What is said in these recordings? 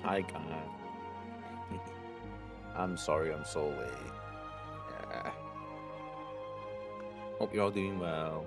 Hi guys. I'm sorry I'm so late. Yeah. Hope you're all doing well.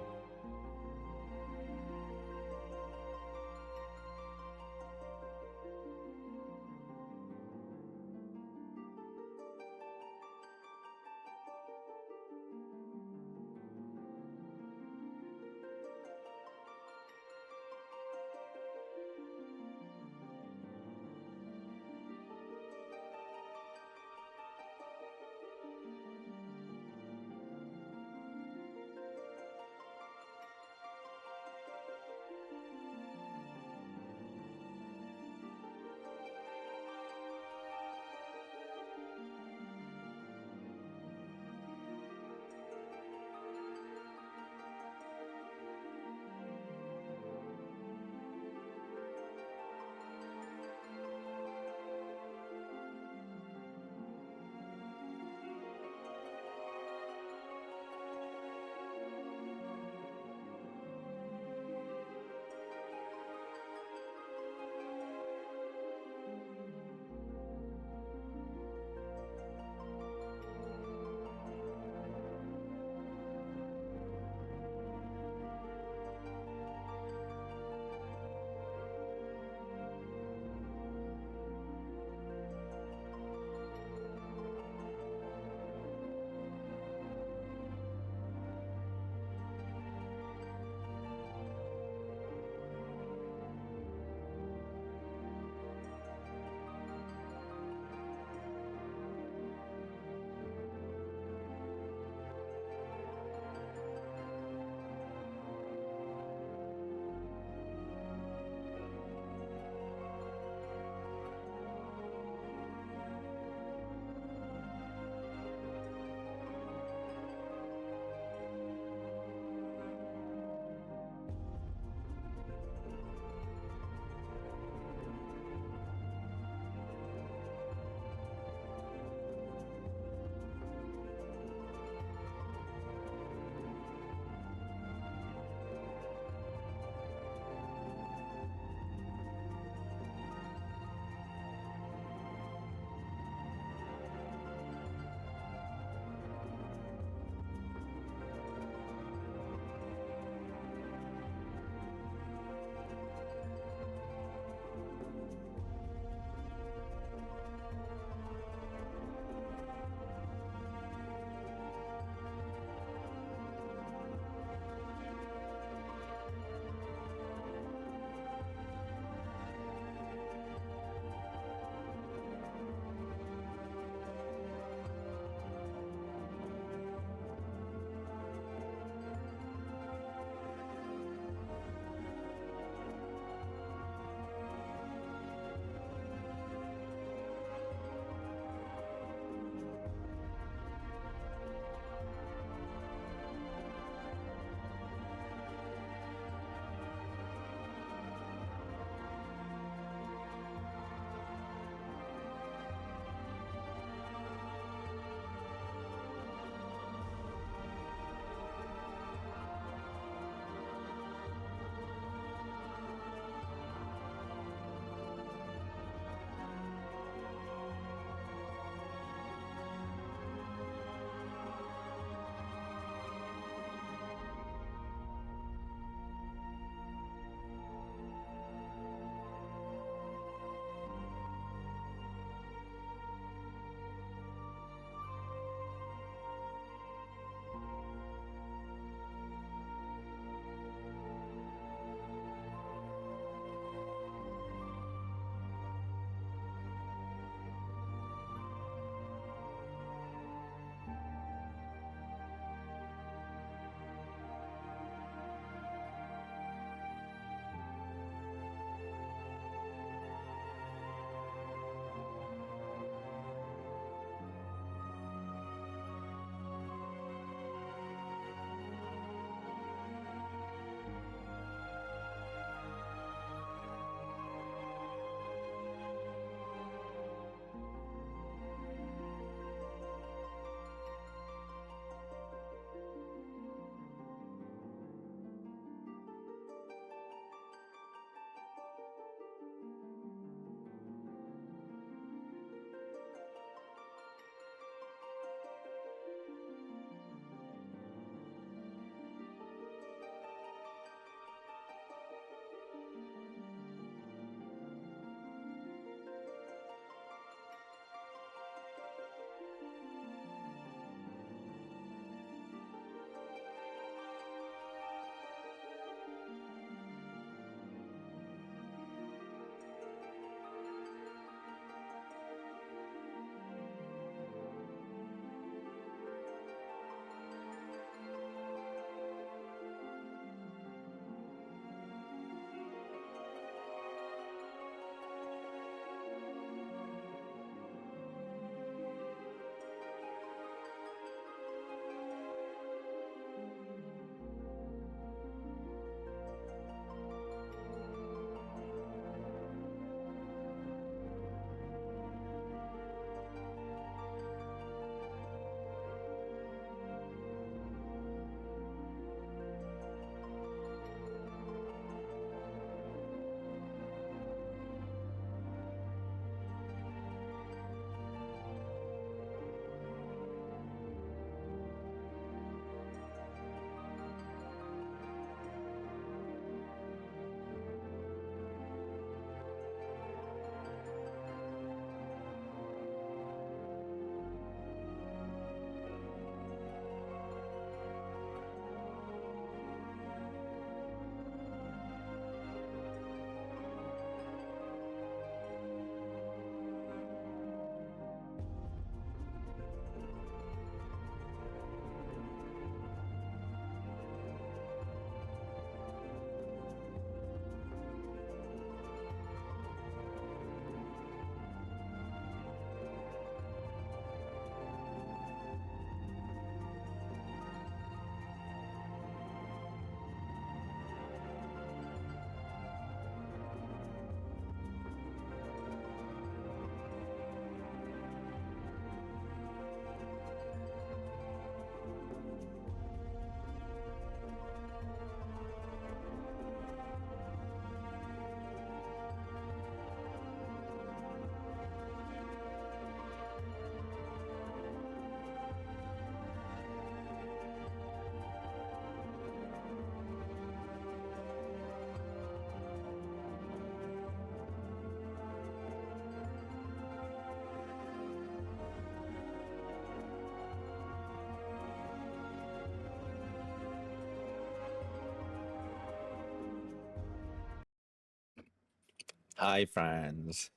Hi, friends.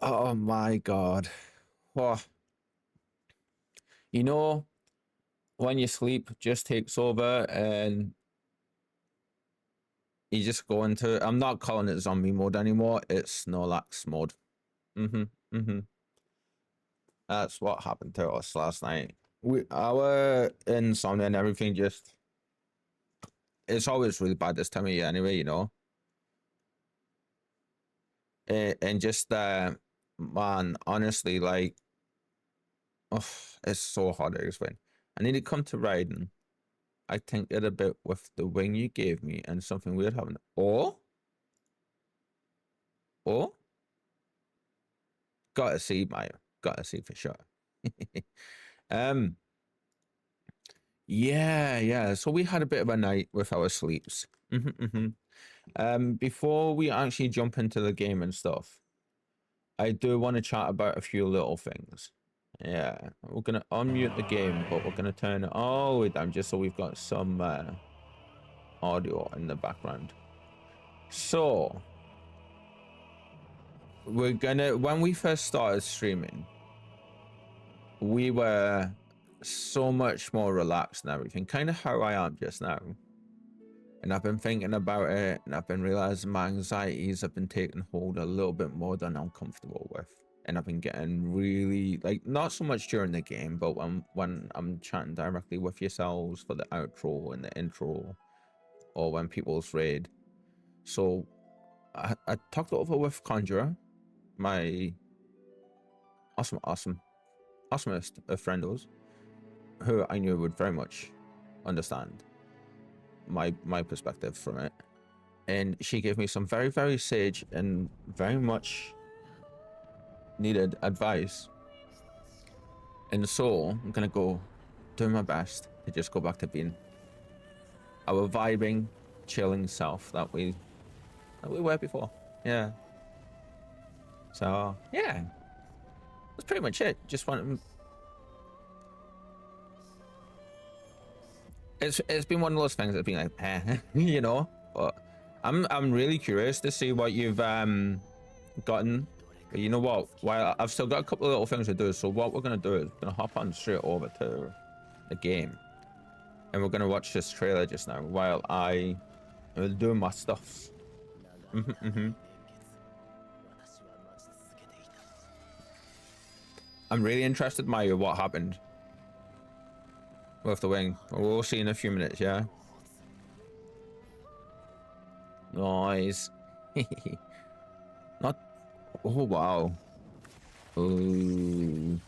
Oh my god. Oh, you know, when you sleep just takes over and you just go into, I'm not calling it zombie mode anymore, it's Snorlax mode. Mm-hmm. Mm-hmm. That's what happened to us last night. Our insomnia and everything just, it's always really bad this time of year anyway, you know? And just, man, honestly, like, oh, it's so hard to explain. I need to come to riding. I tinkered a bit with the wing you gave me and something weird happened. Or, gotta see, Maya. Gotta see for sure. um, yeah. So we had a bit of a night with our sleeps. Before we actually jump into the game and stuff, I do want to chat about a few little things. Yeah, we're gonna unmute the game, but we're gonna turn it all the way down just so we've got some audio in the background. So we're gonna, when we first started streaming, we were so much more relaxed and everything, kind of how I am just now. And I've been thinking about it, and I've been realizing my anxieties have been taking hold a little bit more than I'm comfortable with. And I've been getting really, like, not so much during the game, but when I'm chatting directly with yourselves for the outro and the intro, or when people's raid. So I talked over with Conjurer, my awesomest of friendos, who I knew would very much understand my perspective from it. And she gave me some very, very sage and very much needed advice. And so I'm gonna go do my best to just go back to being our vibing, chilling self that we were before. Yeah. So yeah, that's pretty much it. Just want it's been one of those things that's been like, you know. But I'm really curious to see what you've gotten. But you know what? While I've still got a couple of little things to do, so what we're gonna do is we're gonna hop on straight over to the game, and we're gonna watch this trailer just now while I am doing my stuff. I'm really interested, Maya, what happened with the wing. We'll see in a few minutes, yeah? Nice. Not... Oh, wow. Ooh.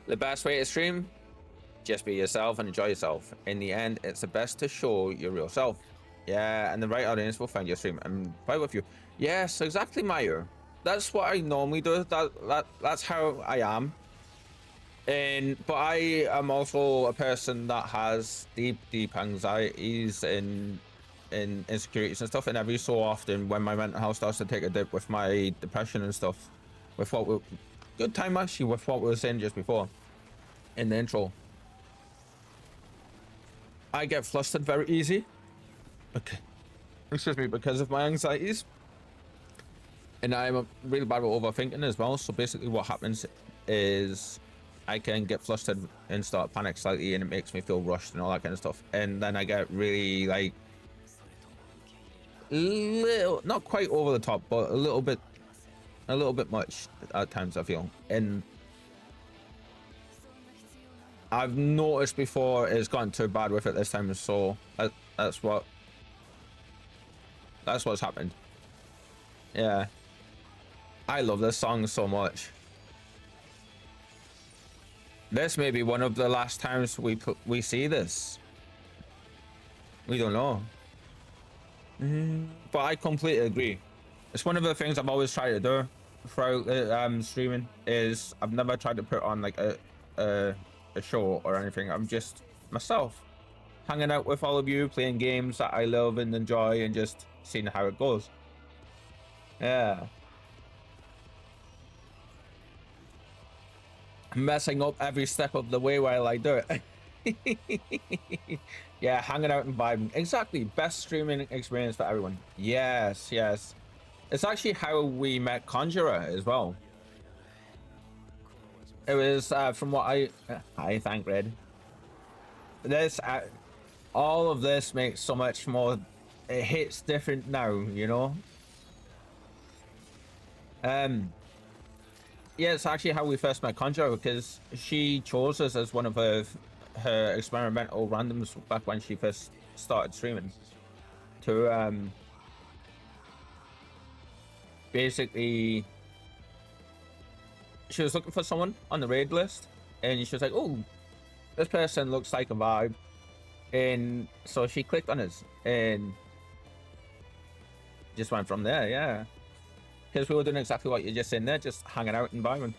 The best way to stream? Just be yourself and enjoy yourself. In the end, it's the best to show your real self. Yeah, and the right audience will find your stream and fight with you. Yes, exactly, Maya. That's what I normally do. That's how I am. But I am also a person that has deep anxieties and insecurities and stuff. And every so often, when my mental health starts to take a dip with my depression and stuff, with what we good time actually with what we were saying just before in the intro, I get flustered very easy. Okay, excuse me, because of my anxieties, and I'm really bad with overthinking as well. So basically, what happens is I can get flustered and start panic slightly, and it makes me feel rushed and all that kind of stuff. And then I get really like little, not quite over the top, but a little bit much at times, I feel. And I've noticed before it's gotten too bad with it this time, so that's what's happened. Yeah, I love this song so much. This may be one of the last times we see this. We don't know. But I completely agree. It's one of the things I've always tried to do throughout streaming. Is I've never tried to put on like a show or anything. I'm just myself, hanging out with all of you, playing games that I love and enjoy, and just seeing how it goes. Yeah. Messing up every step of the way while I do it. Yeah, hanging out and vibing. Exactly. Best streaming experience for everyone. Yes, yes. It's actually how we met Conjurer as well. It was from what I thank Red. This all of this makes so much more. It hits different now, you know. Yeah, it's actually how we first met Conjurer, because she chose us as one of her experimental randoms back when she first started streaming to basically, she was looking for someone on the raid list, and she was like, oh, this person looks like a vibe, and so she clicked on us and just went from there. Yeah, because we were doing exactly what you're just saying there, just hanging out and vibing.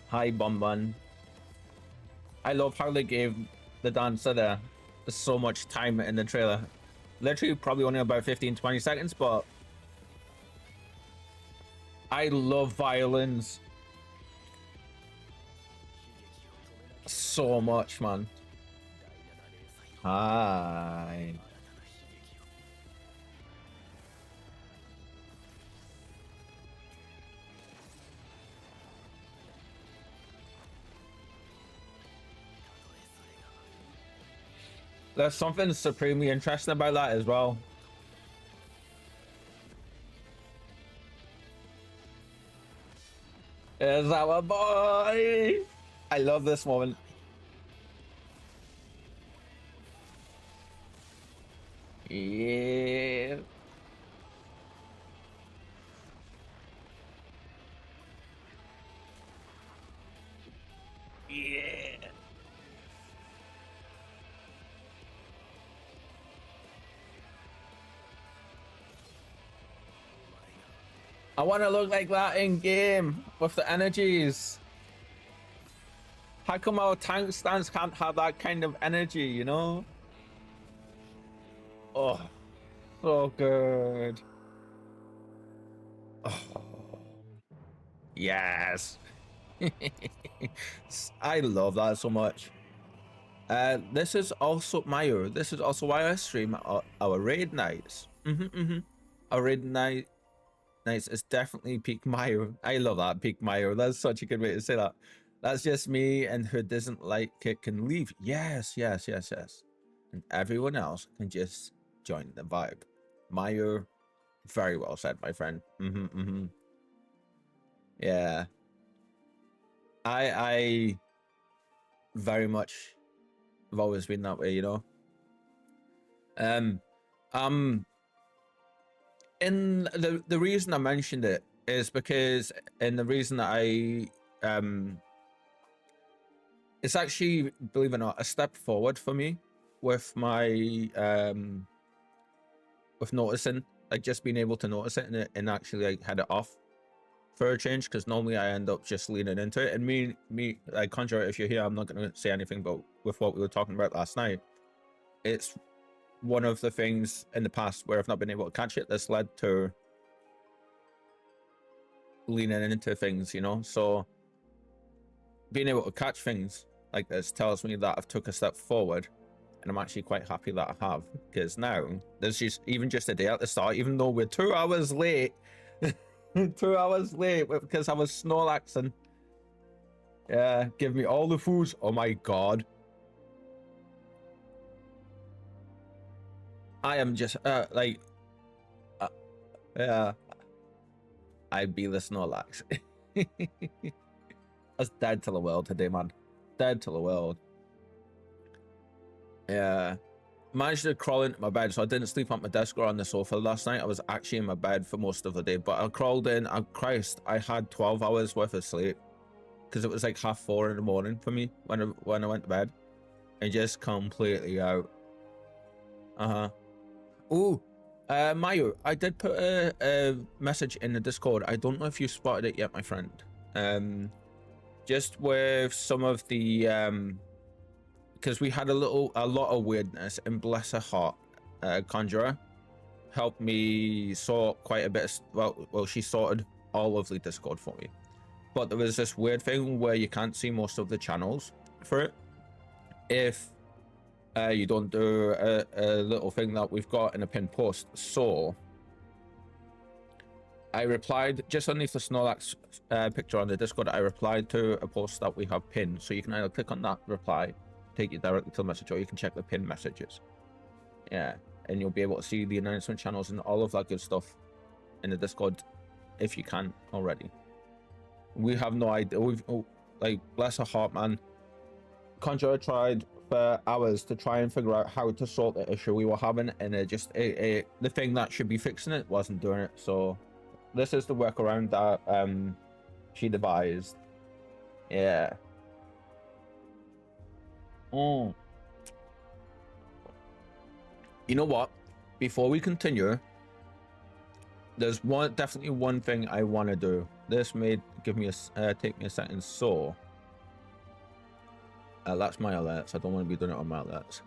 Hi, Bonbon. I love how they gave the dancer there so much time in the trailer. Literally probably only about 15-20 seconds, but I love violins so much, man. Hi. There's something supremely interesting about that as well. Is our boy. I love this moment. Yeah. Yeah. I want to look like that in game with the energies. How come our tank stands can't have that kind of energy, you know? Oh, so good. Oh. Yes. I love that so much. This is also Mayo. This is also why I stream our raid nights. Our raid nights is definitely peak Mayo. I love that, peak Mayo. That's such a good way to say that. That's just me, and who doesn't like it can leave. Yes, yes, yes, yes. And everyone else can just join the vibe. Mayo, very well said, my friend. Yeah. I very much have always been that way, you know. And the reason I mentioned it is because, and the reason that it's actually, believe it or not, a step forward for me with my with noticing, like just being able to notice it and actually like head it off for a change, because normally I end up just leaning into it. And me like Conjurer, if you're here, I'm not going to say anything, but with what we were talking about last night, it's one of the things in the past where I've not been able to catch it that's led to leaning into things, you know. So being able to catch things like this tells me that I've took a step forward, and I'm actually quite happy that I have, because now there's just even just a day at the start, even though we're 2 hours late 2 hours late because I was snorlaxing. Yeah, give me all the foods. Oh my god. I am just like yeah, I'd be the Snorlax. That's dead to the world today, man. Dead to the world. Yeah. Managed to crawl into my bed, so I didn't sleep on my desk or on the sofa last night. I was actually in my bed for most of the day, but I crawled in. Oh, Christ, I had 12 hours worth of sleep because it was like 4:30 in the morning for me when I went to bed. And just completely out. Ooh, Mayo, I did put a message in the Discord. I don't know if you spotted it yet, my friend. Just with some of the because we had a lot of weirdness, and bless her heart, Conjurer helped me sort quite a bit of, well, she sorted all of the Discord for me. But there was this weird thing where you can't see most of the channels for it if you don't do a little thing that we've got in a pinned post. So I replied just underneath the Snorlax picture on the Discord. I replied to a post that we have pinned, so you can either click on that reply, take you directly to the message, or you can check the pinned messages. Yeah, and you'll be able to see the announcement channels and all of that good stuff in the Discord if you can already. We have no idea. We've like, bless her heart, man. Conjurer tried for hours to try and figure out how to sort the issue we were having, and the thing that should be fixing it wasn't doing it. So this is the workaround that she devised. Yeah. You know what? Before we continue, there's definitely one thing I want to do. This may give me take me a second. So that's my alerts. I don't want to be doing it on my alerts.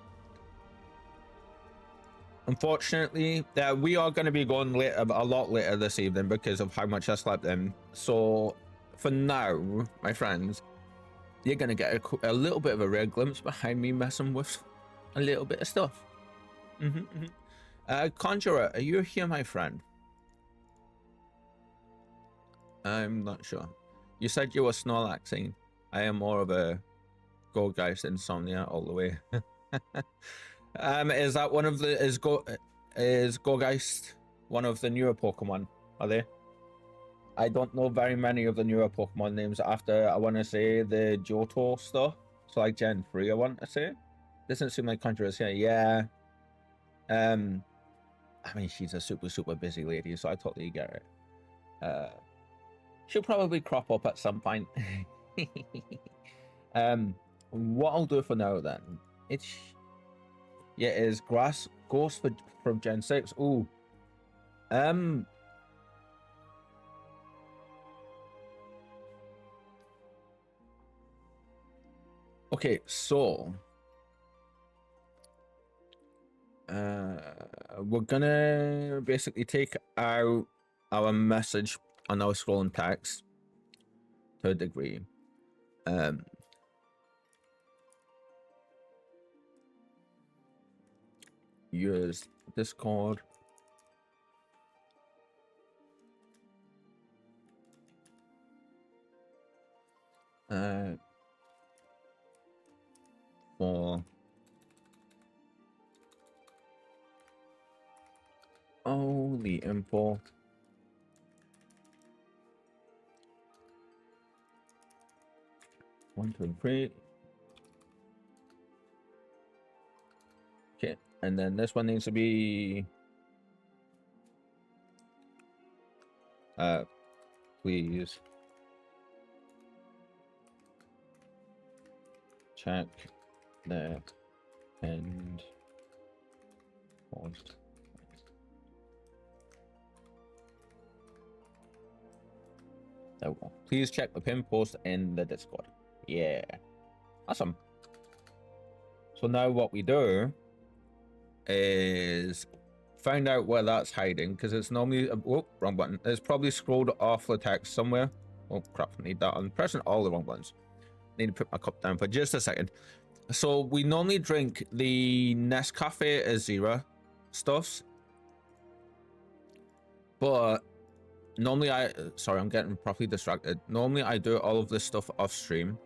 Unfortunately, we are going to be going a lot later this evening because of how much I slept in. So for now, my friends, you're going to get a little bit of a rare glimpse behind me messing with a little bit of stuff. Conjurer, are you here, my friend? I'm not sure. You said you were Snorlaxing. I am more of a Goldgeist Insomnia all the way. Is that one of the is Goldgeist one of the newer Pokemon? Are they? I don't know very many of the newer Pokemon names after, I want to say, the Johto stuff. So like Gen 3, I want to say. Doesn't seem like Conjurer's here. Yeah. I mean, she's a super busy lady, so I totally get it. She'll probably crop up at some point. What I'll do for now then, it is Grass Ghost from Gen 6. Ooh. Okay, so we're gonna basically take out our message on our scrolling text to a degree. Use Discord. For the info. One, two, three. Okay, and then this one needs to be please check the end post. There we go. Please check the pin post in the Discord. Yeah, awesome. So now what we do is find out where that's hiding, because it's normally wrong button. It's probably scrolled off the text somewhere. Oh crap, need that. I'm pressing all the wrong buttons. Need to put my cup down for just a second. So we normally drink the Nescafe Azera stuffs, but normally sorry, I'm getting properly distracted. Normally I do all of this stuff off stream.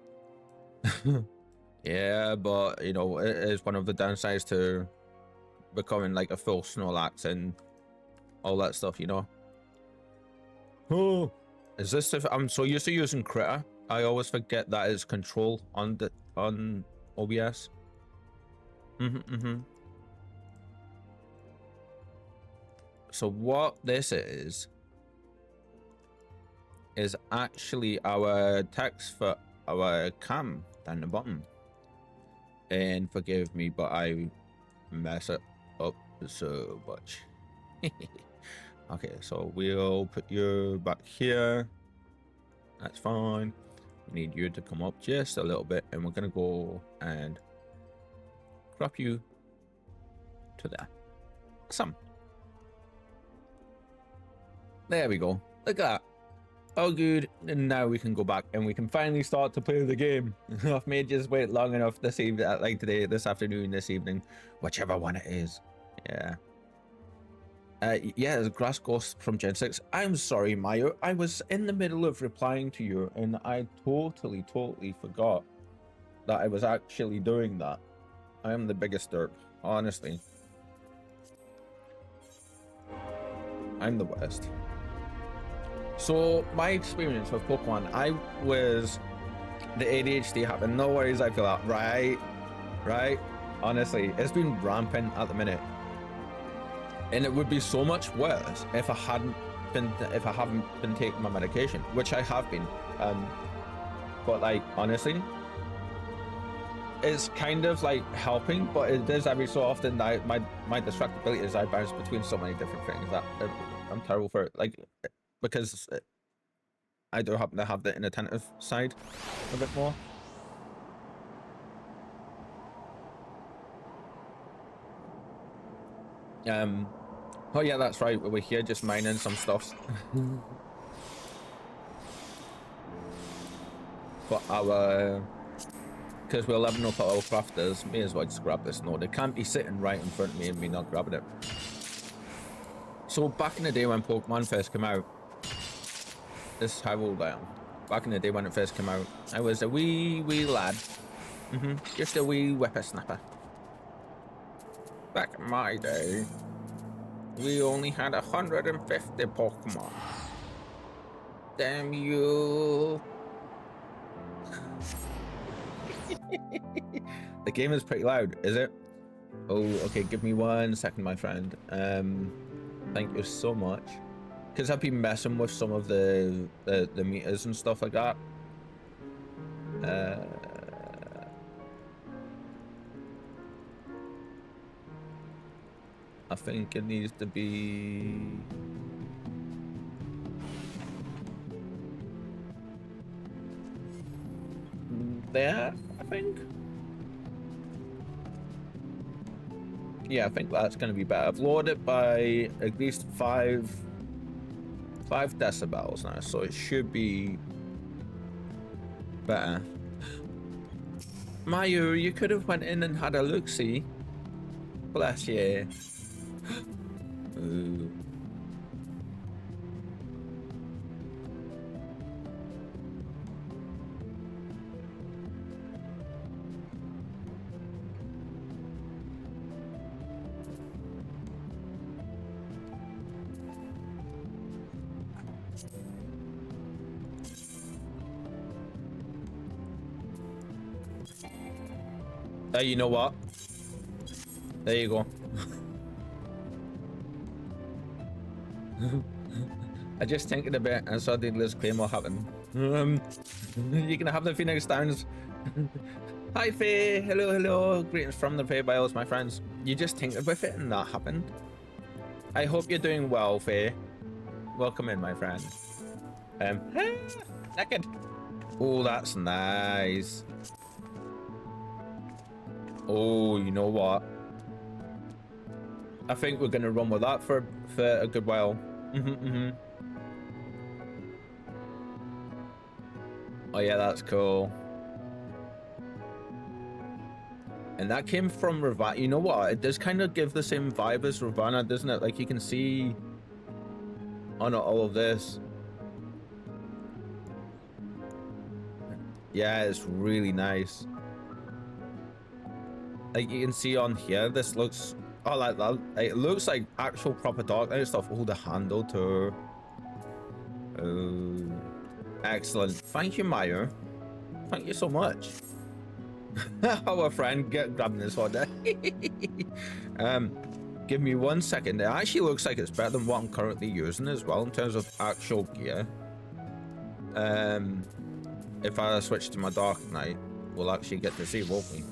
Yeah, but you know, it is one of the downsides to becoming like a full Snorlax and all that stuff, you know. Oh, is this if I'm so used to using Critter? I always forget that it's control on the OBS. So what this is actually our text for our cam down the bottom. And forgive me, but I mess it up so much. Okay, so we'll put you back here. That's fine. We need you to come up just a little bit, and we're gonna go and crop you to there. Awesome. There we go. Look at that. Oh, good. And now we can go back and we can finally start to play the game. I've made you wait long enough this evening, like today, this afternoon, this evening, whichever one it is. Yeah. Yeah, the Grass Ghost from Gen 6. I'm sorry, Mayo. I was in the middle of replying to you and I totally forgot that I was actually doing that. I am the biggest derp, honestly. I'm the worst. So my experience with Pokemon, I was the ADHD happened. No worries, I feel that. Right. Honestly, it's been rampant at the minute, and it would be so much worse if I haven't been taking my medication, which I have been. But like honestly, it's kind of like helping, but it is every so often that my distractibility is I bounce between so many different things that I'm terrible for it. Like. Because I do happen to have the inattentive side a bit more. Oh yeah, that's right. We're here just mining some stuffs. But our, because we're leveling up our crafters, may as well just grab this node. It can't be sitting right in front of me and me not grabbing it. So back in the day when Pokemon first came out, this is how old I am. Back in the day when it first came out, I was a wee lad. Just a wee whippersnapper. Back in my day, we only had 150 Pokemon. Damn you. The game is pretty loud, is it? Oh, okay, give me 1 second, my friend. Thank you so much. Because I've been messing with some of the meters and stuff like that. I think it needs to be there, I think. Yeah, I think that's going to be better. I've lowered it by at least 5 decibels now, so it should be better. Mayu, you could have went in and had a look-see. Bless you. Ooh. You know what? There you go. I just tinkered a bit and saw the Liz Claymore happen. You can have the Phoenix Downs. Hi Faye, hello, greetings from the Feybiles, my friends. You just tinkered with it and that happened. I hope you're doing well, Faye. Welcome in, my friend. Naked. Oh, that's nice. Oh, you know what? I think we're gonna run with that for a good while. Oh yeah, that's cool. And that came from Ravana. You know what? It does kind of give the same vibe as Ravana, doesn't it? Like you can see on all of this. Yeah, it's really nice. Like you can see on here, this looks Oh, like that. It looks like actual proper Dark Knight stuff. Oh, the handle too. Oh, excellent. Thank you, Maya. Thank you so much. Our friend grabbing this order. Give me 1 second. It actually looks like it's better than what I'm currently using as well in terms of actual gear. If I switch to my Dark Knight, we'll actually get to see, won't we?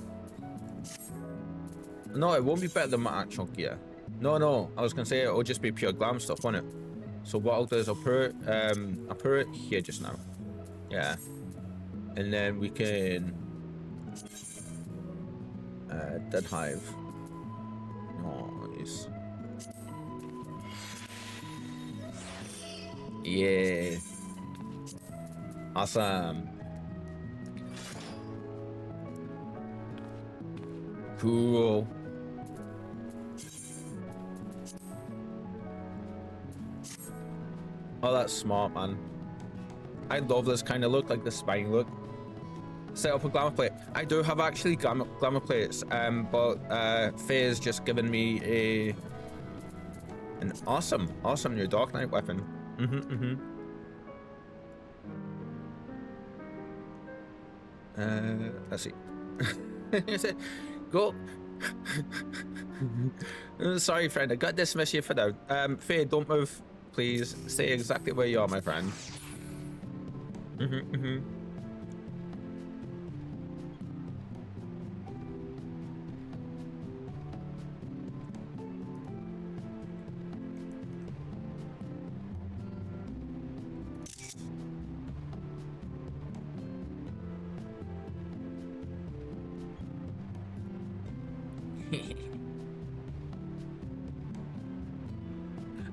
No, it won't be better than my actual gear. No, I was gonna say it'll just be pure glam stuff, won't it? So what I'll do is I'll put it here just now. Yeah. And then we can Dead Hive. Nice. Yeah. Awesome. Cool. Oh, that's smart, man. I love this kind of look, like the spine look. Set up a glamour plate. I do have actually glamour plates, but Faye's just given me an awesome new Dark Knight weapon. Let's see. Go. Sorry, friend. I got dismiss you for now. Faye, don't move, please. Stay exactly where you are, my friend.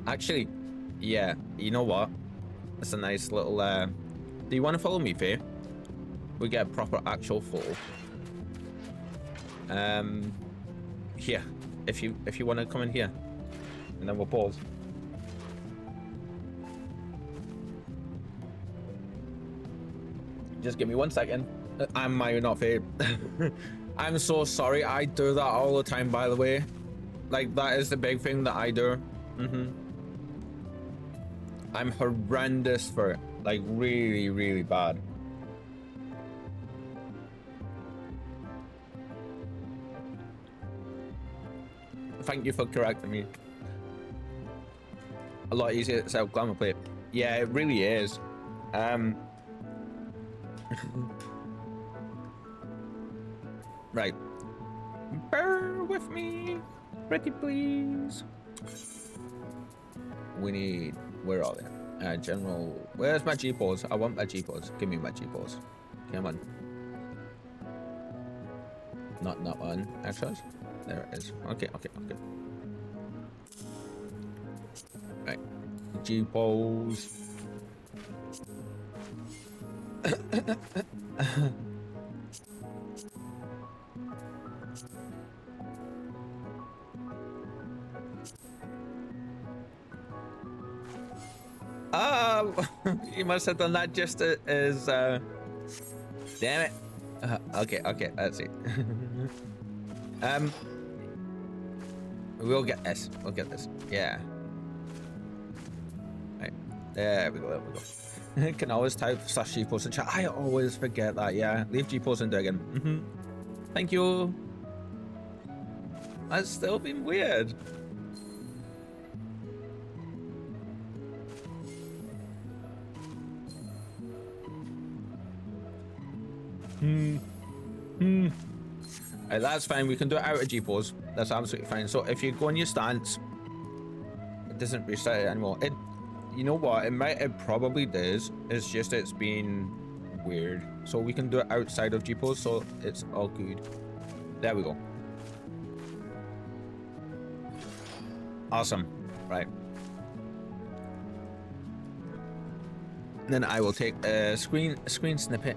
Actually, yeah, you know what? It's a nice little, do you want to follow me, Faye? We get a proper actual photo. Here, if you want to come in here, and then we'll pause. Just give me 1 second. I'm Mario, not Faye. I'm so sorry. I do that all the time, by the way. Like, that is the big thing that I do. I'm horrendous for it. Like, really, really bad. Thank you for correcting me. A lot easier to sell glamour plate. Yeah, it really is. Right. Bear with me, pretty please. We need, where are they? General, where's my G-pause? I want my G-pause. Give me my G-pause. Come on. Not that one. Extras? There it is. Okay. Right. G-pause. You must have done that just as damn it. Okay, let's see. We'll get this. Yeah. Right. There we go. Can always type / G-pause in chat. I always forget that. Yeah. Leave G-pause and do it again. Thank you. That's still been weird. Right, that's fine. We can do it out of G-pause. That's absolutely fine. So if you go in your stance, it doesn't reset it anymore. It, you know what? It probably does. It's just it's been weird. So we can do it outside of G-pause, so it's all good. There we go. Awesome. Right. And then I will take a screen snippet.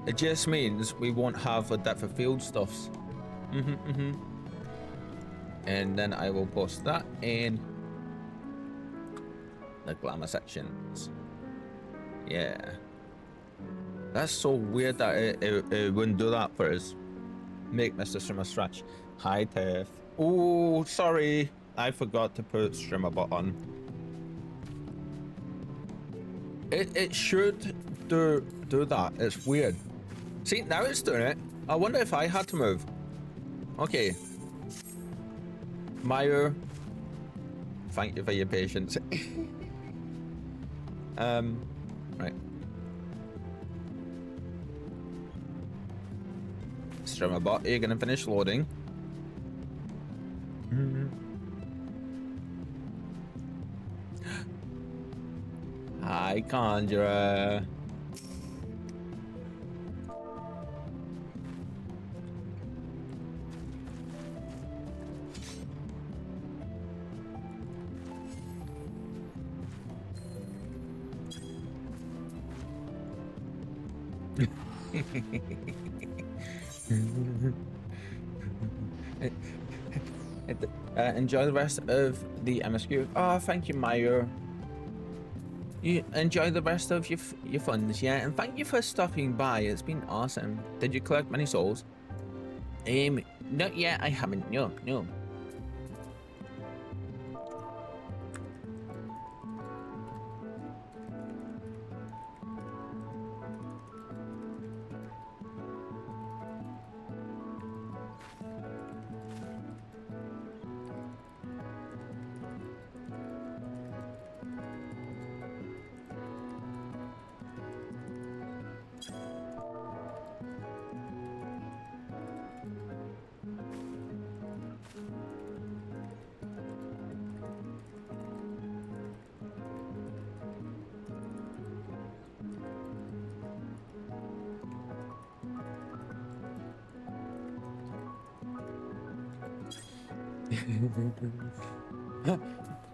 It just means we won't have the depth of field stuffs. And then I will post that in the glamour sections. Yeah. That's so weird that it wouldn't do that for us. Make Mr. Streamer stretch. Hi, Tiff. Oh, sorry. I forgot to put streamer bot on. It should do that. It's weird. See, now it's doing it. I wonder if I had to move. Okay. Mayo, thank you for your patience. Right. Streamer bot, you're gonna finish loading. Hi, Conjurer. Enjoy the rest of the MSQ. Oh, thank you, Mayo. You enjoy the rest of your funds, yeah? And thank you for stopping by. It's been awesome. Did you collect many souls? Not yet. I haven't. No.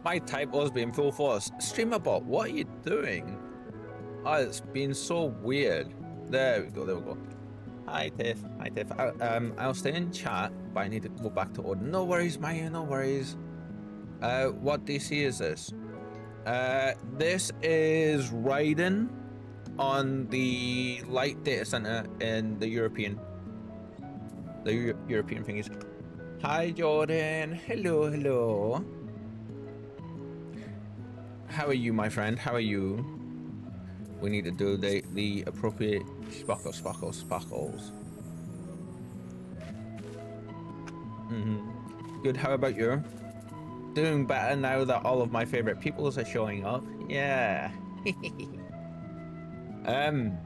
My typo's being full force. Streamer bot, what are you doing? Oh, it's been so weird. There we go. Hi Tiff. I'll stay in chat, but I need to go back to order. No worries, Maya, no worries. What DC is this? This is Raiden on the light data center in the European thingies. Hi Jordan. Hello. How are you, my friend? How are you? We need to do the appropriate sparkles. Good. How about you? Doing better now that all of my favorite peoples are showing up. Yeah. And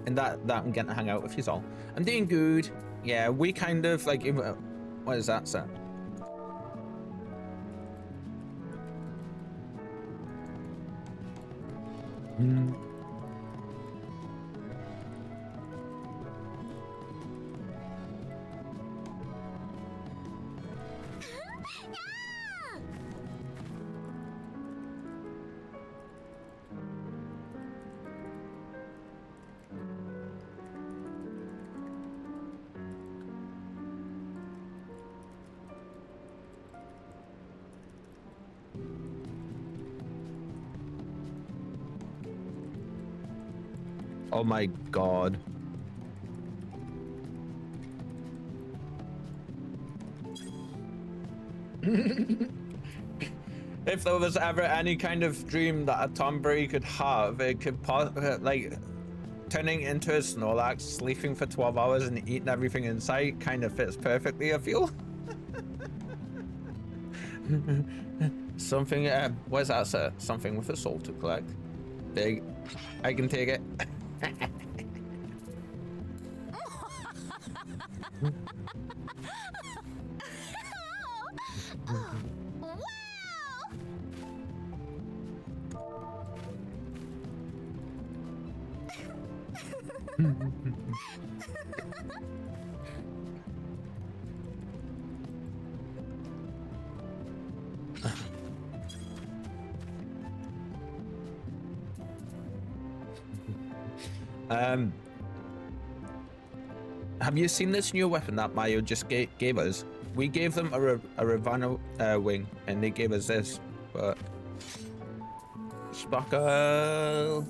that I'm getting to hang out with you all. I'm doing good. Yeah, we kind of like. What is that, sir? Oh my god. If there was ever any kind of dream that a Tombury could have, it could like turning into a Snorlax, sleeping for 12 hours and eating everything in sight kind of fits perfectly, I feel. Something, what is that, sir? Something with a soul to collect. Big. I can take it. Have you seen this new weapon that Mayo just gave us? We gave them a Ravana wing, and they gave us this, but... Sparkle!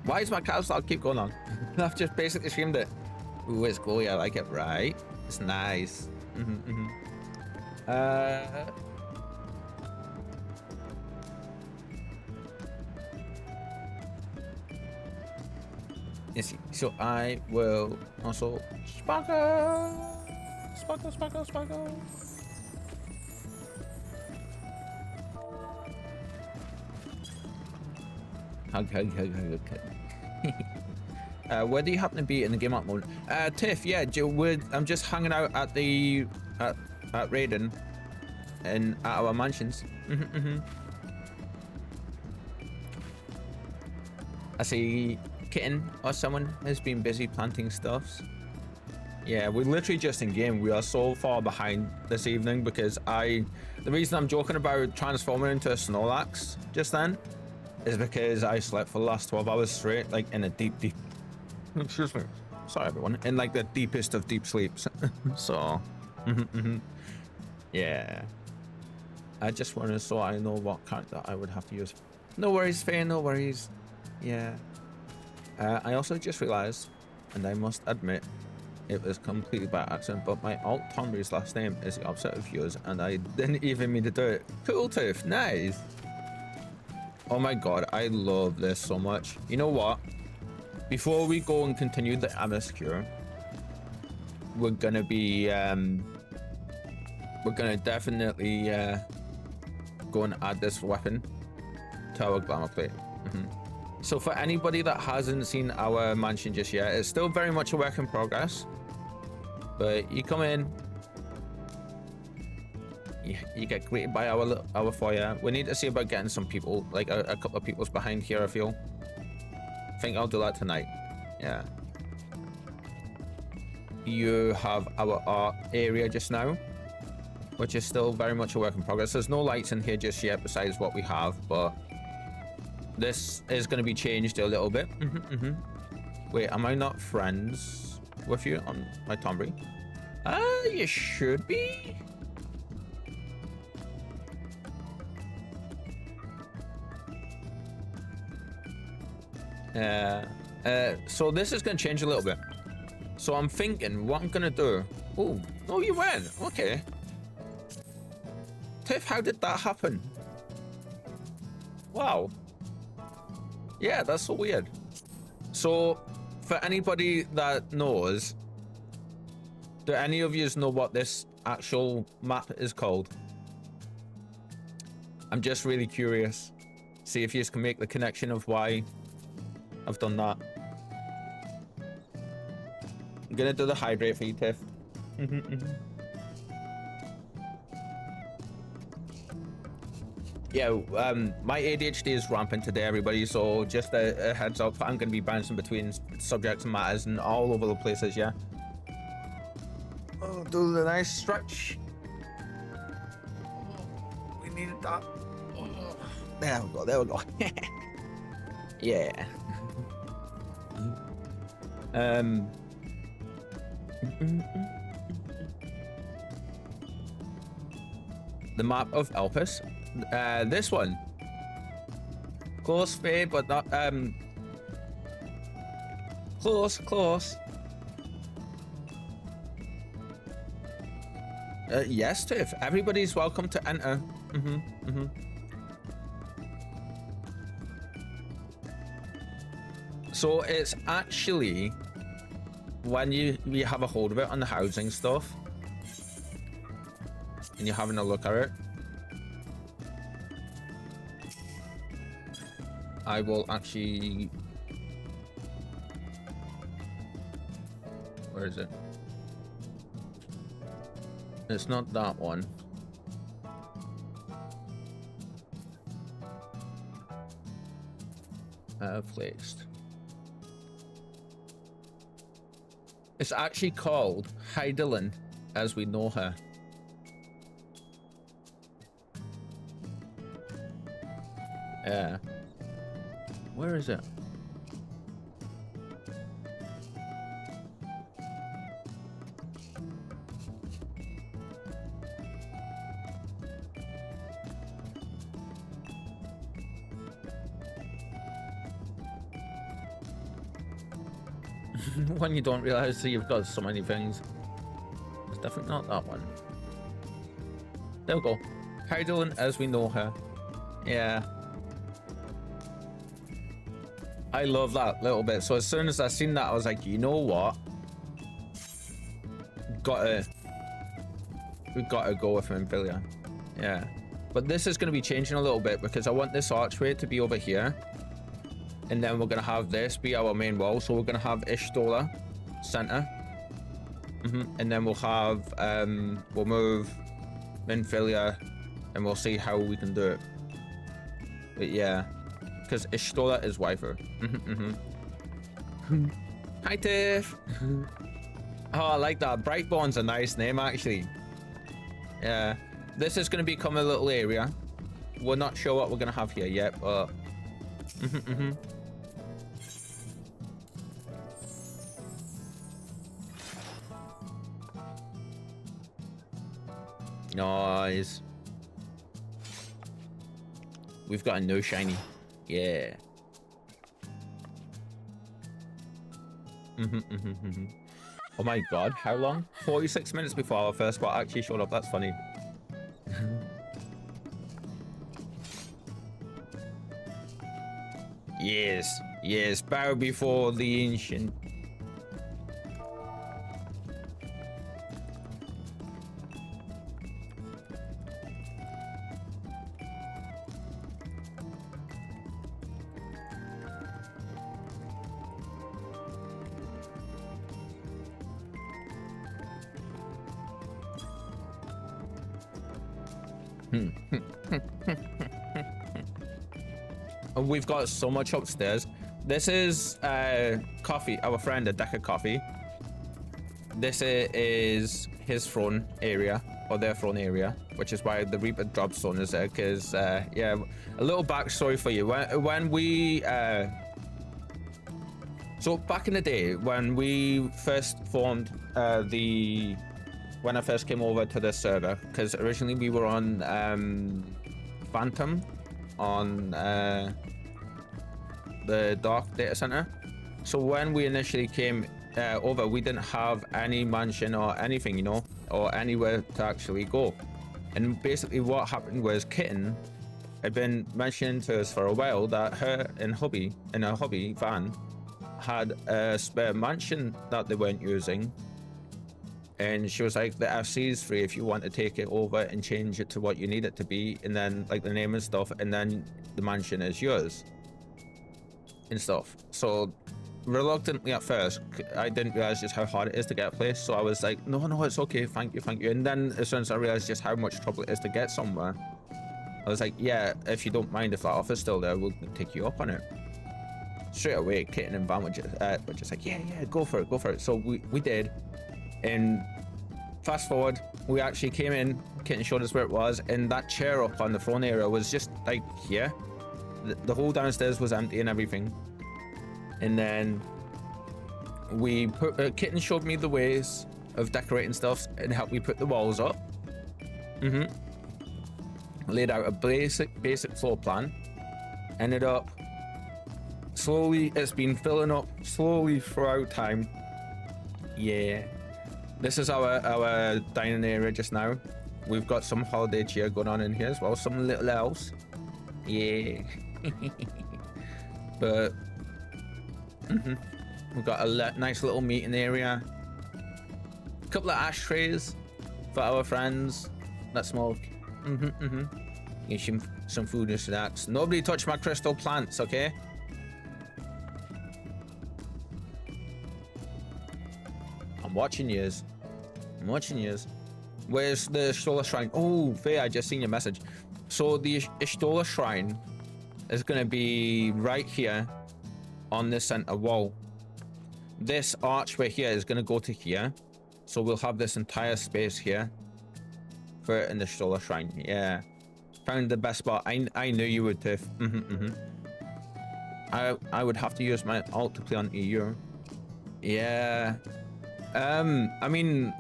Why is my caps lock keep going on? I've just basically streamed it. Ooh, it's glowy. I like it, right? It's nice. Yes, so I will also sparkle. Hug. Where do you happen to be in the game at the moment? Tiff, yeah, I'm just hanging out at the at Raiden and at our mansions. I see Kitten or someone has been busy planting stuffs. Yeah, we're literally just in game. We are so far behind this evening because the reason I'm joking about transforming into a Snorlax just then is because I slept for the last 12 hours straight, like in a deep excuse me, sorry everyone, in like the deepest of deep sleeps. So yeah, I just wanted, so I know what character I would have to use. No worries, Faye, no worries. Yeah, I also just realized, and I must admit it was completely by accident, but my alt Tomry's last name is the opposite of yours, and I didn't even mean to do it. Cool, Tiff, nice. Oh my god, I love this so much. You know what? Before we go and continue the Amoscure, we're gonna be we're gonna definitely go and add this weapon to our glamour plate. So for anybody that hasn't seen our mansion just yet, it's still very much a work in progress, but you come in, you get greeted by our foyer. We need to see about getting some people, like a couple of people's behind here. I feel. I think I'll do that tonight. Yeah. You have our art area just now, which is still very much a work in progress. There's no lights in here just yet besides what we have, but this is going to be changed a little bit. Wait, am I not friends with you on my Tomry? You should be. So this is going to change a little bit. So I'm thinking what I'm going to do. Oh, no, you went. Okay. Tiff, how did that happen? Wow. Yeah, that's so weird. So for anybody that knows, do any of you know what this actual map is called? I'm just really curious. See if you can make the connection of why I've done that. I'm gonna do the hydrate for you, Tiff. Yeah, my ADHD is rampant today, everybody, so just a heads up, I'm gonna be bouncing between subjects and matters and all over the places, yeah? Oh, do the nice stretch. Oh, we needed that. Oh. There we go. Yeah. The map of Elpis. This one. Close, Faye, but not close. Yes, Tiff. Everybody's welcome to enter. So it's actually when you have a hold of it on the housing stuff and you're having a look at it, I will actually, where is it? It's not that one. Placed. It's actually called Heidelin as we know her. Yeah. Where is it? When you don't realize that you've got so many things. It's definitely not that one. There we go. Heidelin as we know her. Yeah. I love that little bit. So as soon as I seen that, I was like, you know what? We've got to go with Minfilia. Yeah. But this is going to be changing a little bit because I want this archway to be over here. And then we're going to have this be our main wall. So we're going to have Ishtola center. And then we'll have, we'll move Minfilia and we'll see how we can do it. But yeah, because Ishtola is waifu. Hi, Tiff. Oh, I like that. Brightborn's a nice name, actually. Yeah. This is going to become a little area. We're not sure what we're going to have here yet, but... Nice. We've got a no shiny. Yeah. Oh my god, how long? 46 minutes before our first spot actually showed up. That's funny. Yes, yes, bow before the ancient. We've got so much upstairs. This is Coffee, our friend, a deck of Coffee. This is his throne area, or their throne area, which is why the Reaper drop zone is there. Because yeah, a little backstory for you. When we so back in the day when we first formed when I first came over to this server, because originally we were on Phantom on the Dark Data Center. So when we initially came over, we didn't have any mansion or anything, you know, or anywhere to actually go. And basically what happened was Kitten had been mentioning to us for a while that her and hubby, in her hubby van, had a spare mansion that they weren't using. And she was like, the FC is free if you want to take it over and change it to what you need it to be, and then like the name and stuff, and then the mansion is yours and stuff. So reluctantly at first, I didn't realize just how hard it is to get a place. So I was like, no, it's okay, thank you. And then as soon as I realized just how much trouble it is to get somewhere, I was like, yeah, if you don't mind, if that offer's still there, we'll take you up on it. Straight away, Kitten and Van were just like, yeah, go for it. So we did. And fast forward, we actually came in, Kitten showed us where it was, and that chair up on the throne area was just like here. The whole downstairs was empty and everything. And then we put, Kitten showed me the ways of decorating stuff and helped me put the walls up. Laid out a basic floor plan. Ended up, slowly, it's been filling up slowly throughout time. Yeah. This is our dining area just now. We've got some holiday cheer going on in here as well. Some little elves. Yeah. But we've got a nice little meeting area. A couple of ashtrays for our friends that smoke. Get some food and snacks. Nobody touch my crystal plants, okay? I'm watching yous. Where's the Ishtola Shrine? Oh, Faye, I just seen your message. So the Ishtola Shrine is going to be right here on this center wall. This archway here is going to go to here. So we'll have this entire space here for it in the Ishtola Shrine. Yeah. Found the best spot. I knew you would, Tiff. I would have to use my alt to play on EU. Yeah. I mean,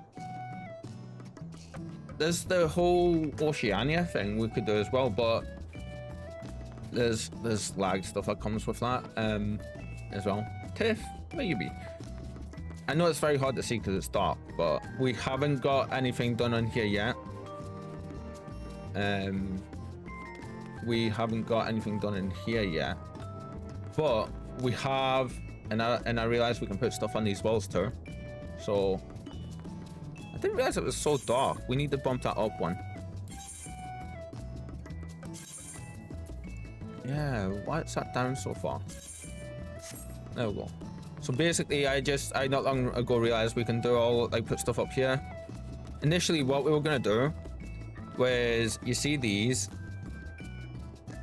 there's the whole Oceania thing we could do as well, but there's lag stuff that comes with that as well. Tiff, where you be? I know it's very hard to see because it's dark, but we haven't got anything done on here yet. We haven't got anything done in here yet, but we have, and I realized we can put stuff on these walls too. So I didn't realize it was so dark. We need to bump that up one. Yeah, why is that down so far? There we go. So basically, I not long ago realized we can do all, like, put stuff up here. Initially, what we were gonna do was, you see these,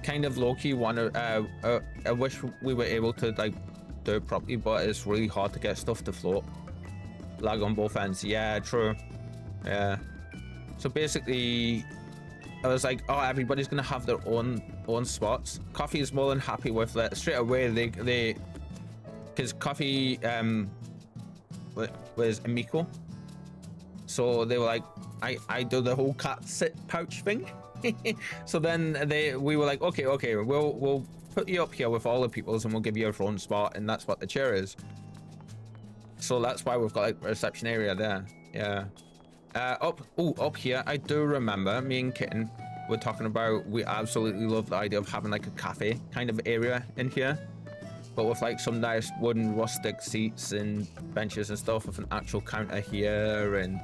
kind of low-key I wish we were able to, like, do it properly, but it's really hard to get stuff to float. Lag on both ends. Yeah, true. Yeah. So basically, I was like, oh, everybody's gonna have their own spots. Coffee is more than happy with that. Straight away, they because Coffee was Amico, so they were like, I do the whole cat sit pouch thing. So then we were like, okay, we'll put you up here with all the peoples and we'll give you your own spot, and that's what the chair is. So that's why we've got, like, a reception area there. Yeah. Up here, I do remember me and Kitten were talking about, we absolutely love the idea of having, like, a cafe kind of area in here, but with, like, some nice wooden rustic seats and benches and stuff, with an actual counter here and,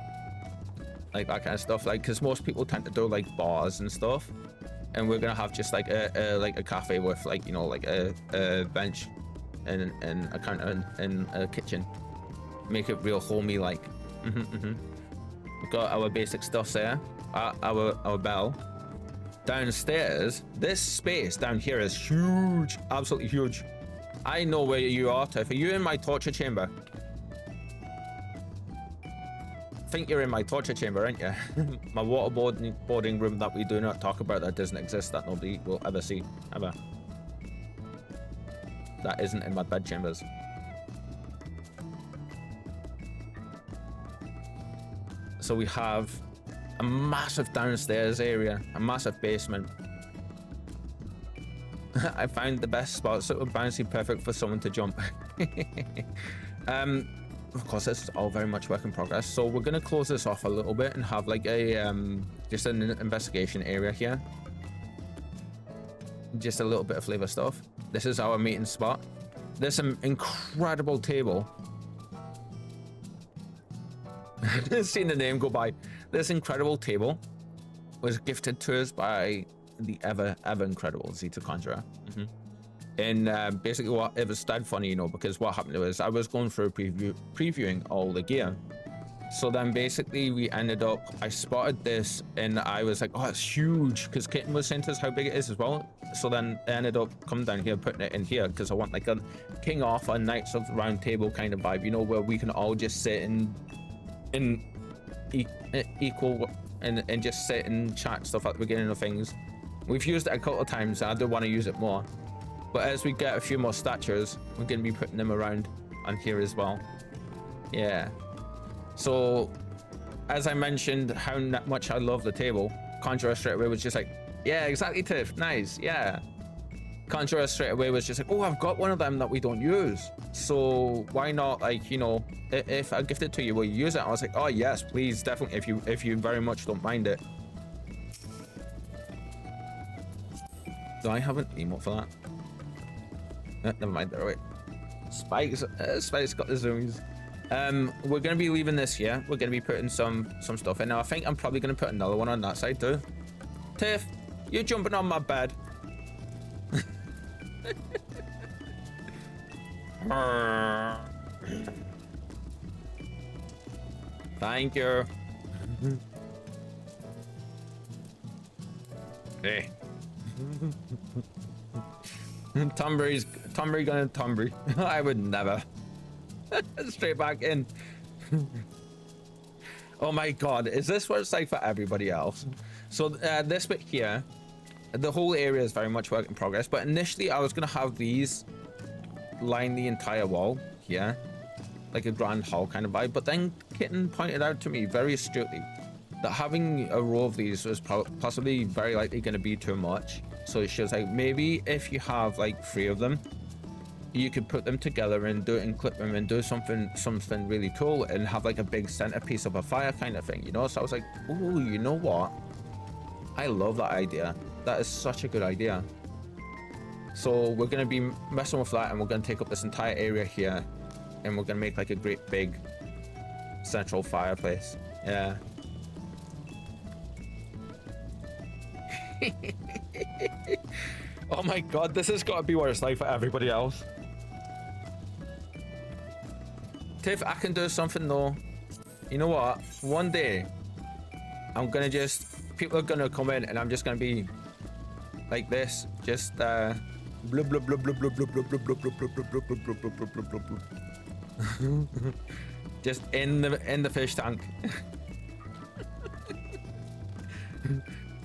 like, that kind of stuff. Like, because most people tend to do, like, bars and stuff, and we're gonna have just, like, a cafe with, like, you know, like a bench and a counter and a kitchen. Make it real homey, like. We've got our basic stuff there. Our bell. Downstairs, this space down here is huge, absolutely huge. I know where you are, Tiff. Are you in my torture chamber? I think you're in my torture chamber, aren't you? My waterboarding room that we do not talk about, that doesn't exist, that nobody will ever see, ever. That isn't in my bed chambers. So we have a massive downstairs area, a massive basement. I found the best spot, so it would bouncy, perfect for someone to jump. Of course, this is all very much work in progress. So we're gonna close this off a little bit and have, like, a just an investigation area here. Just a little bit of flavor stuff. This is our meeting spot. There's some incredible table. Seen the name go by. This incredible table was gifted to us by the ever incredible Zeta Conjurer. And basically, what it was dead funny, you know, because what happened was I was going through previewing all the gear. So then basically we ended up, I spotted this and I was like, oh, it's huge, because Kitten was saying to us how big it is as well. So then I ended up coming down here, putting it in here, because I want, like, a King Arthur Knights of the Round Table kind of vibe, you know, where we can all just sit in equal and just sit and chat stuff at the beginning of things. We've used it a couple of times and I do want to use it more, but as we get a few more statues, we're going to be putting them around on here as well. Yeah. So as I mentioned how much I love the table, Conjurer straight away was just like, yeah, exactly, Tiff, nice, yeah. Conjurer straight away was just like, oh, I've got one of them that we don't use, so why not, like, you know, if I gift it to you, will you use it? I was like, oh yes, please, definitely, if you very much don't mind it. Do I have an emote for that? Never mind, there, wait. Spike's got the zoomies. We're gonna be leaving this here. We're gonna be putting some stuff in. Now I think I'm probably gonna put another one on that side too. Tiff, you're jumping on my bed. Thank you. Hey. Tombury gonna Tombury. I would never. Straight back in. Oh my god, is this what it's like for everybody else? So this bit here, the whole area is very much work in progress, but initially I was gonna have these line the entire wall here, like a grand hall kind of vibe, but then Kitten pointed out to me very astutely that having a row of these was possibly very likely going to be too much. So she was like, maybe if you have like 3 of them, you could put them together and do it and clip them and do something really cool and have like a big centerpiece of a fire kind of thing, you know? So I was like, oh, you know what? I love that idea. That is such a good idea. So we're going to be messing with that, and we're going to take up this entire area here, and we're going to make like a great big central fireplace. Yeah. Oh my god, this has got to be what it's like for everybody else. Tiff, I can do something though. You know what? One day, I'm gonna just... people are gonna come in and I'm just gonna be like this. Just, blub, blub, blub, blub, blub, blub, blub, blub, blub, blub, blub, blub, blub, blub, blub, blub, blub, blub. Just in the fish tank.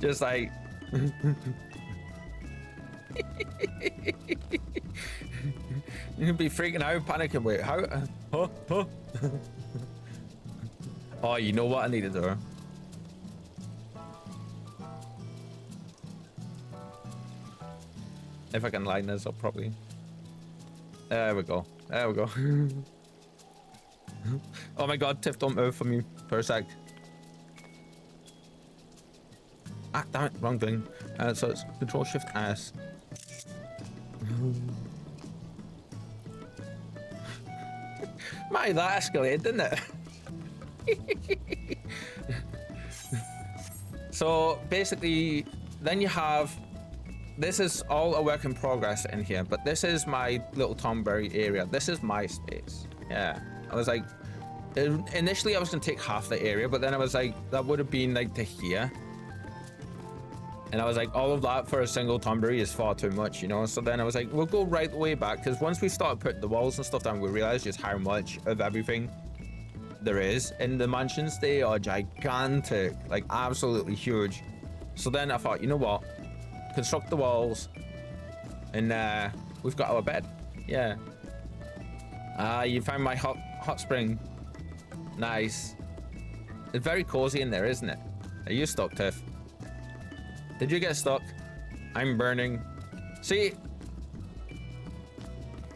Just like... You'll be freaking out, panicking. Wait, how? Huh? Oh, you know what I need to do? If I can line this up properly. There we go. There we go. Oh my god, Tiff, don't move for me for a sec. Ah, damn it, wrong thing. So it's Control Shift S. My, that escalated, didn't it? So basically, then you have... this is all a work in progress in here, but this is my little Tomberry area. This is my space. Yeah. I was like... initially, I was going to take half the area, but then I was like, that would have been like to here. And I was like, all of that for a single Tomberry is far too much, you know? So then I was like, we'll go right the way back, because once we started putting the walls and stuff down, we realized just how much of everything there is in the mansions. They are gigantic, like absolutely huge. So then I thought, you know what? Construct the walls, and we've got our bed. Yeah. You found my hot spring. Nice. It's very cozy in there, isn't it? Are you stuck, Tiff? Did you get stuck? I'm burning. See?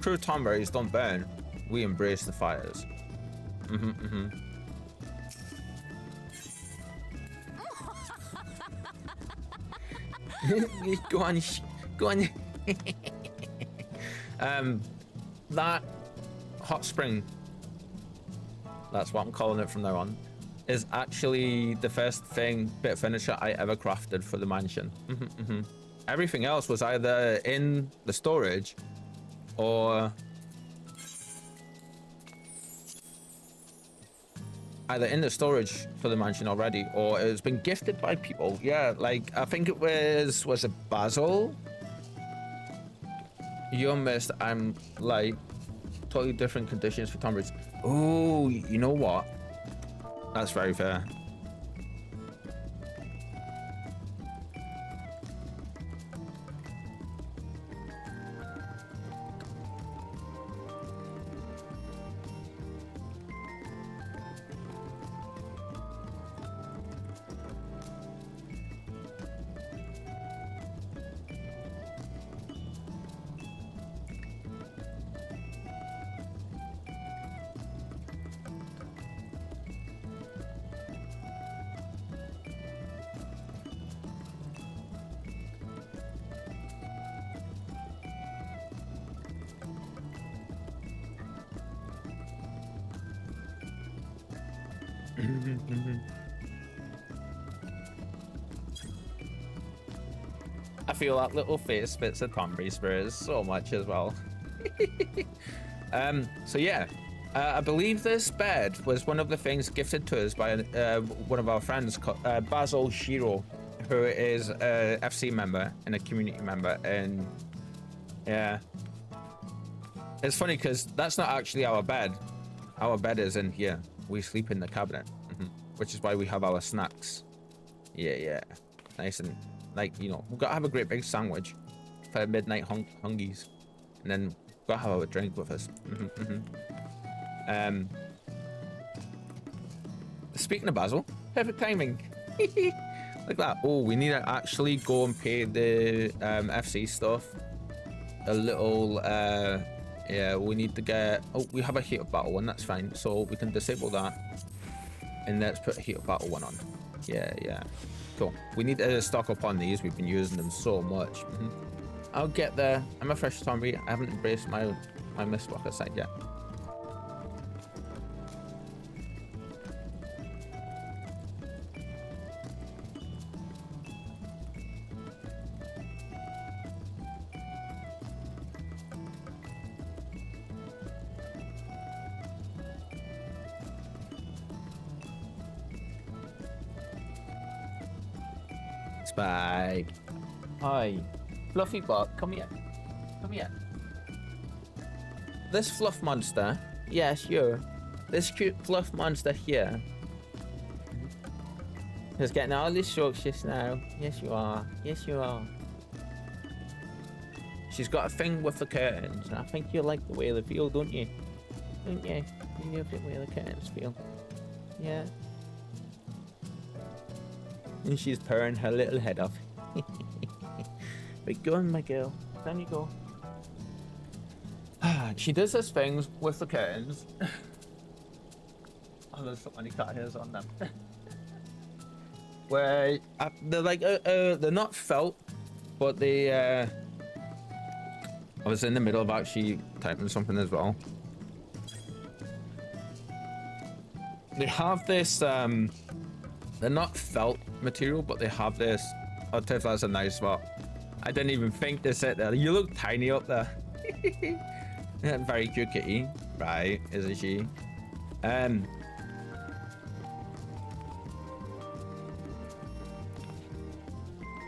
True Tomberries don't burn. We embrace the fires. Go on. Go on. That hot spring, that's what I'm calling it from now on, is actually the first bit of furniture I ever crafted for the mansion. Everything else was either in the storage or for the mansion already, or it's been gifted by people. Yeah, like I think it was it Basil? You missed. I'm like totally different conditions for Tomberries. Oh, you know what? That's very fair. I feel that little face fits the Tomberry spirit so much as well. So yeah, I believe this bed was one of the things gifted to us by one of our friends, Basil Shiro, who is a FC member and a community member. And yeah, it's funny because that's not actually our bed. Our bed is in here. We sleep in the cabinet, which is why we have our snacks. Yeah, nice and like, you know, we've got to have a great big sandwich for midnight hungies, and then we've got to have a drink with us. Speaking of Basil, perfect timing. Like that. Oh, we need to actually go and pay the FC stuff a little Yeah, we need to get... Oh, we have a heat of battle one, that's fine. So we can disable that. And let's put a heat of battle one on. Yeah, yeah. Cool. We need to stock up on these. We've been using them so much. I'll get there. I'm a fresh zombie. I haven't embraced my Mistwalker side yet. Spike. Hi. Fluffy butt, come here. Come here. This fluff monster. Yeah, sure. This cute fluff monster here. Is getting all these strokes just now. Yes, you are. Yes, you are. She's got a thing with the curtains. And I think you like the way they feel, don't you? Don't you? You love the way the curtains feel. Yeah. And she's purring her little head off. But go on, my girl. Down you go. She does this thing with the curtains. Oh, there's so many cat hairs on them. Where they're like, they're not felt, but they, I was in the middle of actually typing something as well. They have this, they're not felt material, but they have this. I'll tell you if that's a nice spot. I didn't even think to sit there. You look tiny up there. Very cute kitty, right? Isn't she?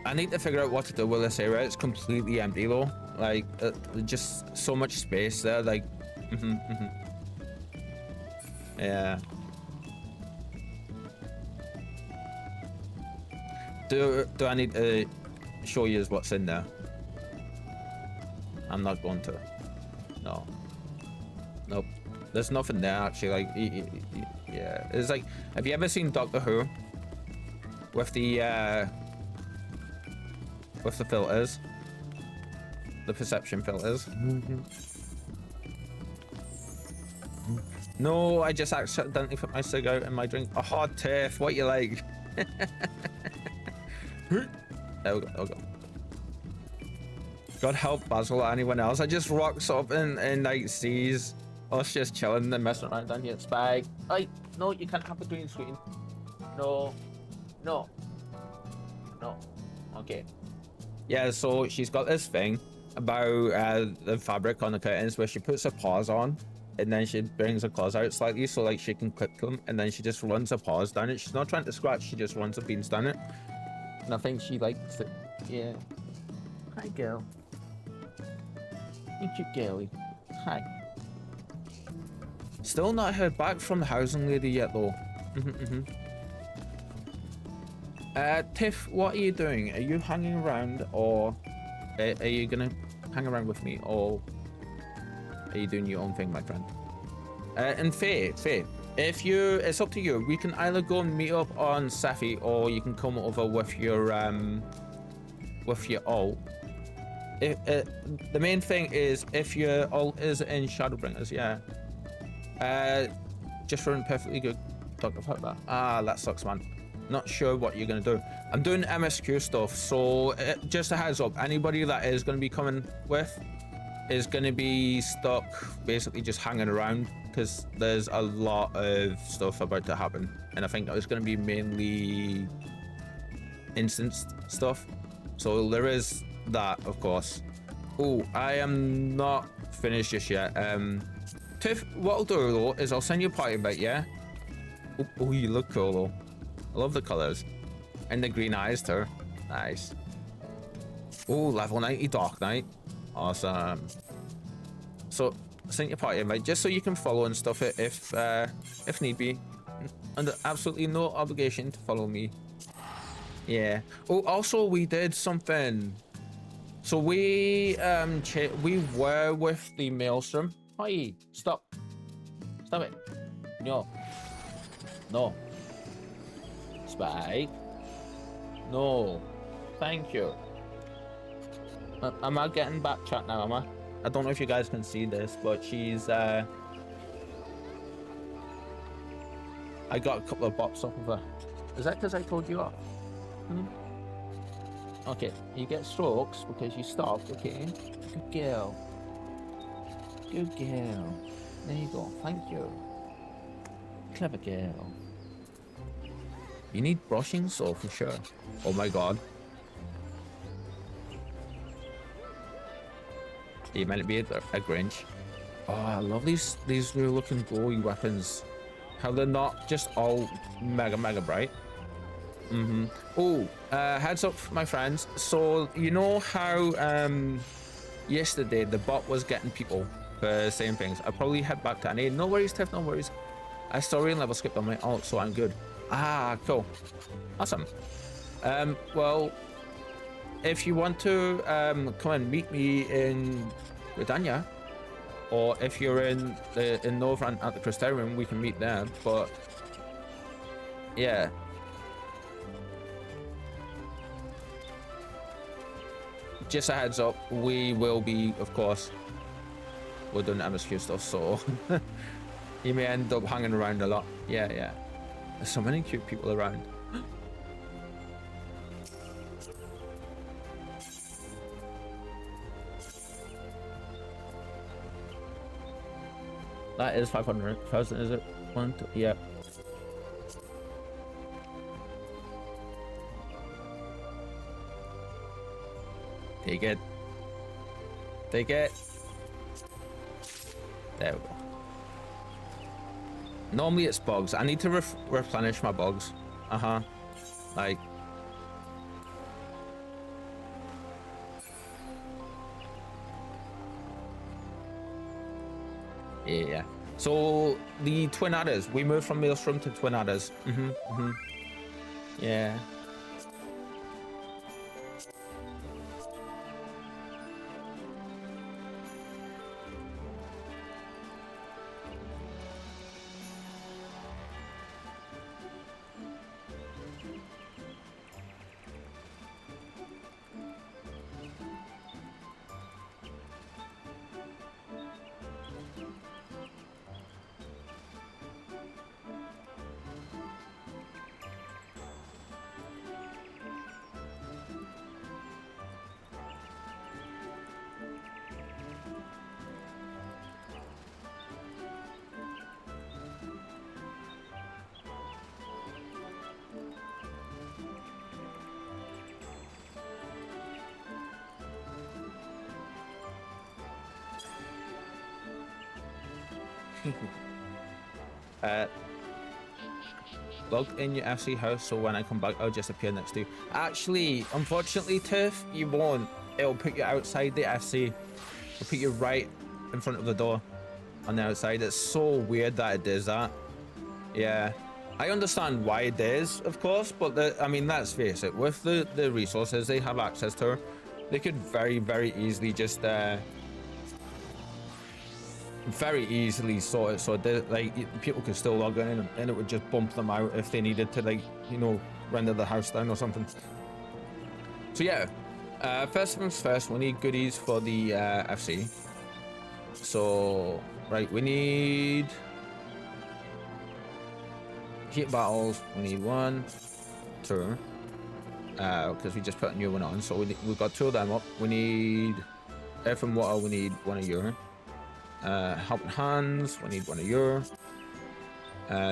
I need to figure out what to do with this area. It's completely empty though. Like, just so much space there. Like, yeah. Do I need to show you what's in there? I'm not going to. No. Nope. There's nothing there actually. Like, yeah. It's like, have you ever seen Doctor Who? With the filters, the perception filters. No, I just accidentally put my cig out in my drink. A hard turf. What you like? There we go. There we go. God help Basil or anyone else. I just rocks up and like sees us just chilling and messing around down here. Spike. Like, no, you can't have a green screen. No. No. No. Okay. Yeah, so she's got this thing about the fabric on the curtains where she puts her paws on and then she brings her claws out slightly so like she can clip them and then she just runs her paws down it. She's not trying to scratch, she just runs her beans down it. And I think she likes it. Yeah. Hi, girl. Thank you, girlie. Hi. Still not heard back from the housing lady yet, though. Tiff, what are you doing? Are you hanging around, or are you gonna hang around with me, or are you doing your own thing, my friend? And Faye, if you, it's up to you. We can either go and meet up on Safi, or you can come over with your ult. The main thing is if your ult is in Shadowbringers, yeah. Just running perfectly good. Talk about that. Ah, that sucks, man. Not sure what you're gonna do. I'm doing MSQ stuff, so just a heads up. Anybody that is gonna be coming with is gonna be stuck, basically just hanging around, because there's a lot of stuff about to happen, and I think it's gonna be mainly instanced stuff. So there is that, of course. Oh, I am not finished just yet. Tiff, what I'll do though is I'll send you a party invite, yeah? Oh, you look cool though. I love the colors. And the green eyes too. Nice. Oh, level 90 Dark Knight. Awesome. So, I sent you a party invite just so you can follow and stuff it if need be. Under absolutely no obligation to follow me. Yeah. Oh, also we did something. So we were with the Maelstrom. Hi, stop. Stop it. No. No. Spike. No. Thank you. Am I getting back chat now, am I? I don't know if you guys can see this, but she's I got a couple of bops off of her. Is that because I told you off? Hmm? Okay, you get strokes because you stopped, okay? Good girl. Good girl. There you go, thank you. Clever girl. You need brushing, so for sure. Oh my god. You meant to be a Grinch. Oh, I love these new looking glowy weapons. How they're not just all mega bright. Oh, heads up, my friends. So you know how yesterday the bot was getting people for saying things. I'll probably head back to Annie. No worries, Tiff, no worries. I story and level skipped on my alt, so I'm good. Ah, cool. Awesome. Well, if you want to come and meet me in Gridania, or if you're in Northrend at the Crystarium, we can meet there. But yeah. Just a heads up, we will be, of course, we're doing MSQ stuff, so you may end up hanging around a lot. Yeah. There's so many cute people around. That is 500,000, is it? One, two, yeah. Take it. Take it. There we go. Normally it's bugs. I need to replenish my bugs. Like. Yeah. So the twin adders. We moved from Maelstrom to twin adders. Yeah. Log in your FC house so when I come back I'll just appear next to you. Actually, unfortunately, Tiff, you won't. It'll put you outside the FC. It'll put you right in front of the door on the outside. It's so weird that it does that. Yeah, I understand why it is, of course, but I mean, let's face it, with the resources they have access to, they could very easily just very easily sort it so that like people could still log in and it would just bump them out if they needed to, like, you know, render the house down or something. So yeah, first things first, we need goodies for the FC. So right, we need heat battles. We need 1, 2, because we just put a new one on, so we've got 2 of them up. We need earth and water. We need 1 of your helping hands. We need 1 of your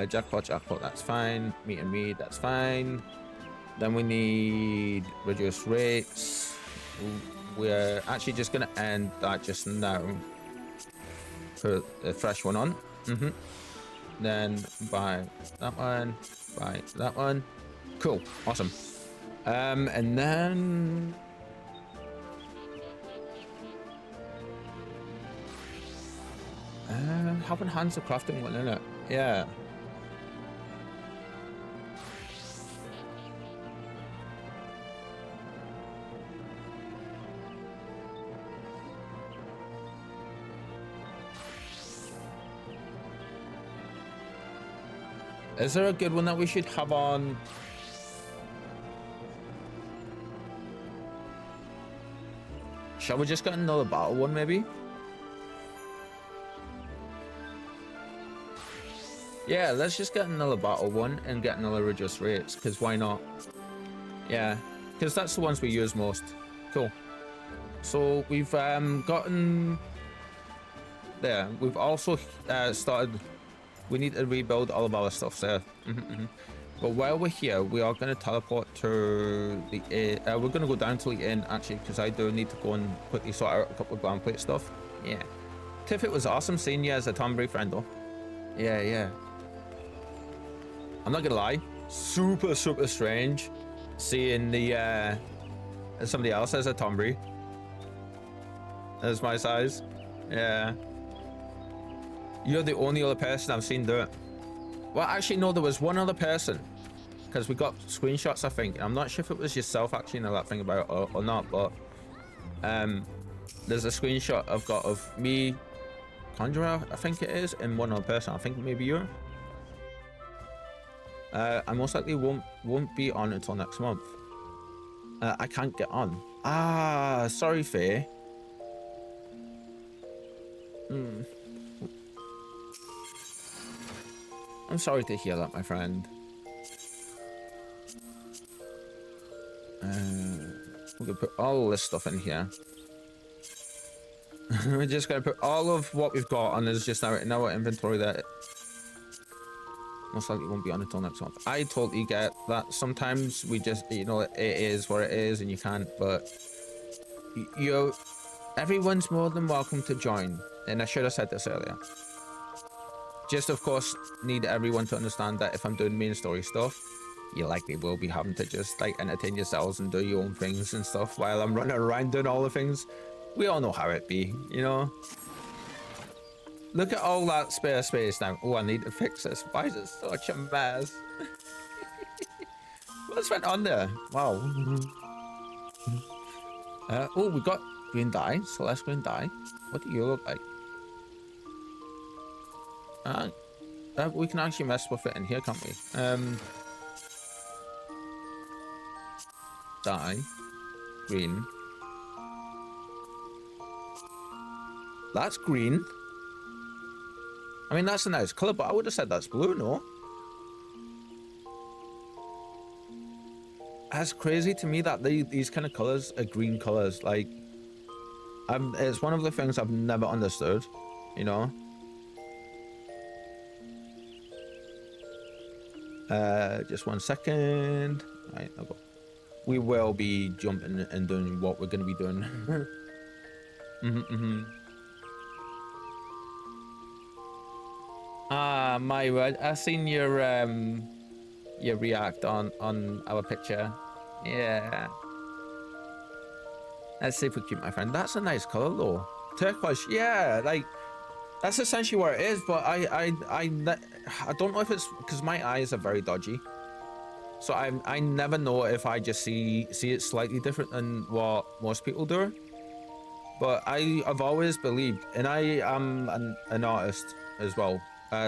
jackpot, that's fine. Meat and mead, that's fine. Then we need reduced rates. We're actually just gonna end that just now. Put a fresh one on. Then buy that one, buy that one. Cool, awesome. And then helping hands the crafting one, isn't it? Yeah. Is there a good one that we should have on? Shall we just get another battle one, maybe? Yeah, let's just get another battle one and get another reduced rates, because why not? Yeah, because that's the ones we use most. Cool. So we've gotten there. We've also started. We need to rebuild all of our stuff there. But while we're here, we are going to teleport to the we're going to go down to the inn actually, because I do need to go and quickly sort out a couple of ground plate stuff. Yeah. Tiff, it was awesome seeing you as a Tombury friend though. Yeah. I'm not gonna lie, super strange seeing the somebody else as a Tombury as my size. Yeah. You're the only other person I've seen do it. Well, actually, no, there was one other person, because we got screenshots, I think. I'm not sure if it was yourself actually know that thing about it or not, but there's a screenshot I've got of me, Conjurer, I think it is, and one other person. I think maybe you. I most likely won't be on until next month. I can't get on. Ah, sorry, Faye. I'm sorry to hear that, my friend. We're gonna put all this stuff in here. We're just gonna put all of what we've got on is just in our inventory that most likely won't be on until next month. I totally get that. Sometimes we just, you know, it is what it is and you can't, but everyone's more than welcome to join. And I should have said this earlier. Just, of course, need everyone to understand that if I'm doing main story stuff, you likely will be having to just, like, entertain yourselves and do your own things and stuff while I'm running around doing all the things. We all know how it be, you know? Look at all that spare space now. Oh, I need to fix this. Why is it such a mess? What's went on there? Wow. Oh, we got green dye. Celeste green dye. What do you look like? We can actually mess with it in here, can't we? Dye. Green. That's green. I mean, that's a nice color, but I would have said that's blue, no? That's crazy to me that these kind of colors are green colors. Like, it's one of the things I've never understood, you know? Just 1 second. Right, I'll go. We will be jumping and doing what we're going to be doing. Ah, Myra, I seen your react on our picture. Yeah. Let's see if we keep my friend. That's a nice color though. Turquoise, yeah, like that's essentially what it is, but I don't know if it's because my eyes are very dodgy. So I never know if I just see it slightly different than what most people do. But I've always believed, and I am an artist as well.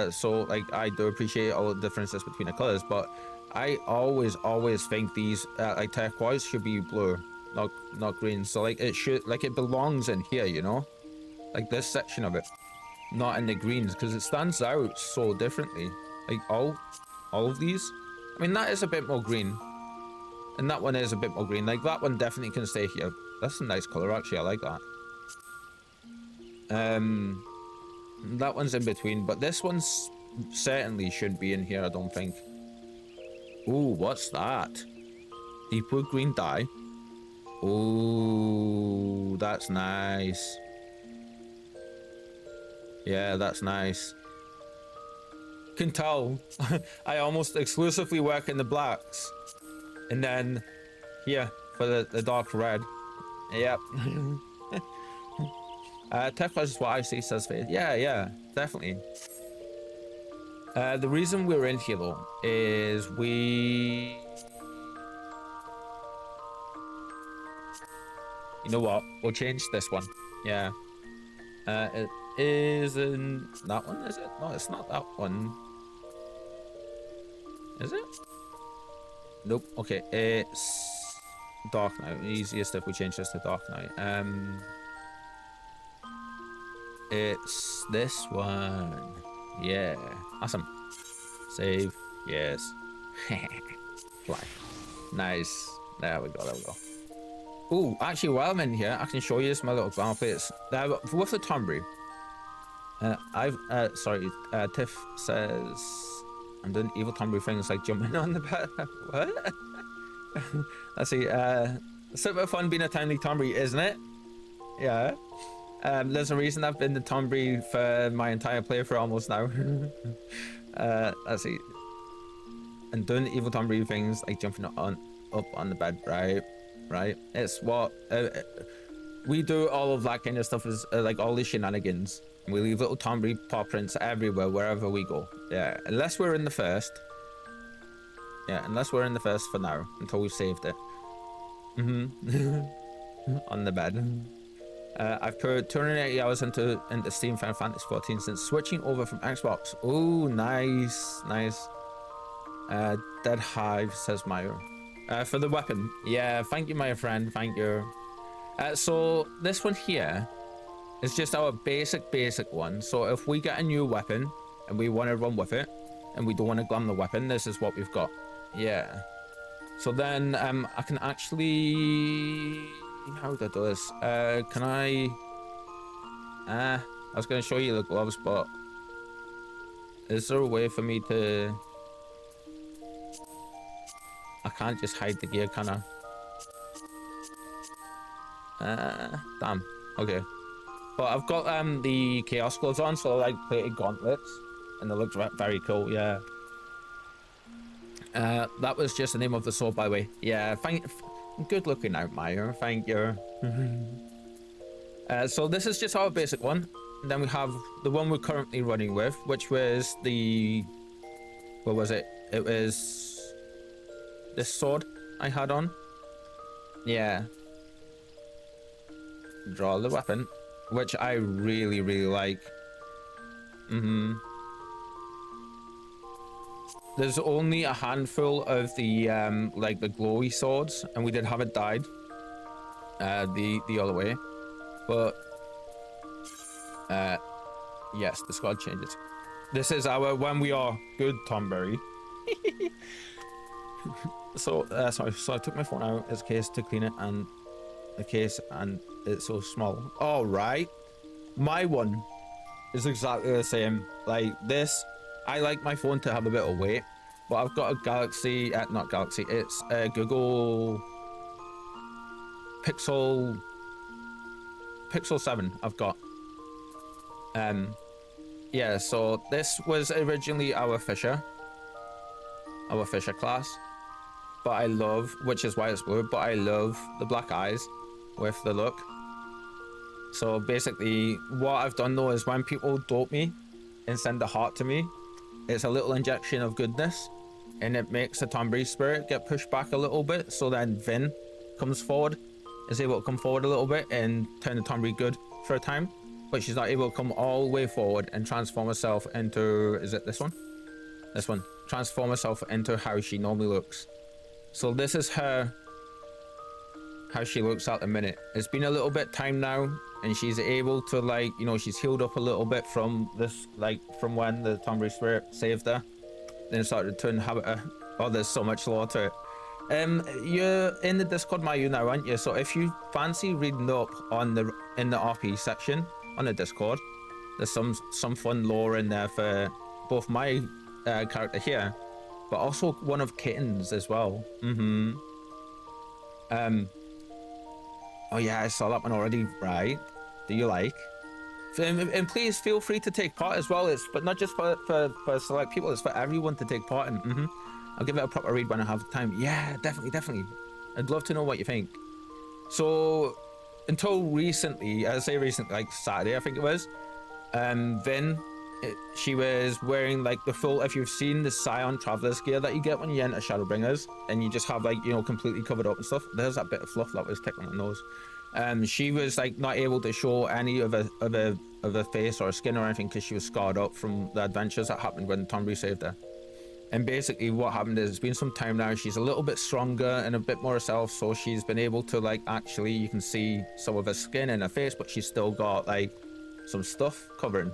So like I do appreciate all the differences between the colors, but I always think these like turquoise should be blue, not green. So like it belongs in here, you know, like this section of it, not in the greens, because it stands out so differently. Like all of these. I mean, that is a bit more green, and that one is a bit more green. Like that one definitely can stay here. That's a nice color actually. I like that. That one's in between, but this one's certainly should be in here, I don't think. Ooh, what's that? Deepwood green dye. Ooh, that's nice. Yeah, that's nice. Can tell. I almost exclusively work in the blacks. And then here for the dark red. Yep. Turquoise is what I see, says Faith. Yeah, definitely. The reason we're in here though is you know what? We'll change this one. Yeah. It isn't that one, is it? No, it's not that one. Is it? Nope. Okay, it's dark now. Easiest if we change this to dark now. It's this one. Yeah, awesome. Save. Yes. Fly. Nice. There we go. There we go. Oh, actually, while I'm in here, I can show you my little glamour plates. With the Tombury. Sorry, Tiff says I'm doing evil Tombury things like jumping on the bed. What? Let's see. It's a bit of fun being a tiny Tombury, isn't it? Yeah. There's a reason I've been the Tombury for my entire playthrough almost now. Let's see. And doing evil Tombury things like jumping up on the bed, right? It's what we do. All of that kind of stuff is like all these shenanigans. We leave little Tombury paw prints everywhere, wherever we go. Yeah, unless we're in the first. Yeah, unless we're in the first for now, until we've saved it. On the bed. I've put 280 hours into Steam Final Fantasy 14 since switching over from Xbox. Oh, nice. Dead Hive, says Mayo. For the weapon. Yeah, thank you, my friend. Thank you. So this one here is just our basic one. So if we get a new weapon and we want to run with it and we don't want to glam the weapon, this is what we've got. Yeah. So then I can actually, how do I do this? Can I was going to show you the gloves, but is there a way for me to, I can't just hide the gear, can I? Damn. Okay. But I've got the Chaos gloves on, so like plated gauntlets, and they look very cool. Yeah. That was just the name of the sword, by the way. Yeah. Good looking out, Maya. Thank you. So this is just our basic one. And then we have the one we're currently running with, which was the, what was it? It was this sword I had on. Yeah. Draw the weapon, which I really like. There's only a handful of the like the glowy swords, and we did have it dyed the other way, but yes, the squad changes. This is our when we are good Tombury. So sorry, so I took my phone out as a case to clean it, and the case, and it's so small. All right, my one is exactly the same. Like this, I like my phone to have a bit of weight, but I've got a Galaxy, not Galaxy, it's a Google Pixel 7 I've got. Yeah, so this was originally our Fisher class, but I love, which is why it's blue, but I love the black eyes with the look. So basically what I've done though is when people dope me and send a heart to me, it's a little injection of goodness, and it makes the Tombury spirit get pushed back a little bit, so then Vin comes forward, is able to come forward a little bit and turn the Tombury good for a time, but she's not able to come all the way forward and transform herself into, is it this one? This one. Transform herself into how she normally looks. So this is her, how she looks at the minute. It's been a little bit time now, and she's able to, like, you know, she's healed up a little bit from this, like from when the Tombury spirit saved her, then started to inhabit her. Oh, there's so much lore to it. You're in the Discord, Mayu, now, aren't you? So if you fancy reading up on in the RP section on the Discord, there's some fun lore in there for both my character here, but also one of Kitten's as well. Oh yeah, I saw that one already. Right? Do you like? And please feel free to take part as well. It's but not just for select people. It's for everyone to take part in. I'll give it a proper read when I have time. Yeah, definitely. I'd love to know what you think. So until recently, I say recently, like Saturday, I think it was. Vin, she was wearing like the full. If you've seen the Scion Traveler's gear that you get when you enter Shadowbringers, and you just have like, you know, completely covered up and stuff. There's that bit of fluff that was tickling my nose. She was like not able to show any of her face or skin or anything because she was scarred up from the adventures that happened when Tombury saved her. And basically what happened is it's been some time now, she's a little bit stronger and a bit more herself, so she's been able to, like, actually you can see some of her skin and her face, but she's still got like some stuff covering.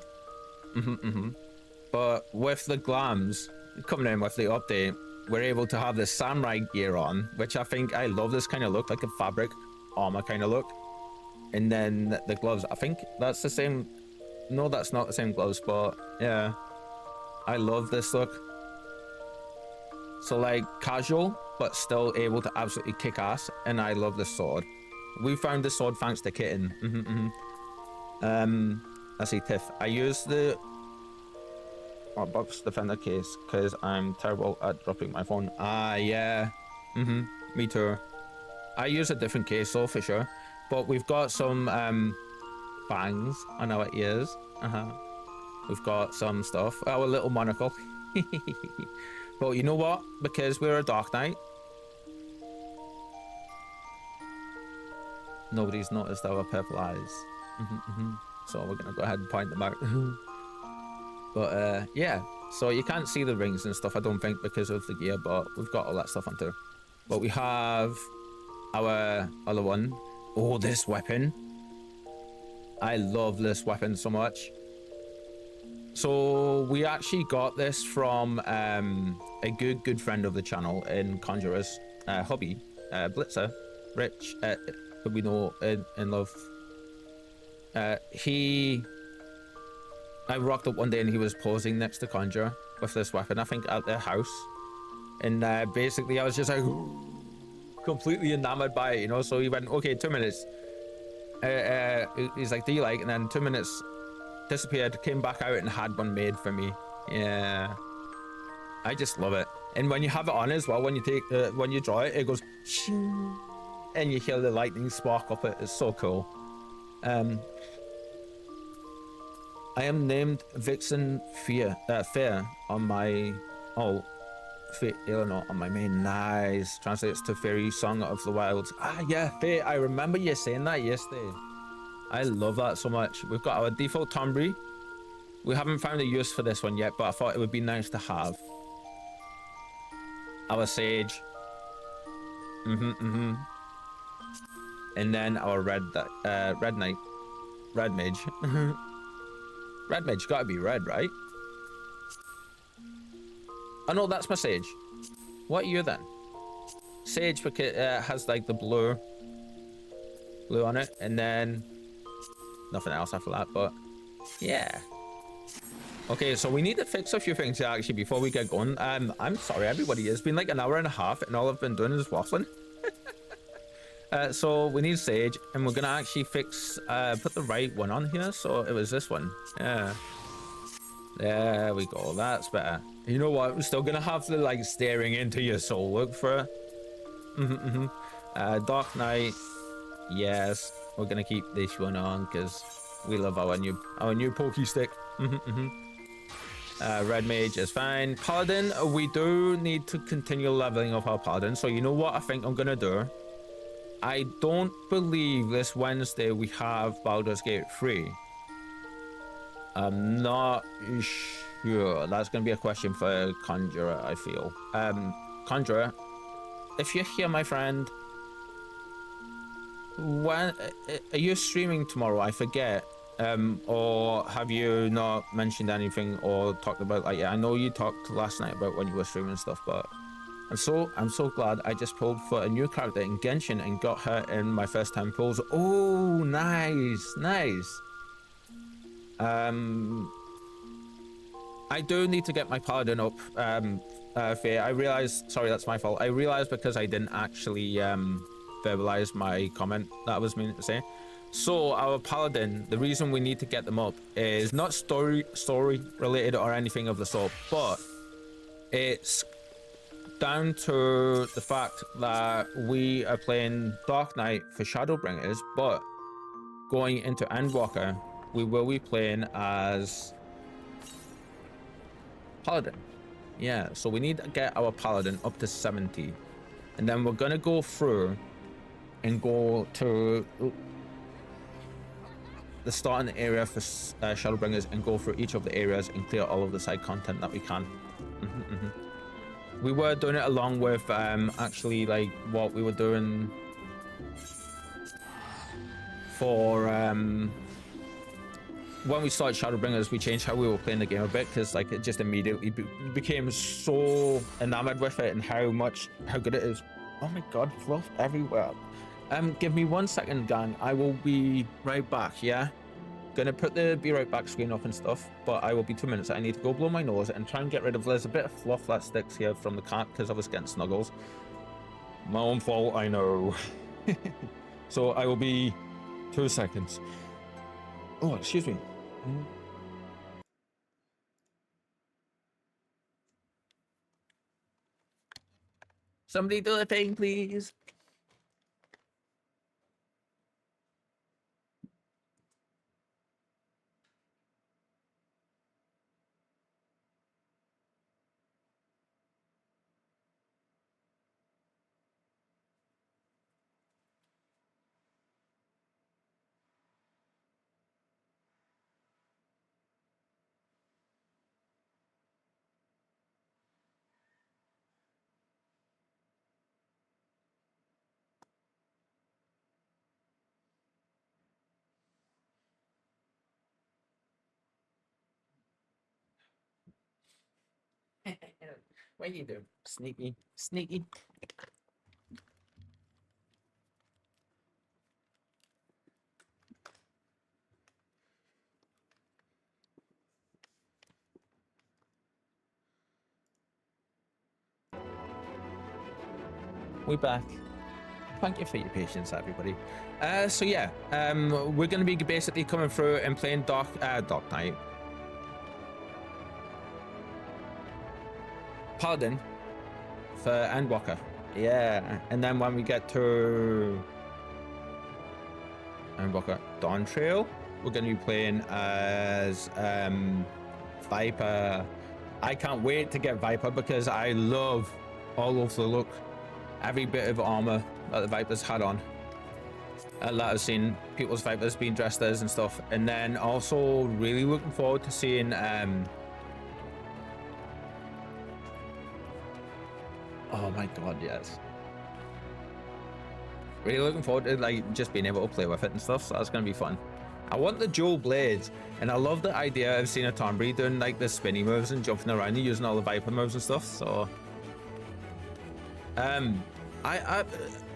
But with the glams, coming in with the update, we're able to have this samurai gear on, which I love this kind of look, like a fabric armor kind of look. And then the gloves, I think that's the same. No, that's not the same gloves, but yeah, I love this look. So like casual, but still able to absolutely kick ass. And I love this sword. We found the sword thanks to Kitten. Let's see, Tiff. I use the box defender case because I'm terrible at dropping my phone. Ah, yeah. Me too. I use a different case, so for sure. But we've got some bangs on our ears. We've got some stuff. Our little monocle. But you know what? Because we're a Dark Knight, nobody's noticed our purple eyes. So we're gonna go ahead and point them out. But yeah, so you can't see the rings and stuff, I don't think, because of the gear, but we've got all that stuff on too. But we have our other one. Oh, this weapon. I love this weapon so much. So we actually got this from a good friend of the channel in Conjurer's hobby, Blitzer, Rich, who we know in love. I rocked up one day and he was posing next to Conjurer with this weapon, I think at their house. And basically I was just like completely enamored by it, you know? So he went, okay, 2 minutes. He's like, do you like? And then 2 minutes disappeared, came back out and had one made for me. Yeah. I just love it. And when you have it on as well, when you take when you draw it, it goes shing, and you hear the lightning spark up it. It's so cool. I am named Vixen Fair on my Eleanor on my main. Nice. Translates to Fairy Song of the Wilds. Ah yeah, Faye, I remember you saying that yesterday. I love that so much. We've got our default Tombury. We haven't found a use for this one yet, but I thought it would be nice to have. Our Sage. And then our Red Knight. Red Mage. Red Mage gotta be red, right? Oh no, that's my Sage. What are you then? Sage, because it has like the blue on it, and then nothing else after that, but yeah. Okay, so we need to fix a few things actually before we get going. I'm sorry everybody, it's been like an hour and a half and all I've been doing is waffling. So we need Sage, and we're gonna actually fix put the right one on here. So it was this one. Yeah, there we go, that's better. You know what, we're still gonna have the like staring into your soul look for it. Dark Knight, yes, we're gonna keep this one on because we love our new pokey stick. Red Mage is fine. Paladin, we do need to continue leveling up our Paladin. So you know what I think I'm gonna do? I don't believe this Wednesday we have Baldur's Gate 3. I'm not sure. That's going to be a question for Conjurer, I feel. Conjurer, if you're here, my friend, when are you streaming tomorrow? I forget. Or have you not mentioned anything or talked about, like, yeah, I know you talked last night about when you were streaming and stuff, but I'm so glad I just pulled for a new character in Genshin and got her in my first time pulls. Oh, nice. I do need to get my Paladin up, Faye. I realized, sorry, that's my fault. I realized because I didn't actually verbalize my comment that I was meaning to say. So our Paladin, the reason we need to get them up is not story related or anything of the sort, but it's down to the fact that we are playing Dark Knight for Shadowbringers, but going into Endwalker, we will be playing as Paladin. Yeah, so we need to get our Paladin up to 70. And then we're going to go through and go to the starting area for Shadowbringers and go through each of the areas and clear all of the side content that we can. We were doing it along with actually like what we were doing for when we started Shadowbringers, we changed how we were playing the game a bit, because like it just immediately became so enamored with it and how good it is. Oh my god, fluff everywhere. Give me 1 second, gang. I will be right back. Yeah, gonna put the be right back screen up and stuff, but I will be 2 minutes. I need to go blow my nose and try and get rid of, there's a bit of fluff that sticks here from the cat because I was getting snuggles. My own fault, I know. So I will be 2 seconds. Oh, excuse me. Somebody do the thing, please. What are you doing? Sneaky, sneaky. We're back. Thank you for your patience, everybody. So yeah, we're going to be basically coming through and playing Dark Knight. Paladin for Endwalker. Yeah, and then when we get to Endwalker Dawn Trail, we're going to be playing as Viper. I can't wait to get Viper because I love all of the look, every bit of armor that the Vipers had on. That I've seen people's Vipers being dressed as and stuff, and then also really looking forward to seeing oh my god, yes. Really looking forward to like just being able to play with it and stuff, so that's gonna be fun. I want the dual blades, and I love the idea of seeing a Tombury doing like the spinny moves and jumping around and using all the Viper moves and stuff, so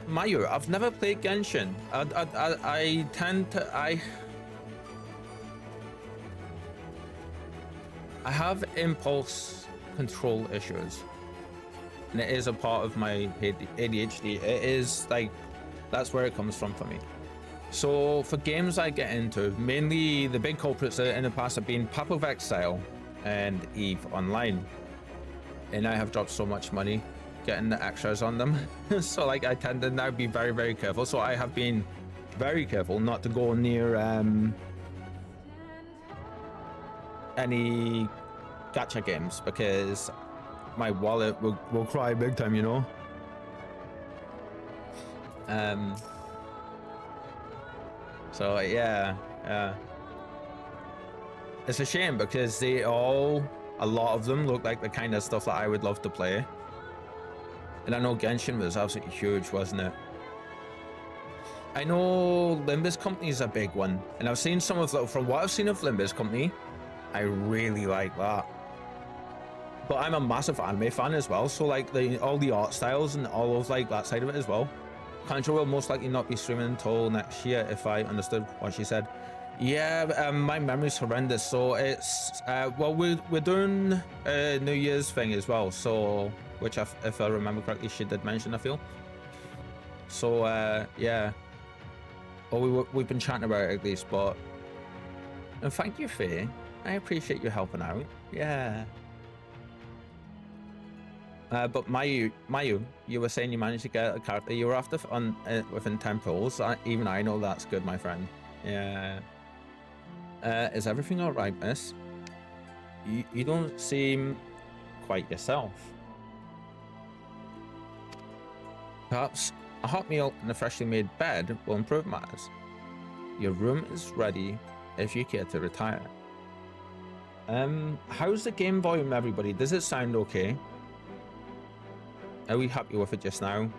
Mayu, I've never played Genshin. I tend to I have impulse control issues, and it is a part of my ADHD. It is like, that's where it comes from for me. So for games I get into, mainly the big culprits in the past have been Path of Exile and EVE Online, and I have dropped so much money getting the extras on them. So like I tend to now be very, very careful. So I have been very careful not to go near any gacha games, because my wallet will cry big time, you know. So yeah, it's a shame because a lot of them look like the kind of stuff that I would love to play. And I know Genshin was absolutely huge, wasn't it? I know Limbus Company is a big one, and I've seen some of the, from what I've seen of Limbus Company, I really like that. But I'm a massive anime fan as well, so like all the art styles and all of like that side of it as well. Kanjo will most likely not be streaming until next year, if I understood what she said. Yeah, my memory's horrendous, so it's well, we're doing a New Year's thing as well, so which if I remember correctly, she did mention, I feel. So yeah, or we've been chatting about it at least, but and thank you, Faye. I appreciate you helping out. Yeah. But Mayu, you were saying you managed to get a character you were after on within 10 pulls. Even I know that's good, my friend. Yeah. Is everything all right, miss? You don't seem quite yourself. Perhaps a hot meal and a freshly made bed will improve matters. Your room is ready if you care to retire. How's the game volume, everybody? Does it sound okay? Are we happy with it just now?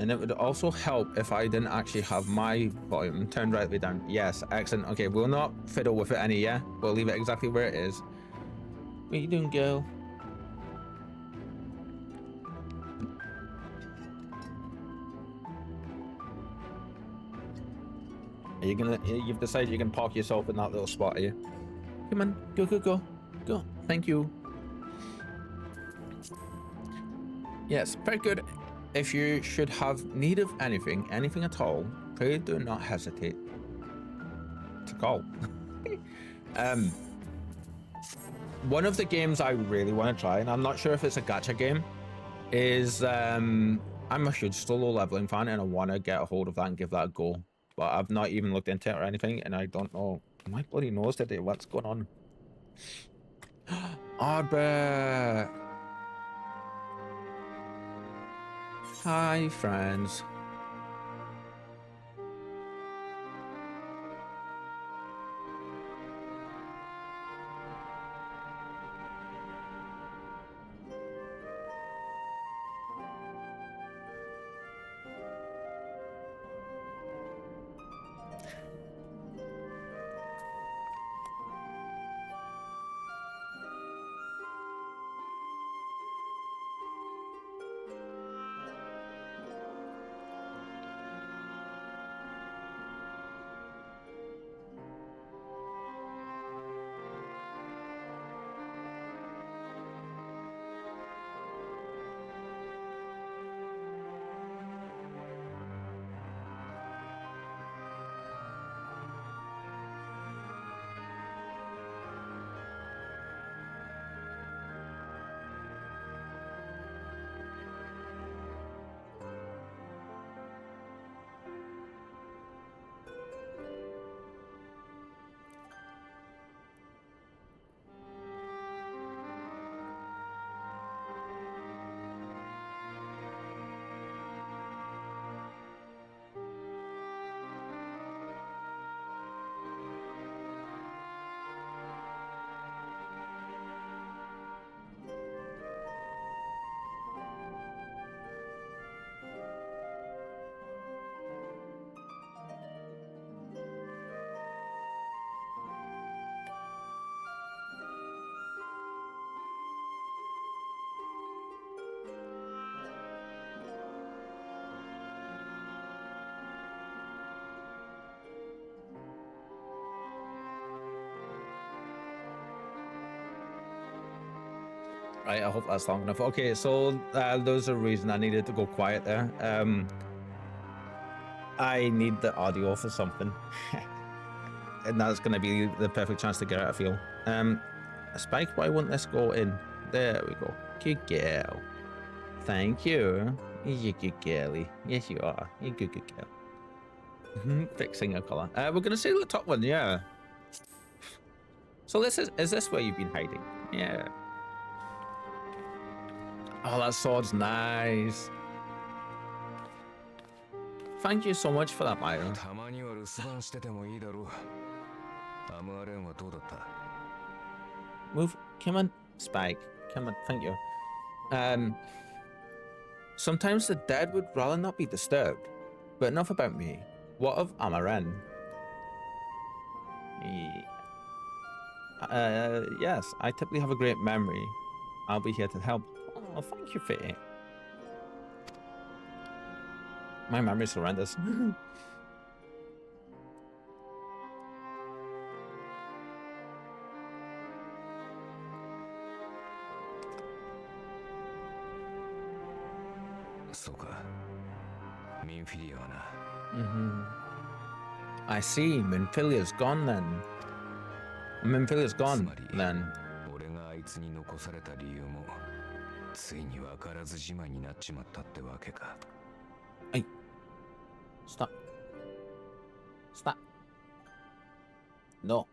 And it would also help if I didn't actually have my volume turned right way down. Yes, excellent. Okay, we'll not fiddle with it any, yeah? We'll leave it exactly where it is. What are you doing, girl? Are you gonna, you've decided you can park yourself in that little spot, are you? Come on, go, go, go. Go, thank you. Yes, very good. If you should have need of anything at all, please do not hesitate to call. One of the games I really want to try, and I'm not sure if it's a gacha game, is I'm a huge solo leveling fan, and I want to get a hold of that and give that a go. But I've not even looked into it or anything, and I don't know. My bloody nose today. What's going on? Arbor. Hi, friends. Right, I hope that's long enough. Okay, so there's a reason I needed to go quiet there. I need the audio for something. And that's going to be the perfect chance to get it, I feel. Spike, why won't this go in? There we go. Good girl. Thank you. You're good girly. Yes, you are. You're good girl. Fixing a color. We're going to see the top one, yeah. So this is this where you've been hiding? Yeah. Oh, that sword's nice. Thank you so much for that, Myron. Move. Come on, Spike. Come on. Thank you. Sometimes the dead would rather not be disturbed. But enough about me. What of Amaran? Yes, I typically have a great memory. I'll be here to help. Oh, thank you, Fitty. My memory's horrendous. I see. Minfilia's gone then. Minfilia's gone then. Hey. Stop. Stop. No.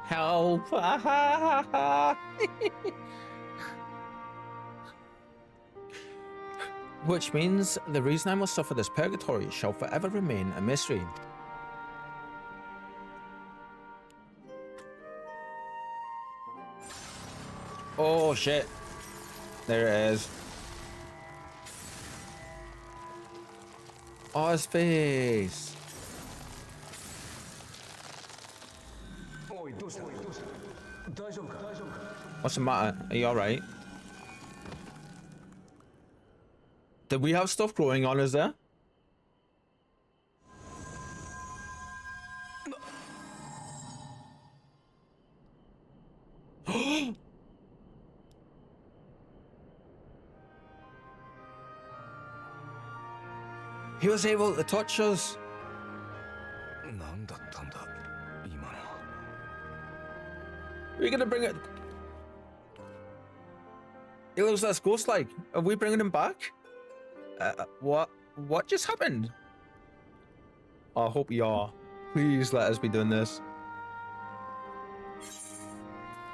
Help. Which means the reason I must suffer this purgatory shall forever remain a mystery. Oh shit. There it is. Oh, his face. What's the matter? Are you alright? Did we have stuff growing on us there? He was able to touch us. We're gonna bring it. He looks less ghost-like. Are we bringing him back? What just happened? I hope you are. Please let us be doing this.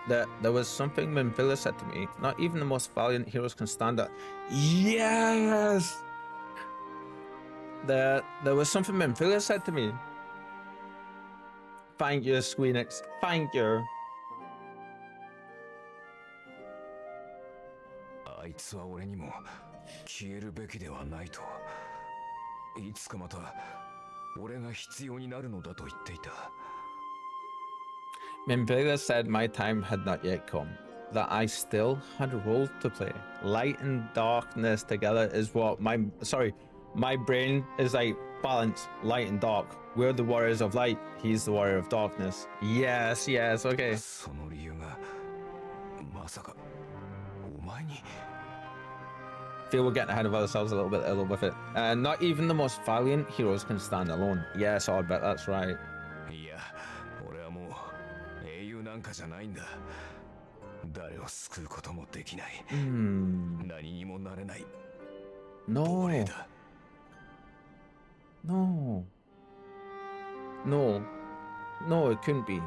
There was something Minvilla said to me. Not even the most valiant heroes can stand that. Yes! There was something Minvilla said to me. Thank you, Squeenix. Thank you. あいつは俺にも消えるべきではないと。いつかまた俺が必要になるのだと言っていた。Minvilla said my time had not yet come, that I still had a role to play. Light and darkness together is what my brain is like balance, light and dark. We're the warriors of light, he's the warrior of darkness. Yes, okay. その理由がまさかお前に Feel we're getting ahead of ourselves a little with it. Not even the most valiant heroes can stand alone. Yes, I bet that's right. いや、俺はもう英雄なんかじゃないんだ。誰を救うこともできない。何にもなれない。No. 亡霊だ。No, it couldn't be.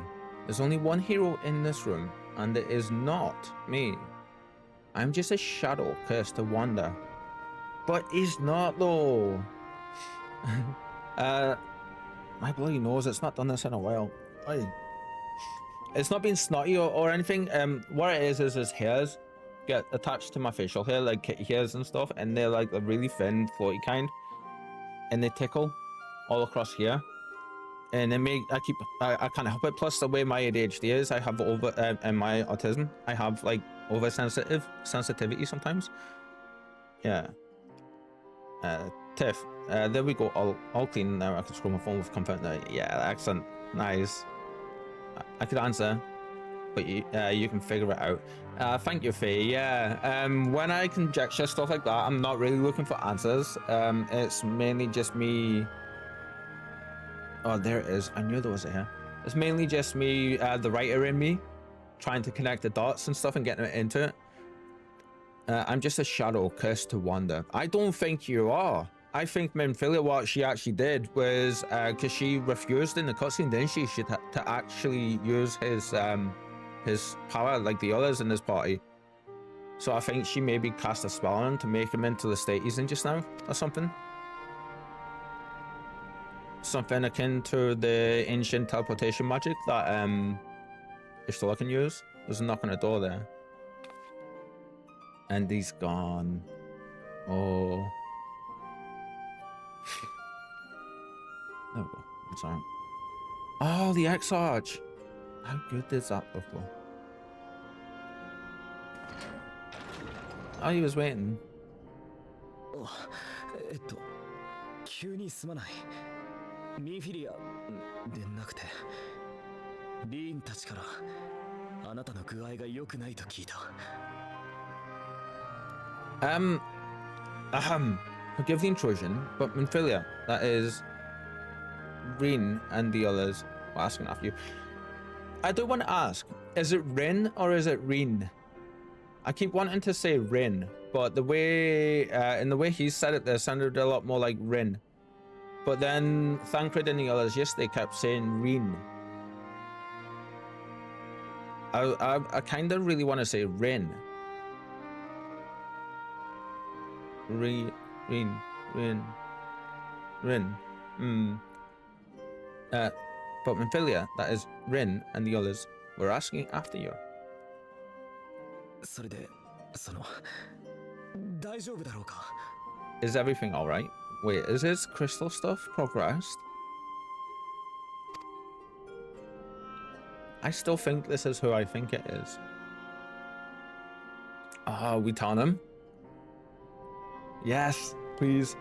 There's only one hero in this room, and it is not me. I'm just a shadow cursed to wander. But he's not though. My bloody nose, it's not done this in a while. It's not been snotty or anything. What it is his hairs get attached to my facial hair, like kitty hairs and stuff, and they're like a really thin, floaty kind. And they tickle all across here, and they make I can't help it. Plus the way my ADHD is, I have and my autism, I have like sensitivity sometimes. Yeah. Tiff, there we go, all clean now. I can scroll my phone with comfort now. Yeah, excellent, nice. I could answer, but you can figure it out. Thank you, Faye. Yeah, when I conjecture stuff like that, I'm not really looking for answers. It's mainly just me. Oh, there it is. I knew there was a here. It's mainly just me, the writer in me, trying to connect the dots and stuff and getting into it. I'm just a shadow cursed to wander. I don't think you are. I think Minvilla, what she actually did was, because she refused in the cutscene, didn't she? She had to actually use his power like the others in this party. So I think she maybe cast a spell on him to make him into the state he's in just now, or something. Something akin to the ancient teleportation magic that Ishtola can use. There's a knock on the door there. And he's gone. Oh. There we go. I'm sorry. Oh, the X-Arch. How good is that before? Oh, he was waiting. 急にすまない。ミンフィリアでなくて、リーンたちからあなたの具合が良くないと聞いた。Forgive the intrusion, but Minfilia, that is Rin and the others were asking after you. I do want to ask, is it Rin or is it Rin? I keep wanting to say Rin, but the way, in the way he said it there sounded a lot more like Rin. But then Thancred and the others, yes, they kept saying Rin. I kind of really want to say Rin. Rin. But Minfilia, that is Rin and the others, were asking after you. それで、大丈夫だろうか? Is everything alright? Wait, is his crystal stuff progressed? I still think this is who I think it is. Ah, we tell him? Yes, please.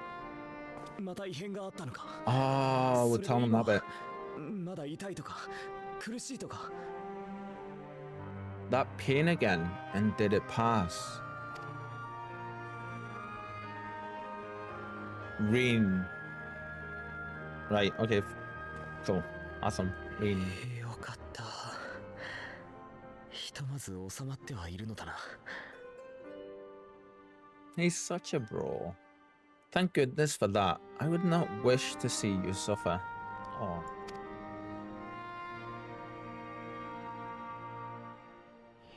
また異変があったのか。 Oh, we'll それで tell him 今 that bit. まだ痛いとか苦しいとか。 That pain again, and did it pass? Rain. Right, okay. Cool. Awesome. Rain. よかった。ひとまず収まってはいるのだな。 He's such a bro. Thank goodness for that. I would not wish to see you suffer. Oh.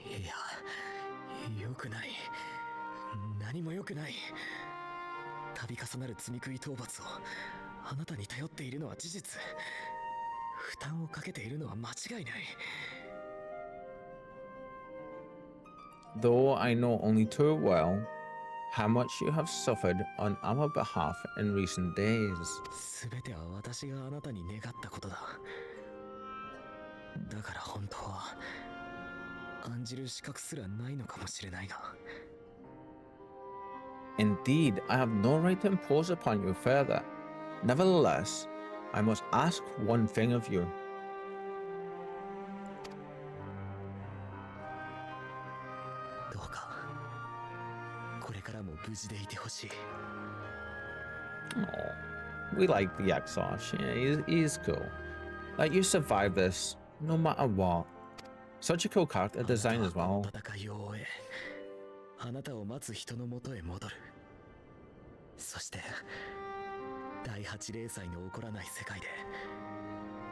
いや、良くない。何も良くない。度重なる罪食い討伐をあなたに頼っているのは事実。負担をかけているのは間違いない。 Though I know only too well how much you have suffered on our behalf in recent days. すべては私があなたに願ったことだ。だから本当は案じる資格すらないのかもしれないが。 Indeed, I have no right to impose upon you further. Nevertheless, I must ask one thing of you. どうかこれからも無事でいてほしい。 Oh, we like the Exarch. Yeah, he's cool. Like, you survive this, no matter what. Such a cool character design as well. 戦いを終え、あなたを待つ人のもとへ戻る。そして第8零祭の起こらない世界で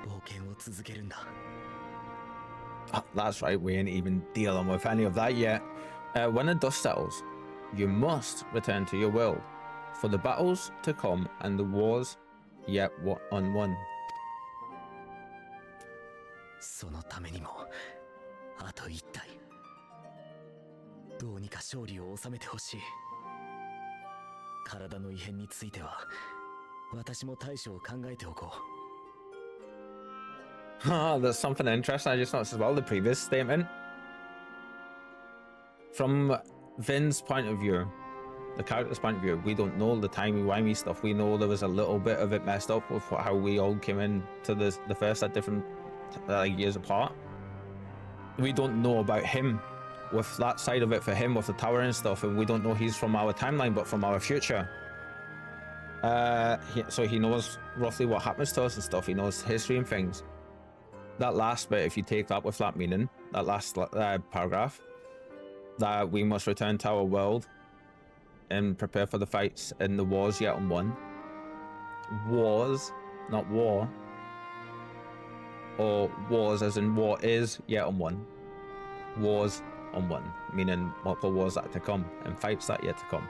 冒険を続けるんだ。 Oh, that's right, we ain't even dealing with any of that yet. When the dust settles, you must return to your world, for the battles to come and the wars yet unwon. そのためにもあと1体どうにか勝利を収めてほしい。体の異変については私も対処を考えておこう。 There's something interesting I just noticed as well. The previous statement. From Vin's point of view, the character's point of view, we don't know the timey-wimey stuff. We know there was a little bit of it messed up with how we all came in to the first at different years apart. We don't know about him with that side of it for him with the tower and stuff, and we don't know he's from our timeline but from our future. So he knows roughly what happens to us and stuff. He knows history and things. That last bit, if you take that with that meaning, that last paragraph, that we must return to our world and prepare for the fights in the wars yet unwon. Wars, not war. Or wars as in war is yet unwon. Wars unwon, meaning multiple wars that are to come and fights that are yet to come.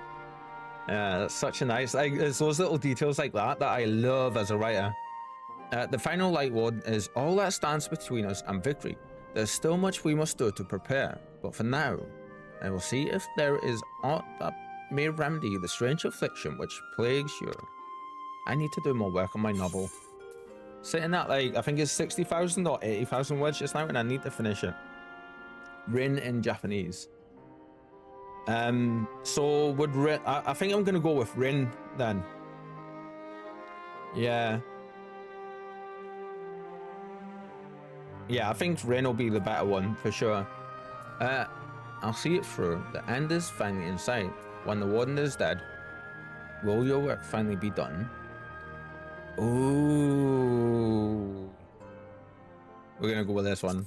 That's such a nice, like, it's those little details like that that I love as a writer. The final light word is all that stands between us and victory. There's still much we must do to prepare, but for now, I will see if there is aught that may remedy the strange affliction which plagues you. I need to do more work on my novel. Sitting at like, I think it's 60,000 or 80,000 words just now, and I need to finish it. Rin in Japanese. So would Rin, I think I'm gonna go with Rin then. Yeah. Yeah, I think Rin will be the better one for sure. I'll see it through. The end is finally in sight. When the warden is dead, will your work finally be done? Ooh. We're gonna go with this one.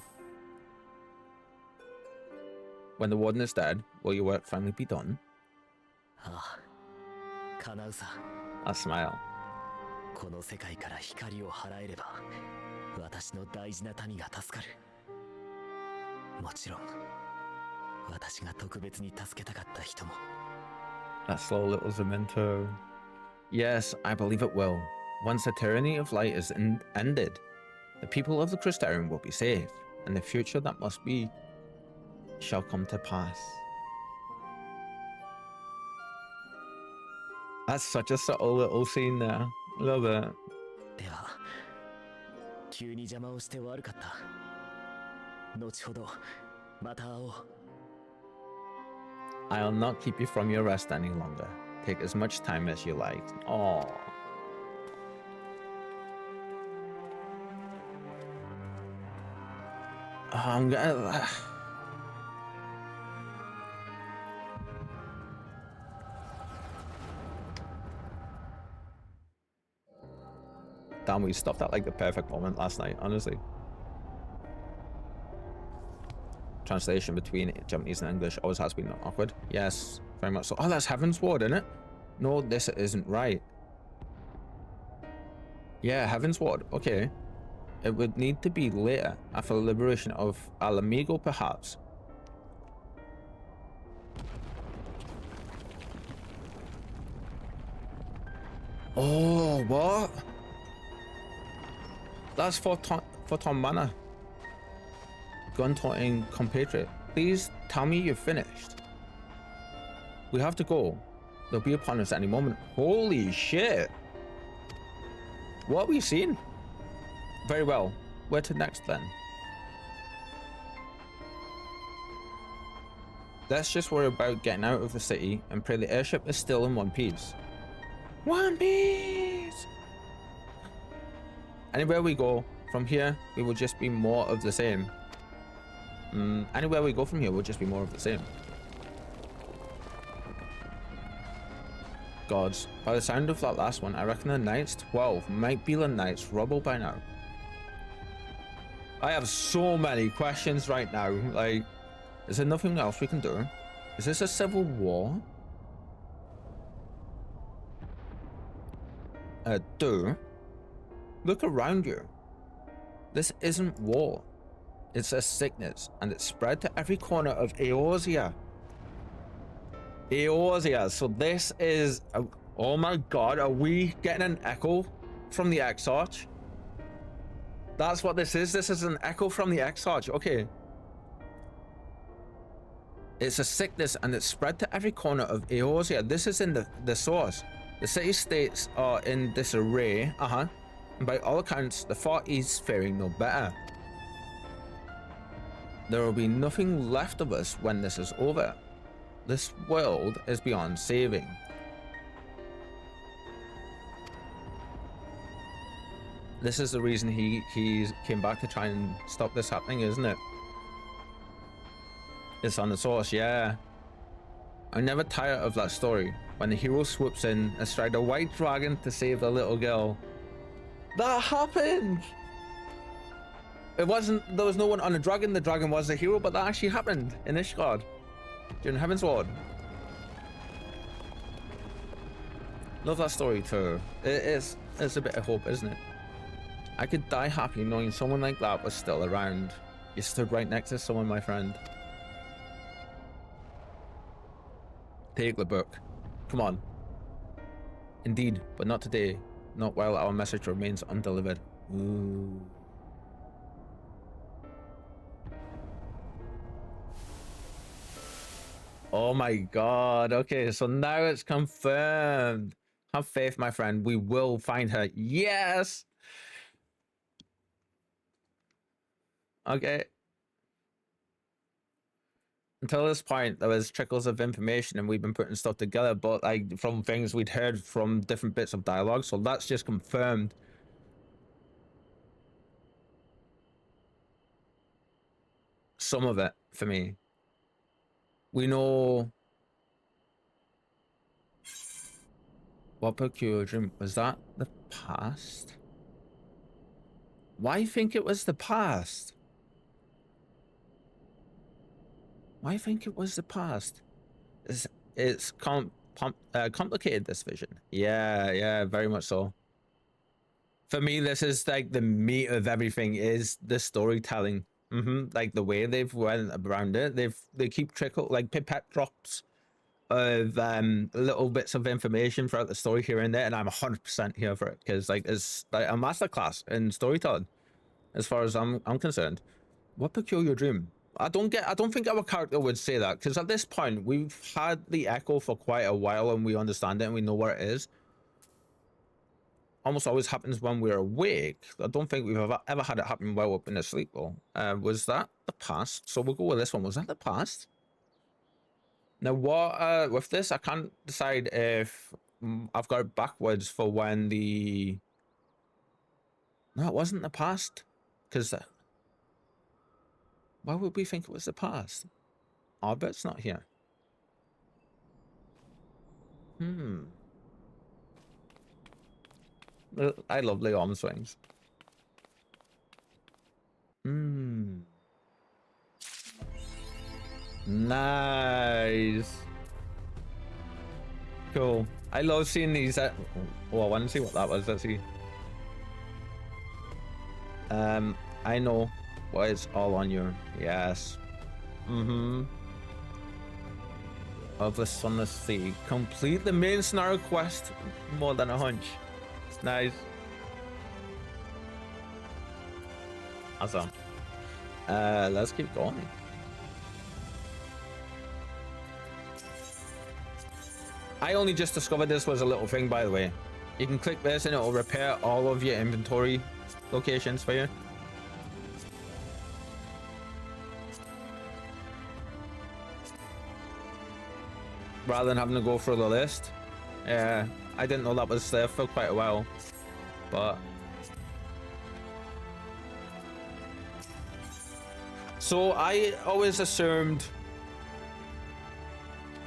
When the warden is dead, will your work finally be done? Ah, 叶うさ。 A smile. この世界から光を払えれば私の大事な民が助かる。もちろん私が特別に助けたかった人も。 That slow little Zemento. Yes, I believe it will. Once the tyranny of light is ended, the people of the Crystarium will be saved, and the future that must be shall come to pass. That's such a subtle little scene there. Love it. では急に邪魔をして悪かった。後ほどまた会おう。 I'll not keep you from your rest any longer. Take as much time as you like. Oh. I'm gonna... Damn, we stopped at like the perfect moment last night, honestly. Translation between Japanese and English always has been awkward. Yes, very much so. Oh, that's Heaven's Ward, isn't it? No, this isn't right. Yeah, Heaven's Ward. Okay. It would need to be later, after the liberation of Alamigo, perhaps. Oh, what? That's for Tom Manor. Gun-toting compatriot. Please tell me you're finished. We have to go. They'll be upon us any moment. Holy shit. What are we seeing? Very well. Where to next then? Let's just worry about getting out of the city and pray the airship is still in one piece. One Piece! Anywhere we go from here, we will just be more of the same. Anywhere we go from here will just be more of the same. Gods, by the sound of that last one, I reckon the Knights 12 might be the Knights Rubble by now. I have so many questions right now. Like, is there nothing else we can do? Is this a civil war? Look around you. This isn't war. It's a sickness, and it's spread to every corner of Eorzea. Eorzea. So this is... oh my god, are we getting an echo from the Exarch? That's what this is. This is an echo from the Exarch. Okay. It's a sickness, and it's spread to every corner of Eorzea. This is in the source. The city-states are in disarray. And by all accounts, the Far East's faring no better. There will be nothing left of us when this is over. This world is beyond saving. This is the reason he came back to try and stop this happening, isn't it? It's on the source, yeah. I never tire of that story. When the hero swoops in astride a white dragon to save the little girl. That happened! It wasn't, there was no one on the dragon was the hero, but that actually happened in Ishgard. During Heaven's Ward. Love that story too. It's a bit of hope, isn't it? I could die happy knowing someone like that was still around. You stood right next to someone, my friend. Take the book. Come on. Indeed, but not today. Not while our message remains undelivered. Ooh. Oh my god. Okay, so now it's confirmed. Have faith, my friend. We will find her. Yes! Okay. Until this point, there was trickles of information and we've been putting stuff together, but like from things we'd heard from different bits of dialogue, so that's just confirmed. Some of it, for me. We know... What peculiar dream? Was that the past? Why think it was the past? Why think it was the past? It's complicated, this vision. Yeah, very much so. For me, this is like the meat of everything is the storytelling. Like the way they've went around it. They keep like pipette drops of little bits of information throughout the story here and there, and I'm 100% here for it because like it's like a masterclass in storytelling, as far as I'm concerned. What peculiar dream? I don't think our character would say that, because at this point we've had the echo for quite a while and we understand it and we know where it is. Almost always happens when we're awake. I don't think we've ever had it happen while we've been asleep though. Was that the past? So we'll go with this one. Was that the past? Now what, with this, I can't decide if I've got it backwards for when the... No, it wasn't the past. Because why would we think it was the past? I bet it's not here. I love the arm swings. Nice. Cool. I love seeing these. Oh, I want to see what that was. Let's see. I know. Why it's all on you. Yes. Of the Sunless Sea. Complete the main scenario quest. More than a hunch. Nice. Awesome. Let's keep going. I only just discovered this was a little thing, by the way. You can click this and it will repair all of your inventory locations for you. Rather than having to go through the list. Yeah, I didn't know that was there for quite a while. But... So I always assumed...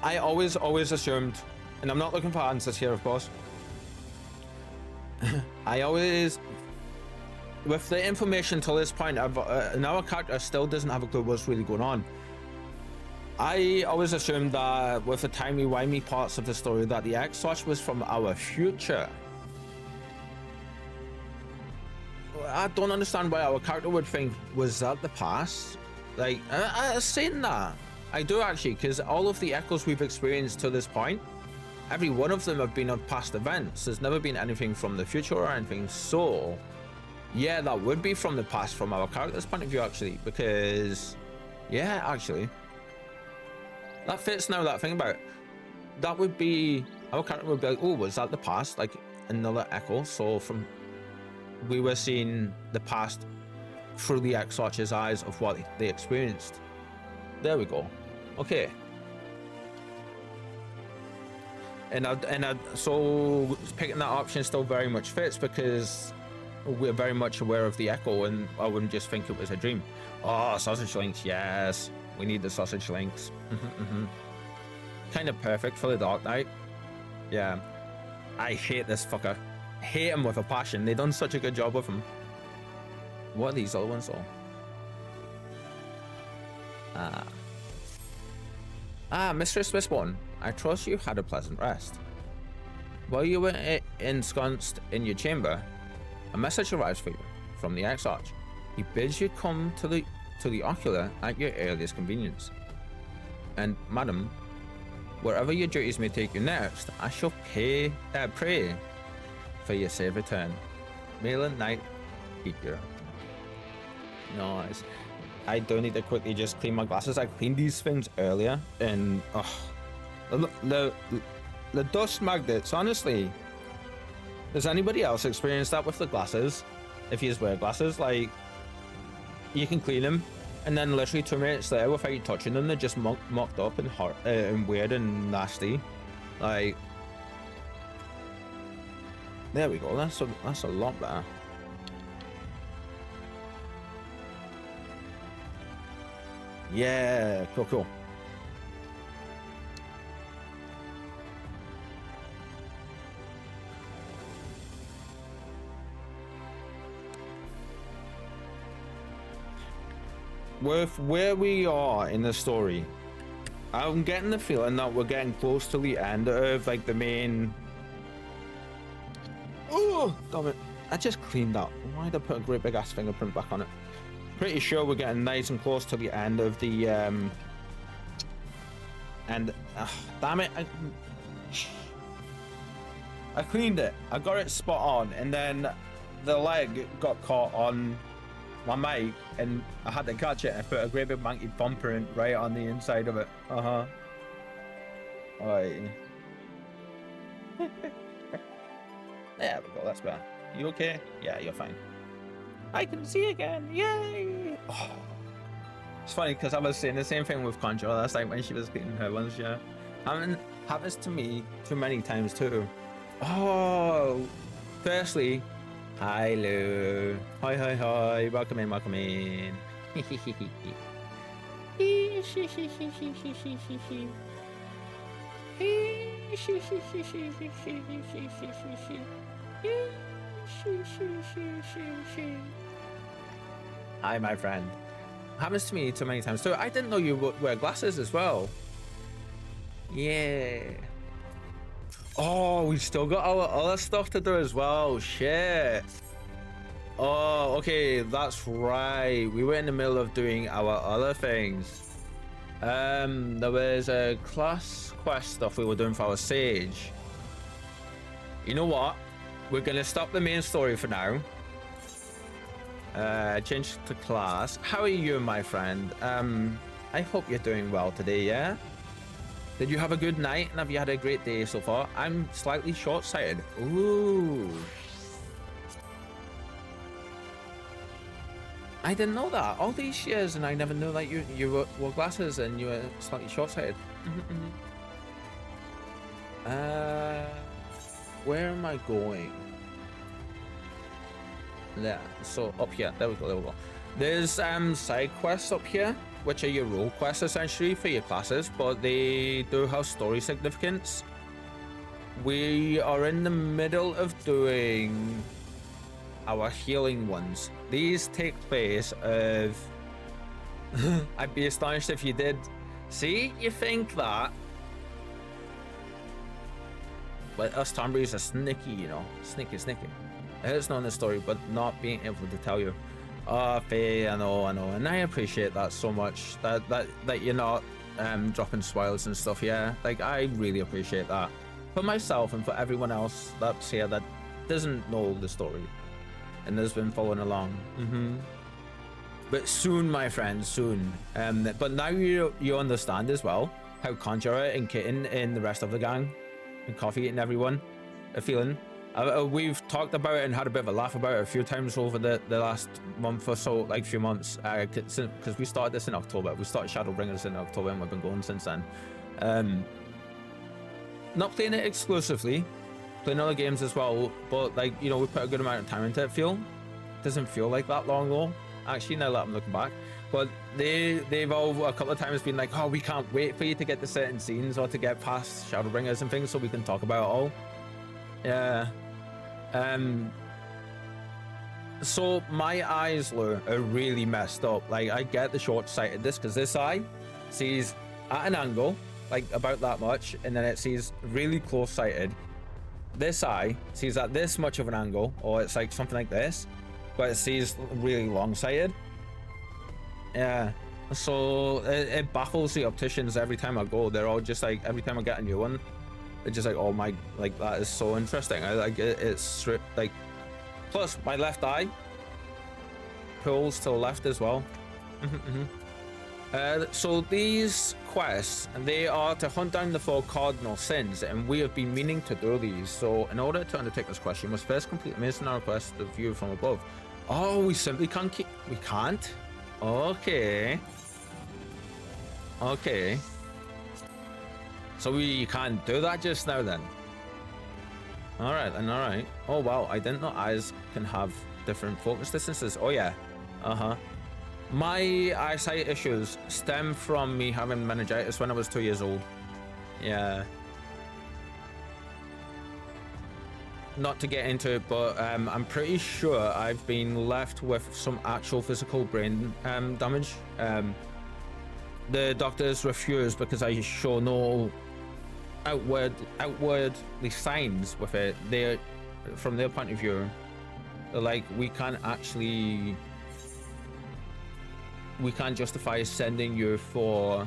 always assumed, and I'm not looking for answers here, of course. I always... With the information till this point, and our character still doesn't have a clue what's really going on. I always assumed that with the timey-wimey parts of the story that the X-Watch was from our future. I don't understand why our character would think, was that the past? Like, I've seen that. I do actually, because all of the echoes we've experienced to this point, every one of them have been of past events. There's never been anything from the future or anything. So, yeah, that would be from the past from our character's point of view, actually, because, yeah, actually. That fits now, that thing about it. That would be, our character would be like, oh, was that the past? Like, another echo. So from, we were seeing the past through the X-Watch's eyes of what they experienced. There we go. Okay. So picking that option still very much fits because we're very much aware of the echo and I wouldn't just think it was a dream. Oh, sausage links, yes. We need the sausage links. Kind of perfect for the Dark Knight. Yeah. I hate this fucker. Hate him with a passion. They done such a good job with him. What are these other ones though? Mistress Wishbone, I trust you had a pleasant rest. While you were ensconced in your chamber, a message arrives for you from the X-Arch. He bids you come to the ocular at your earliest convenience. And, madam, wherever your duties may take you next, I shall pray for your safe return. Malin Knight, Reeper. Nice. I do need to quickly just clean my glasses. I cleaned these things earlier, and the dust magnets. Honestly, does anybody else experience that with the glasses? If you just wear glasses, like you can clean them, and then literally 2 minutes later, without you touching them, they're just mocked up and hot and weird and nasty. Like, there we go. That's a lot better. Yeah, cool. With where we are in the story, I'm getting the feeling that we're getting close to the end of like the main... Oh, damn it. I just cleaned that. Why did I put a great big ass fingerprint back on it? Pretty sure we're getting nice and close to the end of the damn it, I cleaned it. I got it spot on, and then the leg got caught on my mic, and I had to catch it and put a great big monkey thumbprint right on the inside of it. Alright. There we go, that's better. You okay? Yeah, you're fine. I can see again, yay! Oh. It's funny because I was saying the same thing with Conjure last night when she was getting her ones, yeah. Happens to me too many times too. Oh, firstly, hi Lou. Hi, welcome in, welcome in. Hi, my friend. Happens to me too many times too. I didn't know you wear glasses as well. Yeah. Oh, we still got our other stuff to do as well. Shit. Oh, okay, that's right. We were in the middle of doing our other things. There was a class quest stuff we were doing for our sage. You know what? We're gonna stop the main story for now. Change to class. How are you, my friend? I hope you're doing well today, yeah? Did you have a good night and have you had a great day so far? I'm slightly short-sighted. Ooh. I didn't know that all these years, and I never knew that you wore glasses and you were slightly short-sighted. Where am I going? Yeah, so up here. There we go. There's side quests up here, which are your role quests essentially for your classes, but they do have story significance. We are in the middle of doing our healing ones. These take place of I'd be astonished if you did. See, you think that, but us Tomberries are sneaky, you know, sneaky. It's not in the story, but not being able to tell you. Oh, Faye, I know, and I appreciate that so much. That you're not dropping spoils and stuff. Yeah, like I really appreciate that for myself and for everyone else that's here that doesn't know the story and has been following along. But soon, my friends, soon. But now you understand as well how Conjurer and Kitten and the rest of the gang and Coffee and everyone are feeling. We've talked about it and had a bit of a laugh about it a few times over the last month or so, like few months, because we started this in October. We started Shadowbringers in October and we've been going since then. Not playing it exclusively, playing other games as well, but like, you know, we put a good amount of time into it. Doesn't feel like that long though, actually, now that I'm looking back. But they've all a couple of times been like, oh, we can't wait for you to get to certain scenes or to get past Shadowbringers and things so we can talk about it all. Yeah. So my eyes, Lou, are really messed up. Like, I get the short-sightedness because this eye sees at an angle, like about that much, and then it sees really close-sighted. This eye sees at this much of an angle, or it's like something like this, but it sees really long-sighted. Yeah. So it baffles the opticians every time I go. They're all just like, every time I get a new one, it's just like, oh my, like that is so interesting. I like it, it's like, plus my left eye pulls to the left as well. So these quests, they are to hunt down the 4 cardinal sins, and we have been meaning to do these. So in order to undertake this quest, you must first complete the mercenary quest, the view from above. Oh, we simply can't keep, we can't? Okay. So we can't do that just now then. Alright then, alright. Oh wow, I didn't know eyes can have different focus distances. Oh yeah. My eyesight issues stem from me having meningitis when I was 2 years old. Yeah. Not to get into it, but I'm pretty sure I've been left with some actual physical brain damage. The doctors refused because I show no outwardly signs with it. They're, from their point of view, they're like, we can't justify sending you for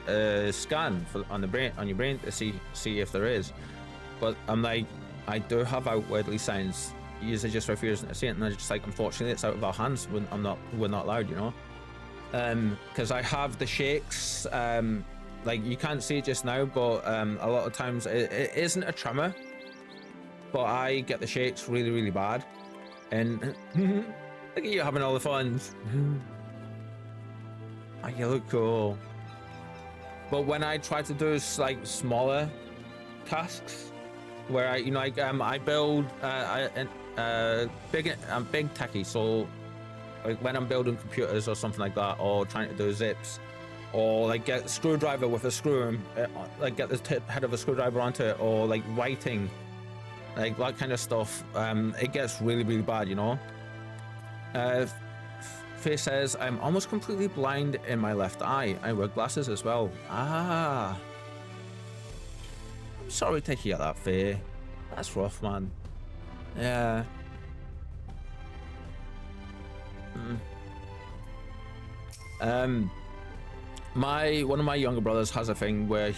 a scan on your brain to see if there is. But I'm like, I do have outwardly signs you are just refusing to see it, and they're just like, unfortunately, it's out of our hands. We're not allowed, you know. Because I have the shakes. Like you can't see it just now, but a lot of times it isn't a tremor, but I get the shakes really, really bad. And look at you having all the fun. Oh, you look cool. But when I try to do like smaller tasks, where I, you know, like I build I'm big techie, so like when I'm building computers or something like that, or trying to do zips, or like get a screwdriver with a screw and like get the head of a screwdriver onto it, or like writing, like that kind of stuff, it gets really, really bad, you know. Faye says, I'm almost completely blind in my left eye. I wear glasses as well. Ah. I'm sorry to hear that, Faye. That's rough, man. Yeah. One of my younger brothers has a thing where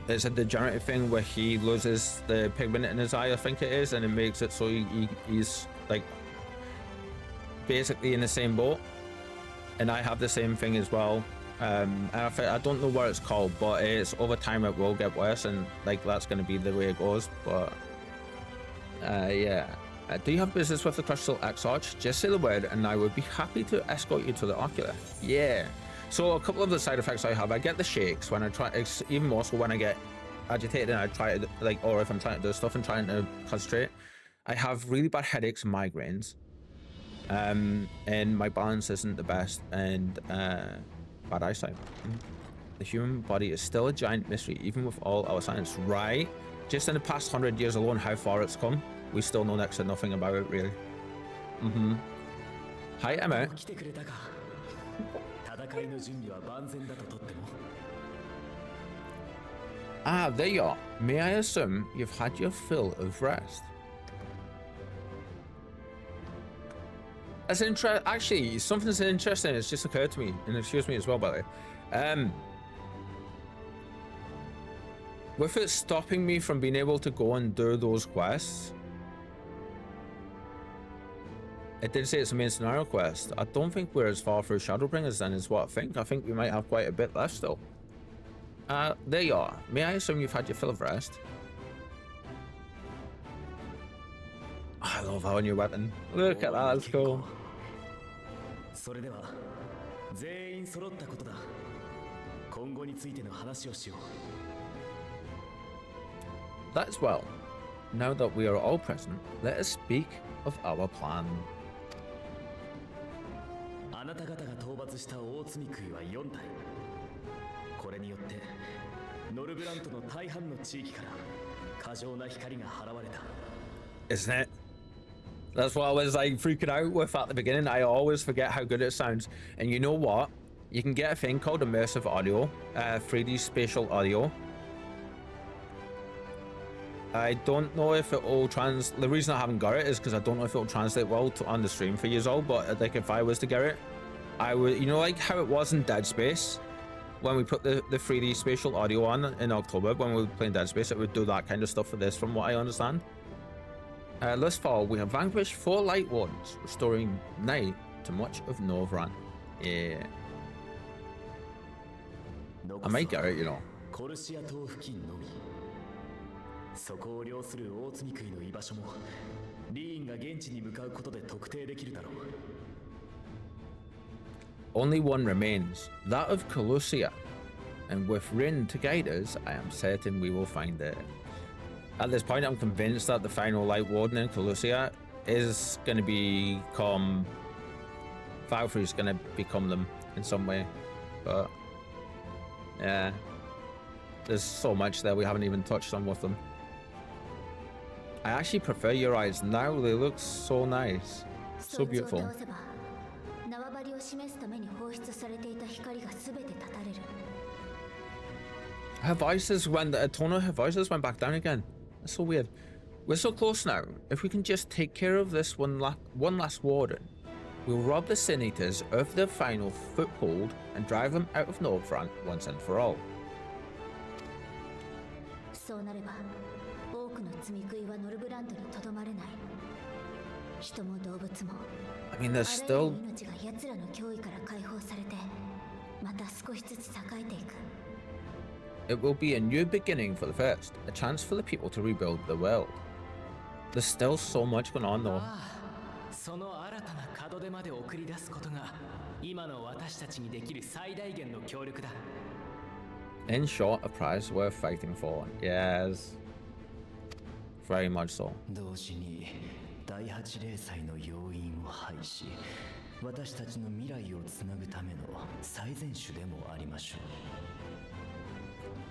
it's a degenerative thing where he loses the pigment in his eye, I think it is, and it makes it so he's like basically in the same boat. And I have the same thing as well. And I don't know what it's called, but it's over time it will get worse, and like that's going to be the way it goes. But yeah. Do you have business with the Crystal X Arch? Just say the word and I would be happy to escort you to the ocular. Yeah. So a couple of the side effects I have, I get the shakes when I try, even more so when I get agitated and I try to like, or if I'm trying to do stuff and trying to concentrate. I have really bad headaches and migraines. And my balance isn't the best, and bad eyesight. The human body is still a giant mystery, even with all our science, right? Just in the past 100 years alone, how far it's come. We still know next to nothing about it, really. Hi, Emma. Ah, there you are. May I assume you've had your fill of rest? That's interesting. Actually, something's interesting. It's just occurred to me, and excuse me as well, by the way. With it stopping me from being able to go and do those quests, it did say it's a main scenario quest. I don't think we're as far through Shadowbringers then is what I think. I think we might have quite a bit left still. There you are. May I assume you've had your fill of rest? I love our new weapon. Look at that, that's cool. That's well. Now that we are all present, let us speak of our plan. Isn't it? That's what I was like freaking out with at the beginning. I always forget how good it sounds. And you know what? You can get a thing called immersive audio, 3D spatial audio. I don't know if it will the reason I haven't got it is because I don't know if it will translate well on the stream for you all, but like if I was to get it, I would, you know, like how it was in Dead Space when we put the 3D spatial audio on in October when we were playing Dead Space, it would do that kind of stuff for this from what I understand. Thus far, we have vanquished 4 Light Wardens, restoring night to much of Northrend. Yeah. I might get it, you know. Only one remains, that of Colossia, and with Rin to guide us, I am certain we will find it. At this point, I'm convinced that the final Light Warden in Colossia is going to become... Valkyrie's going to become them in some way, but... yeah. There's so much there we haven't even touched on with them. I actually prefer your eyes now, they look so nice. So beautiful. Her voices went, the tone of her voices went back down again. That's so weird. We're so close now. If we can just take care of this one last warden, we'll rob the Sin Eaters of their final foothold and drive them out of Northrend once and for all. の罪食いはノルブランドにとどまれない。人も動物も I mean, there's あらゆる still 命が奴らの脅威から解放されてまた少しずつ栄えていく。 it will be a new beginning for the first, a chance for the people to rebuild the world. There's still so much going on though. その新たな門出まで送り出すことが今の私たちにできる最大限の協力だ。 In short, a prize worth fighting for. Yes. Very much so. 同時に第八零祭の要因を廃し、私たちの未来をつなぐための最善手でもありましょう。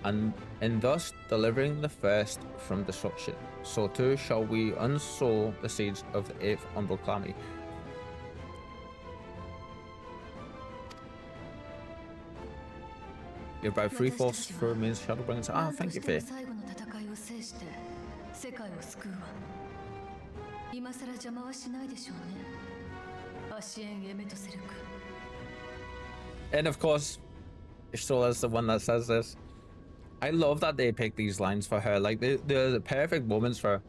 And in thus delivering the first from destruction, so too shall we unsow the seeds of the eighth umbral calamity. You're about 3/4 through means Shadowbringers. Ah, thank you, Faye. 最後の戦いを制して世界を救うわ。今さら邪魔はしないでしょうね。アシエン・エメトセルク。 And of course, Ishtola's the one that says this. I love that they pick these lines for her. Like, they're the perfect moments for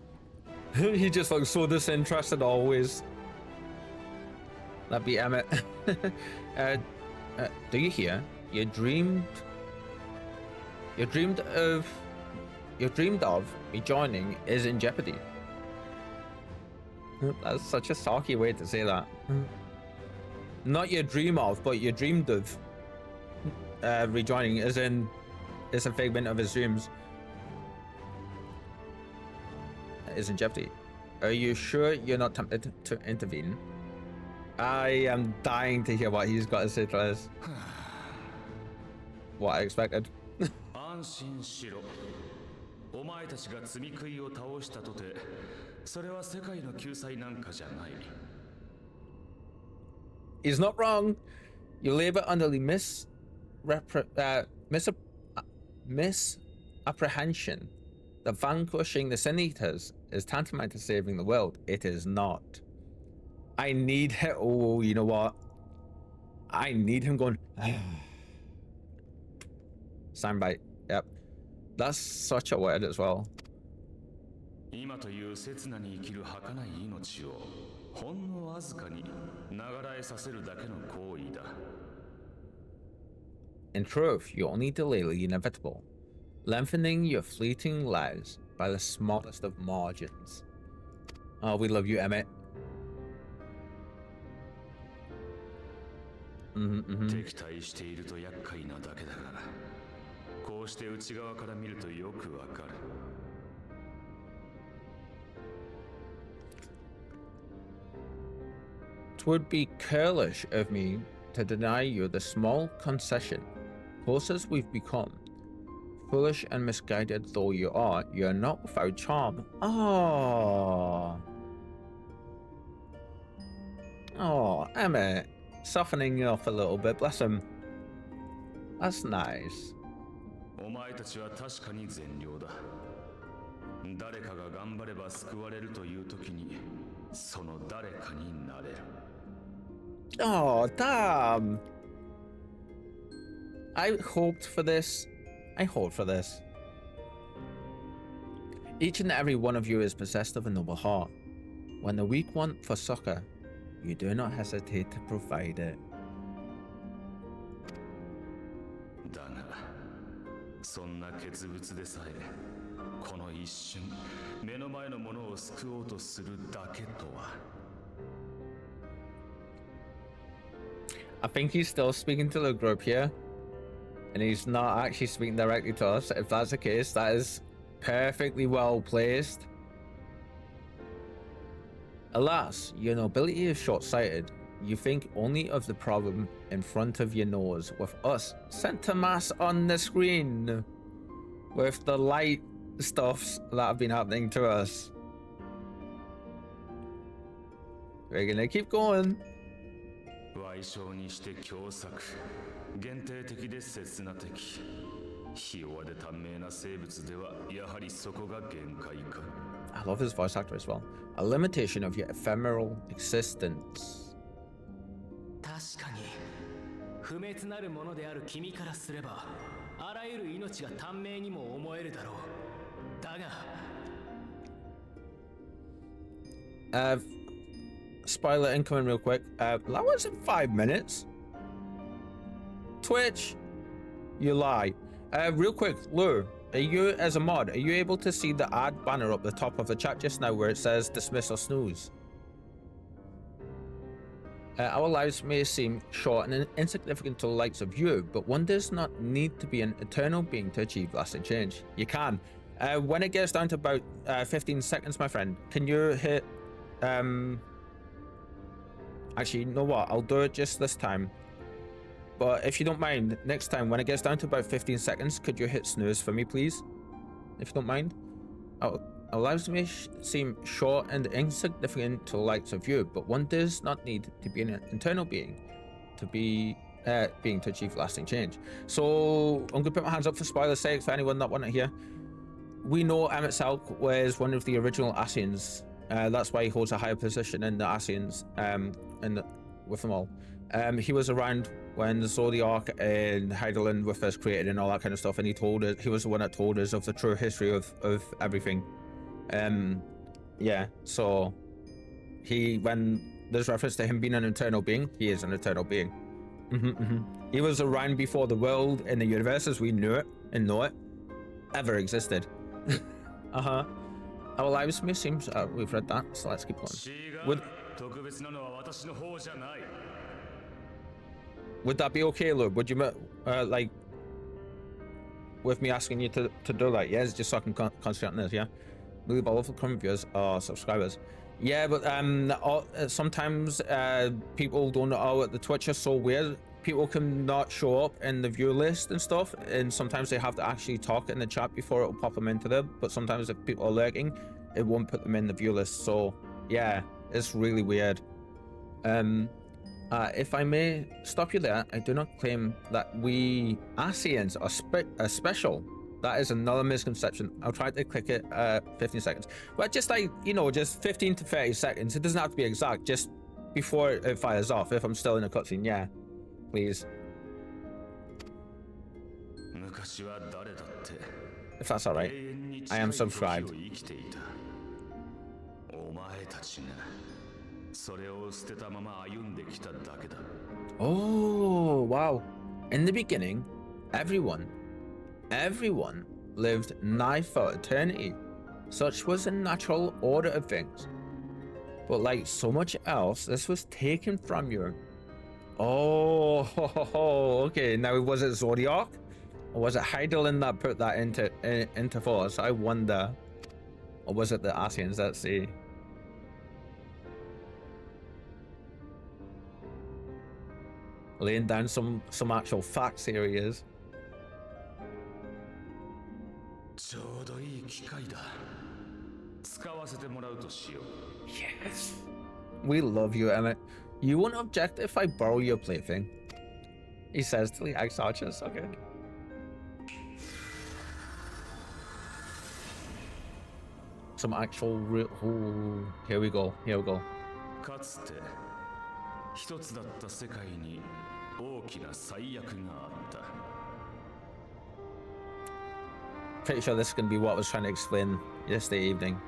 her. He just looks so disinterested always. That'd be Emmett. Do you hear? You dreamed of me joining is in jeopardy. That's such a sarky way to say that. Not your dream of, but you dreamed of rejoining, as in it's a figment of his dreams. Is in jeopardy. Are you sure you're not tempted to intervene? I am dying to hear what he's got to say to us. What I expected. 安心しろ。お前たちが罪食いを倒したとて、それは世界の救済なんかじゃない。 He's not wrong. You labor under the misapprehension that vanquishing the Sin Eaters is tantamount to saving the world. It is not. I need him. Oh, you know what? I need him going. Soundbite. Yep. That's such a word as well. 今という刹那に生きる儚い命をほんのわずかにながらえさせるだけの行為だ。 In truth, you only delay the inevitable, lengthening your fleeting lives by the smallest of margins. Oh, we love you, Emmett. 敵対していると厄介なだけだが、こうして内側から見るとよくわかる。 'Twould be careless of me to deny you the small concession. Close as we've become, foolish and misguided though you are, you're not without charm. Oh, Emmett, softening you up a little bit. Bless him. That's nice. お前たちは確かに善良だ。誰かが頑張れば救われるという時に、その誰かになれる。 Oh, damn. I hoped for this. I hoped for this. Each and every one of you is possessed of a noble heart. When the weak want for succor, you do not hesitate to provide it. だが、そんな傑物でさえ、この一瞬、目の前のものを救おうとするだけとは。 I think he's still speaking to the group here, and he's not actually speaking directly to us. If that's the case, that is perfectly well placed. Alas, your nobility is short-sighted. You think only of the problem in front of your nose, with us sent to mass on the screen, with the light stuffs that have been happening to us. We're gonna keep going. 矮小にして凶作、限定的で刹那的、ひ弱で短命な生物ではやはりそこが限界か。 I love his voice actor as well. A limitation of your ephemeral existence. 確かに不滅なるものである君からすればあらゆる命が短命にも思えるだろう。だが Spoiler incoming real quick. That was in 5 minutes. Twitch, you lie. Real quick, Lure, are you, as a mod, are you able to see the ad banner up the top of the chat just now where it says dismiss or snooze? Our lives may seem short and insignificant to the likes of you, but one does not need to be an eternal being to achieve lasting change. You can. When it gets down to about 15 seconds, my friend, can you hit... Actually, you know what? I'll do it just this time. But if you don't mind, next time, when it gets down to about 15 seconds, could you hit snooze for me, please? If you don't mind. Our lives may seem short and insignificant to the likes of you, but one does not need to be an internal being to to achieve lasting change. So I'm gonna put my hands up for spoiler's sake for anyone not wanting to hear. We know Emmett Salk was one of the original Asians. That's why he holds a higher position in the Asians, with them all. He was around when the Zodiac and Heidelin were first created and all that kind of stuff, and he was the one that told us of the true history of everything. Yeah, so when there's reference to him being an eternal being, he is an eternal being. He was around before the world and the universe as we knew it and know it ever existed. Our lives may seem... we've read that, so let's keep going. Would that be okay, Lord? Would you, like, with me asking you to do that? Yes, just so I can concentrate on this, yeah? Believe all of the current viewers are subscribers. Yeah, but sometimes people don't know. The Twitch is so weird. People can not show up in the view list and stuff, and sometimes they have to actually talk in the chat before it'll pop them into there. But sometimes if people are lurking, it won't put them in the view list. So yeah, it's really weird. If I may stop you there, I do not claim that we Asians are special. That is another misconception. I'll try to click it 15 seconds. But just like, you know, just 15 to 30 seconds. It doesn't have to be exact. Just before it fires off. If I'm still in a cutscene, yeah. Please. If that's alright. I am subscribed. Oh, wow. In the beginning, everyone lived nigh for eternity. Such was the natural order of things. But like so much else, this was taken from you. Oh, okay. Now, was it Zodiac? Or was it Heidelin that put that into force? I wonder. Or was it the Asians? Let's see. Laying down some actual facts here he is. Yes. We love you, Emmett. You won't object if I borrow your plaything. He says to the Axe Archer, so good. Some actual real... Oh, here we go. Pretty sure this is going to be what I was trying to explain yesterday evening.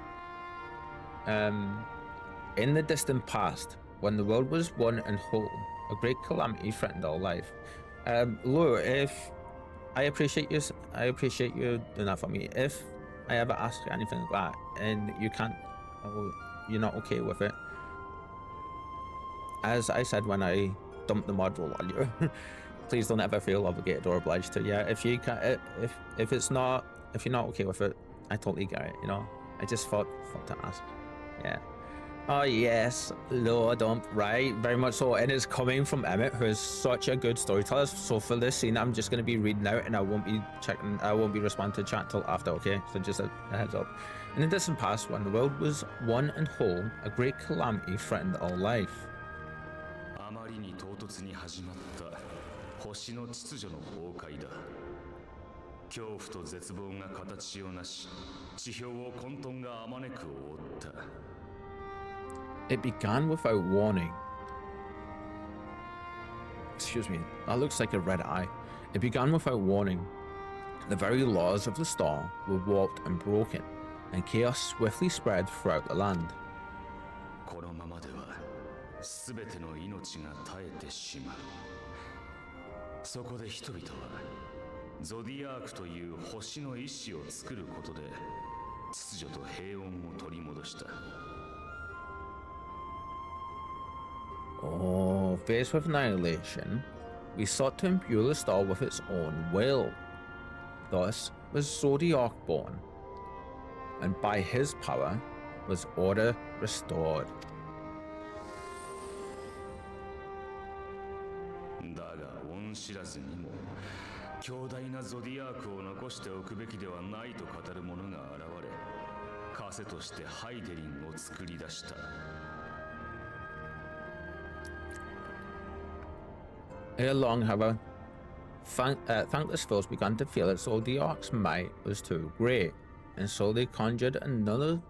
In the distant past, when the world was one and whole, a great calamity threatened all life. Lure, if I appreciate you doing that for me. If I ever ask you anything like that and you can't, or you're not okay with it, as I said when I dumped the mod role on you, please don't ever feel obligated or obliged to. Yeah, if you can, if you're not okay with it, I totally get it. You know, I just thought to ask. Yeah. Oh yes, Lord Dump, right, very much so, and it's coming from Emmett, who is such a good storyteller. So for this scene, I'm just going to be reading out, and I won't be responding to chat till after, okay? So just a heads up. In the distant past, when the world was one and whole, a great calamity threatened all life. It began without warning. Excuse me, that looks like a red eye. It began without warning. The very laws of the storm were warped and broken, and chaos swiftly spread throughout the land. このままでは全ての命が絶えてしまう。そこで人々はゾディアークという星の意志を作ることで秩序と平穏を取り戻した。 Oh, faced with annihilation, we sought to imbue the star with its own will. Thus was Zodiac born, and by his power was order restored. だが恩知らずにも強大なゾディアークを残しておくべきではないと語る者が現れ、枷としてハイデリンを作り出した。 Ere long, however, thankless foes began to feel that Zodiac's might was too great, and so they conjured another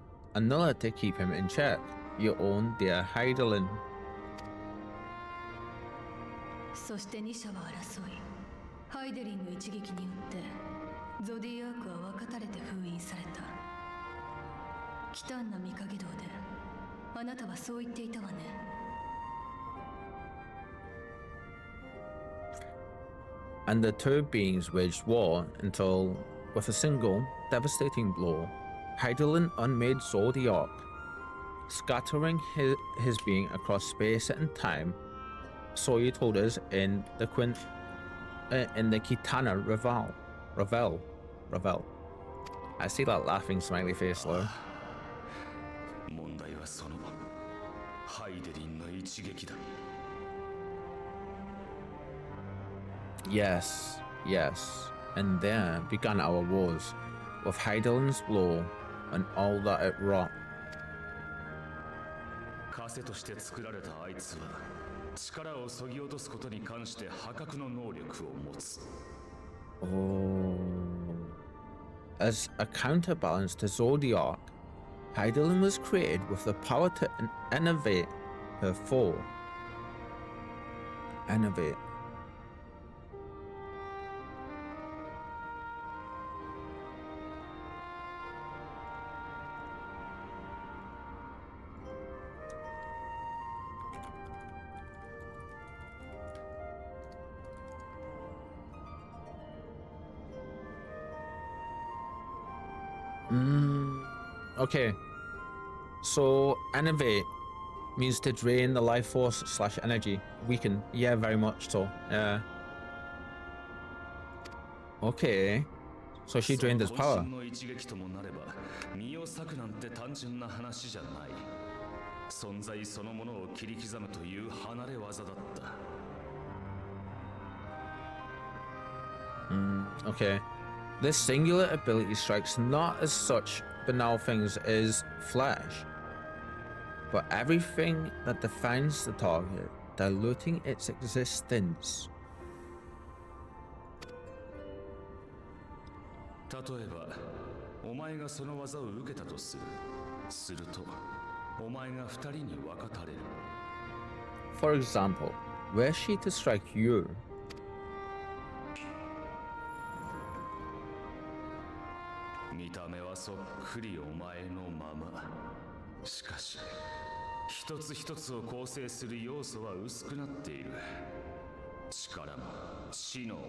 to keep him in check, your own dear Heidelin. そして二者は争い、ハイデリンの一撃によってゾディアークは分かたれて封印された。忌憚な御影堂であなたはそう言っていたわね。 And the two beings waged war until, with a single, devastating blow, Heidelin unmade Zodiac, scattering his being across space and time. So you told us in the Kitana Revel. I see that laughing smiley face though. 問題はそのハイデリンの一撃だ。 Yes, yes, and there began our wars, with Heidelin's blow and all that it wrought. 枷として作られたあいつは力を削ぎ落とすことに関して破格の能力を持つ。 Oh. As a counterbalance to Zodiac, Heidelin was created with the power to innovate her foe. Innovate. Okay, so innovate means to drain the life force / energy, weaken. Yeah, very much so. Yeah. Okay, so she drained his power. の一撃ともなれば身を裂くなんて単純な話じゃない。存在そのものを切り刻むという離れ技だった。 Okay. This singular ability strikes not as such banal things as flesh, but everything that defines the target, diluting its existence. 例えば、お前がその技を受けたとする。すると、お前が二人に分かたれる。 For example, were she to strike you, 見た目はそっくりお前のまま。しかし、一つ一つを構成する要素は薄くなっている。力も、知能も、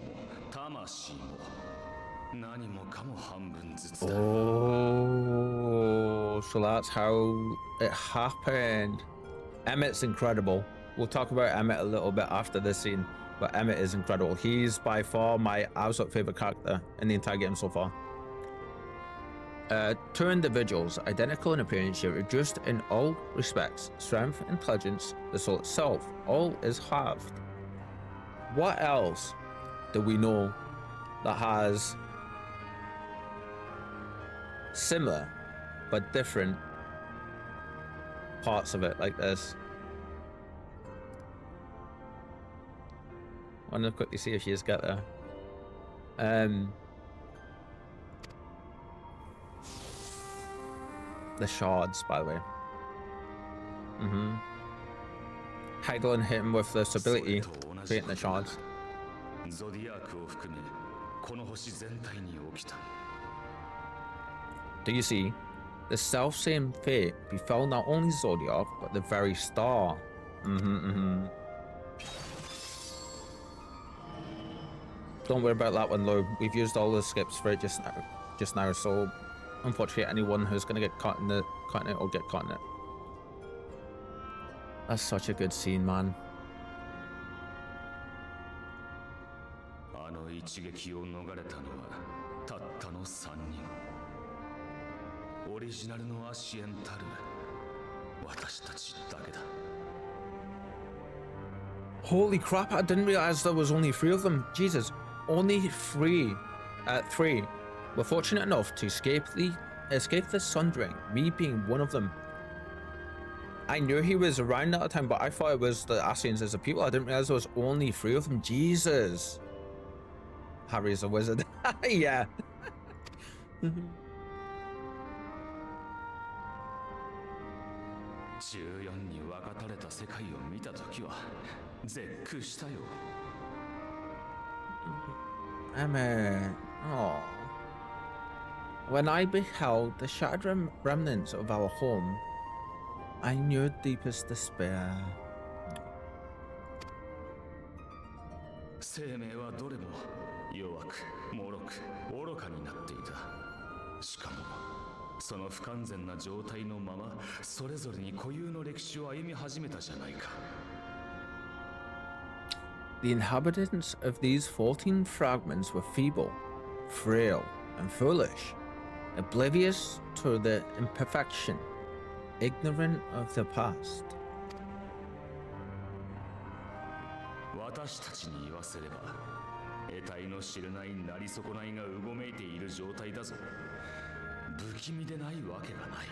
魂も、何もかも半分ずつだ。 Oh, so that's how it happened. Emmett's incredible. We'll talk about Emmett a little bit after this scene, but Emmett is incredible. He's by far my absolute favorite character in the entire game so far. Two individuals, identical in appearance, yet reduced in all respects. Strength, intelligence, the soul itself, all is halved. What else do we know that has similar but different parts of it like this? I want to quickly see if she has got there. The shards, by the way. Heidelin hit him with this ability, creating the shards. ゾディアークを含め、この星全体に起きた。 Do you see? The self-same fate befell not only Zodiac, but the very star. Don't worry about that one, though. We've used all the skips for it just now, so unfortunately anyone who's going to get caught in it will get caught in it. That's such a good scene, man. あの一撃を逃れたのはたったの3人。オリジナルのアシエンたる私たちだけだ。 Holy crap, I didn't realize there was only 3 of them. Jesus, only 3. 3 were fortunate enough to escape the Sundering, me being one of them. I knew he was around at the time, but I thought it was the Asians as a people. I didn't realize there was only 3 of them. Jesus. Harry's a wizard. Yeah. 14に分かたれた世界を見たときは絶句したよ。Oh. When I beheld the shattered remnants of our home, I knew deepest despair. 生命はどれも弱く、脆く、愚かになっていた。しかもその不完全な状態のままそれぞれに固有の歴史を歩み始めたじゃないか。 The inhabitants of these 14 fragments were feeble, frail, and foolish, oblivious to their imperfection, ignorant of the past. 私たちに言わせれば、得体の知れないなり損ないがうごめいている状態だぞ。不気味でないわけがない。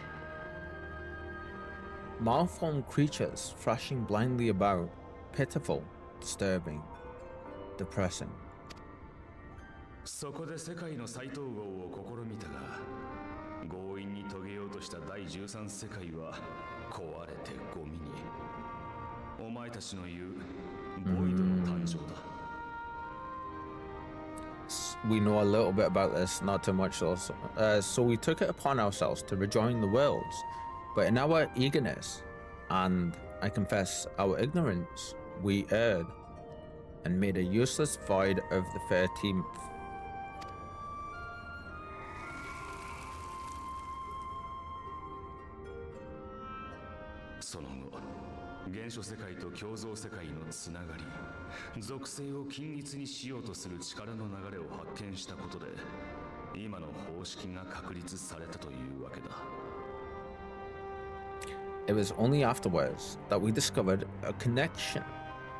Malformed creatures thrashing blindly about, pitiful, disturbing, depressing. そこで世界の再統合を試みたが、強引に遂げようとした第13世界は壊れてゴミに。お前たちの言うボイドの誕生だ。We know a little bit about this, not too much also. So we took it upon ourselves to rejoin the worlds, but in our eagerness, and I confess our ignorance, we erred and made a useless void of the 13th. その後、原初世界と共造世界のつながり、属性を均一にしようとする力の流れを発見したことで、今の方式が確立されたというわけだ。It was only afterwards that we discovered a connection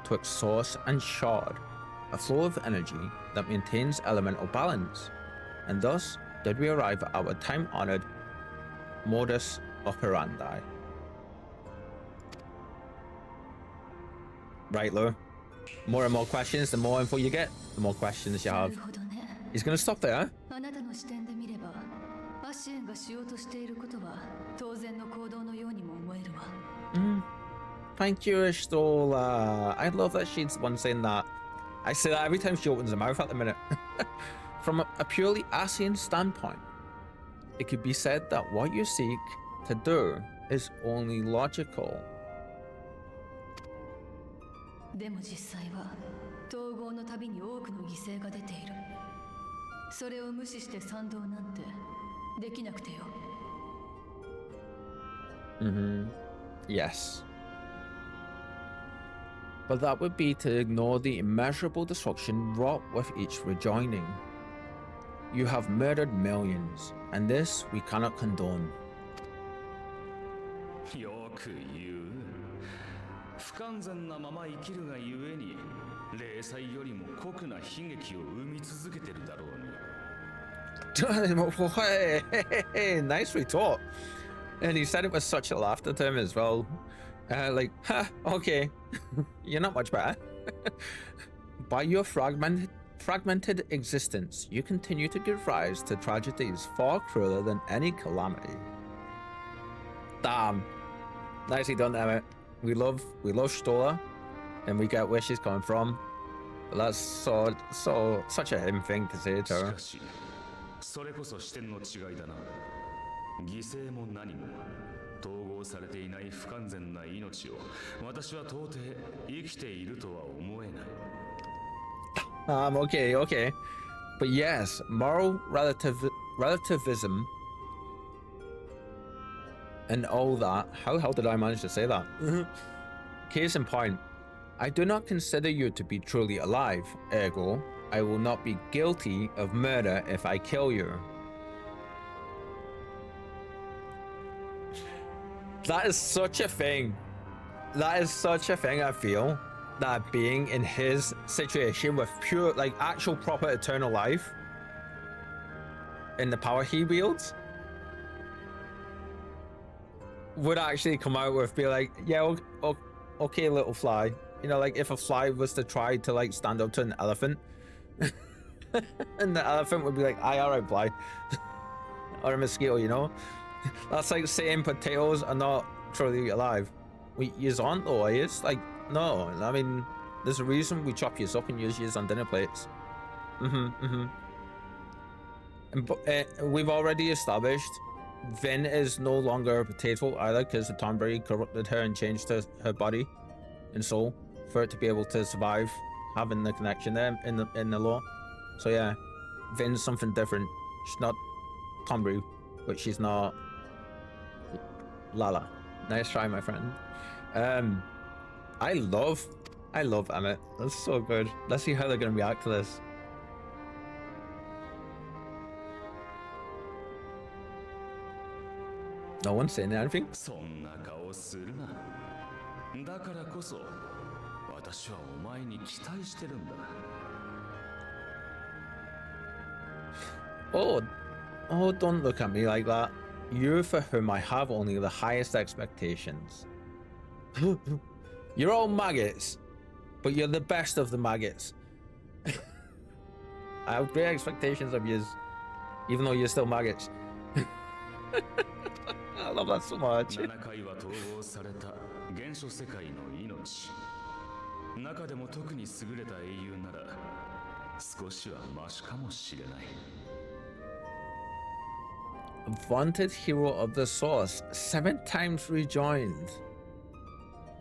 twixt source and shard, a flow of energy that maintains elemental balance, and thus did we arrive at our time-honored modus operandi. Right, Lou. More and more questions, the more info you get, the more questions you have. He's gonna stop there. あなたの視点で見れば、アシエンがしようとしていることは当然の行動のようにも思えるわ。Thank you, Stola. I love that she's the one saying that. I say that every time she opens her mouth at the minute. From a purely Asian standpoint, it could be said that what you seek to do is only logical. でも実際は統合のたびに多くの犠牲が出ている。それを無視して賛同なんてできなくてよ。Yes. But that would be to ignore the immeasurable destruction wrought with each rejoining. You have murdered millions, and this we cannot condone. よく言う。不完全なまま生きるがゆえに、零細よりも酷な悲劇を生み続けてるだろうに。Hey, nice retort. And he said it with such a laughter to him as well. Like, ha, okay, you're not much better. By your fragmented existence, you continue to give rise to tragedies far crueler than any calamity. Damn. Nicely done, Emmett. We love Stola, and we get where she's coming from. But that's such a him thing to say to her. しかし、それこそ視点の違いだな。犠牲も何も統合されていない不完全な命を私は到底生きているとは思えない。 Okay, okay. But yes, relativism and all that. How the hell did I manage to say that? Case in point, I do not consider you to be truly alive, ergo, I will not be guilty of murder if I kill you. That is such a thing. That is such a thing, I feel. That being in his situation with pure, like, actual proper eternal life in the power he wields would actually come out with, be like, yeah, okay, little fly. You know, like if a fly was to try to like stand up to an elephant and the elephant would be like, aye, all right, fly. Or a mosquito, you know? That's like saying potatoes are not truly alive. Yous aren't though, are yous? Like, no, I mean, there's a reason we chop yous up and use yous on dinner plates. And we've already established Vin is no longer a potato either, because the Tonberry corrupted her and changed her body and soul for it to be able to survive having the connection there in the lore. So yeah, Vin's something different. She's not Tonberry, but she's not Lala. Nice try, my friend. I love Emmett. That's so good. Let's see how they're gonna react to this. No one's saying anything. そんな顔するな。だからこそ私はお前に期待してるんだ。 Oh, don't look at me like that. You're for whom I have only the highest expectations. You're all maggots, but you're the best of the maggots. I have great expectations of you, even though you're still maggots. I love that so much. 7回は統合された原初世界の命。中でも特に優れた英雄なら少しはマシかもしれない。 Vaunted hero of the source, 7 times rejoined.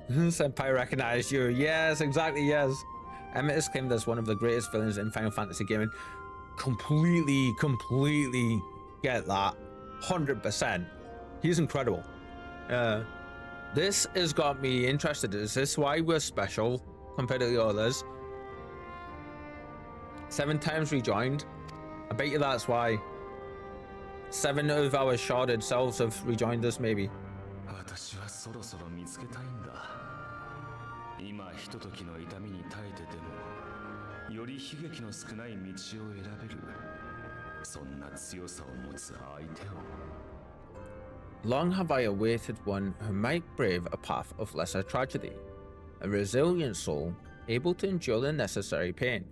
Senpai recognized you. Yes, exactly, yes. Emmett is claimed as one of the greatest villains in Final Fantasy gaming. Completely get that. 100%. He's incredible. This has got me interested. Is this why we're special compared to the others? 7 times rejoined. I bet you that's why. 7 of our sharded selves have rejoined us, maybe. 私はそろそろ見つけたいんだ。今ひとときの痛みに耐えてでもより悲劇の少ない道を選べるそんな強さを持つ相手を。 Long have I awaited one who might brave a path of lesser tragedy, a resilient soul able to endure the necessary pain.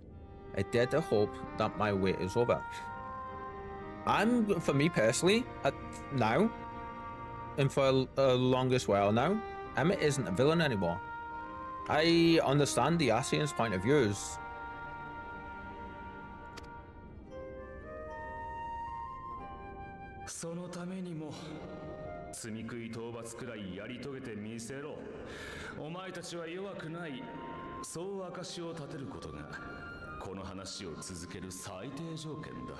I dare to hope that my wait is over. For me personally, now, and for a longest while now, Emmett isn't a villain anymore. I understand the Asian's point of views. そのためにも罪食い討伐くらいやり遂げてみせろ。お前たちは弱くない。そう証を立てることがこの話を続ける最低条件だ。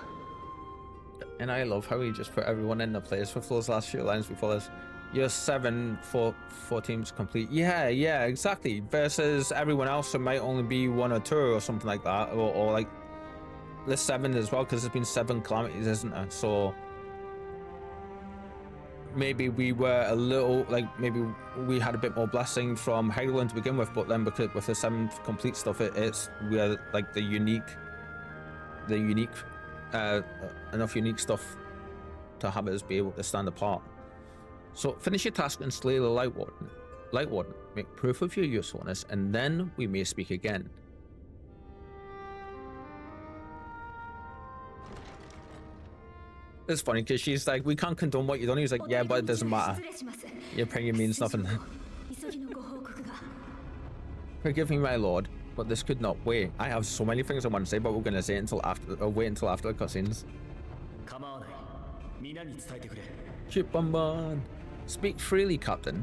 And I love how he just put everyone in the place with those last few lines before this. You're 7 for 4 teams complete. Yeah, exactly. Versus everyone else who might only be 1 or 2 or something like that. Or like the 7 as well, because there's been 7 calamities, isn't there? So maybe we were a little, like, maybe we had a bit more blessing from Hegland to begin with, but then because with the 7 complete stuff, we're like the unique enough unique stuff to have us be able to stand apart. So finish your task and slay the Light Warden. Light Warden, make proof of your usefulness, and then we may speak again. It's funny because she's like, we can't condone what you've done. He's like, yeah, but it doesn't matter. Your opinion means nothing. Forgive me, my lord, but this could not wait. I have so many things I want to say, but we're going to say it until after, or wait until after the cutscenes. 構わない。皆に伝えてくれ。 Shit, Bonbon. Speak freely, Captain.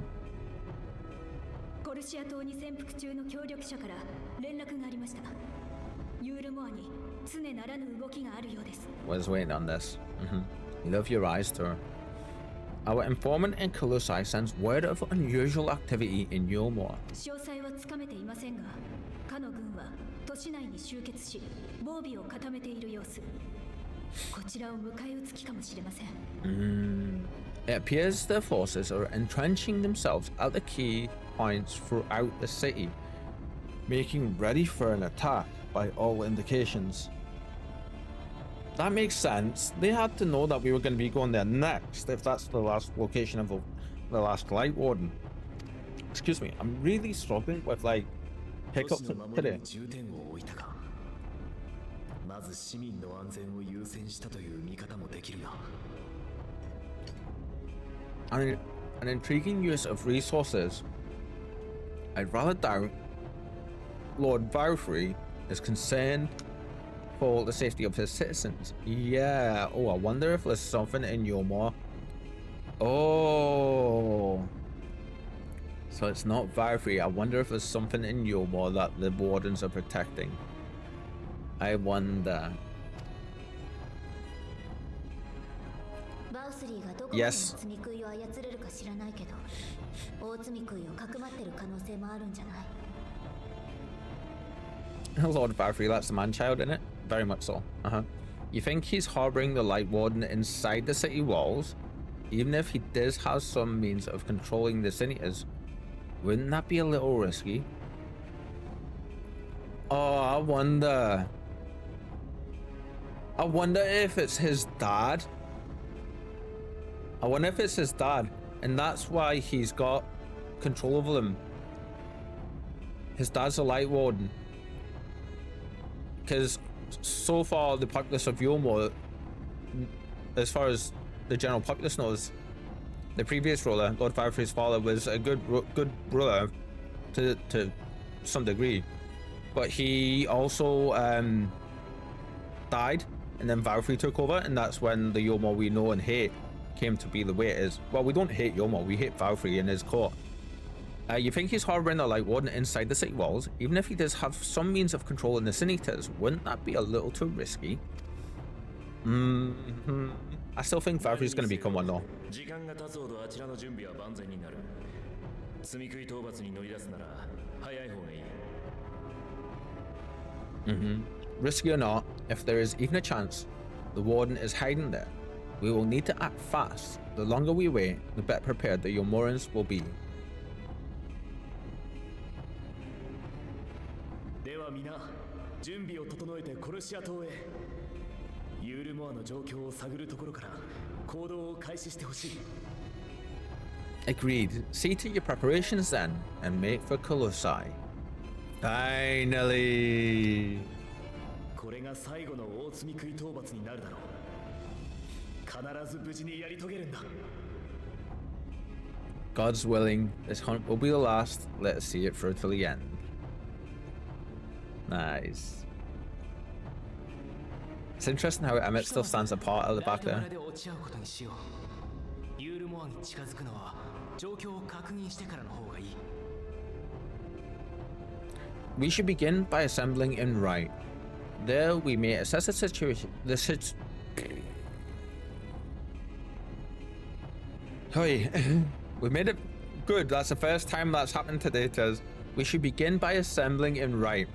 コルシア島に潜伏中の協力者から連絡がありました。ユールモアに常ならぬ動きがあるようです。 Was waiting on this. You love your eyes, Tor. Our informant in Colossi sends word of unusual activity in Yulmore. 詳細はつかめていませんが、かの軍は都市内に集結し、防備を固めている様子。こちらを迎え撃つ気かもしれません。It appears their forces are entrenching themselves at the key points throughout the city, making ready for an attack by all indications. That makes sense. They had to know that we were going to be going there next, if that's the last location of the last Light Warden. Excuse me, I'm really struggling with like 都市 hiccups の守り today. に重点を置いたか。まず市民の安全を優先したという見方もできるな。 An intriguing use of resources. I'd rather doubt Lord Valkyrie is concerned for the safety of his citizens. Yeah. Oh, I wonder if there's something in Yulmore. Oh. So it's not Valkyrie. I wonder if there's something in Yulmore that the wardens are protecting. I wonder. バウスリーがどこまでの Yes. 積み食いを操れるか知らないけど、大積み食いをかくまってる可能性もあるんじゃない？ Lord Valkyrie, that's the man-child in it? Very much so. You think he's harboring the Light Warden inside the city walls? Even if he does have some means of controlling the senators, wouldn't that be a little risky? Oh, I wonder if it's his dad. I wonder if it's his dad, and that's why he's got control over them. His dad's a Light Warden. Because so far the populace of Yulmore, as far as the general populace knows, the previous ruler, Lord Valkyrie's father, was a good ruler to some degree, but he also died, and then Valkyrie took over, and that's when the Yulmore we know and hate came to be the way it is. Well, we don't hate Yulmore, we hate Valkyrie and his court. You think he's harboring the Light Warden inside the city walls? Even if he does have some means of controlling the senators, wouldn't that be a little too risky? I still think Valkyrie's going to become one though. 時間が経つほどあちらの準備は万全になる。積み食い討伐に乗り出すなら早い方がいい。 Risky or not, if there is even a chance the Warden is hiding there, we will need to act fast. The longer we wait, the better prepared the Yulmorans will be. では皆、準備を整えてコルシア島へ。ユールモアの状況を探るところから行動を開始してほしい。 Agreed. See to your preparations then, and make for Colossi. Finally! これが最後の大積み食い討伐になるだろう。必ず無事にやり遂げるんだ。 God's willing, this hunt will be the last. Let's see it through till the end. Nice. It's interesting how Emmett still stands apart at the back there. で落ち合うことにしよう。ユールモアに近づくのは状況を確認してからの方がいい。 We should begin by assembling in right. There we may assess the situation. Hey, we made it good. That's the first time that's happened today to us. We should begin by assembling in right.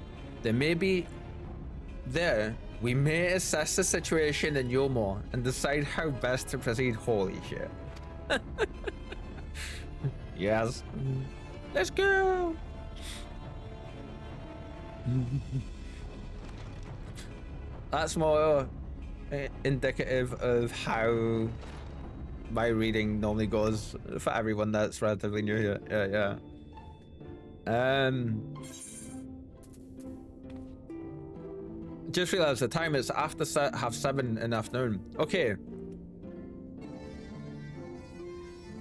We may assess the situation in Yulmore and decide how best to proceed. Holy shit. Yes. Let's go. That's more indicative of how my reading normally goes for everyone that's relatively new here. Yeah. Just realized the time is after 7:30 in the afternoon. Okay.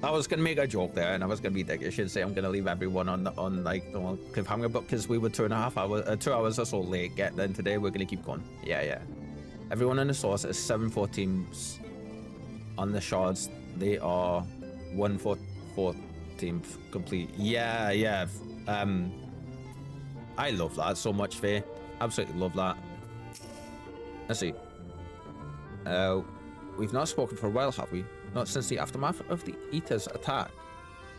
I was gonna make a joke there, and I was gonna be dick. I should say I'm gonna leave everyone on like the cliffhanger, but because we were 2 hours or so late getting in today, we're gonna keep going. Yeah. Everyone in the source is 7:14 on the shards, they are 1/14th complete. Yeah, yeah. I love that so much, Faye. Absolutely love that. Let's see. We've not spoken for a while, have we? Not since the aftermath of the Eater's attack.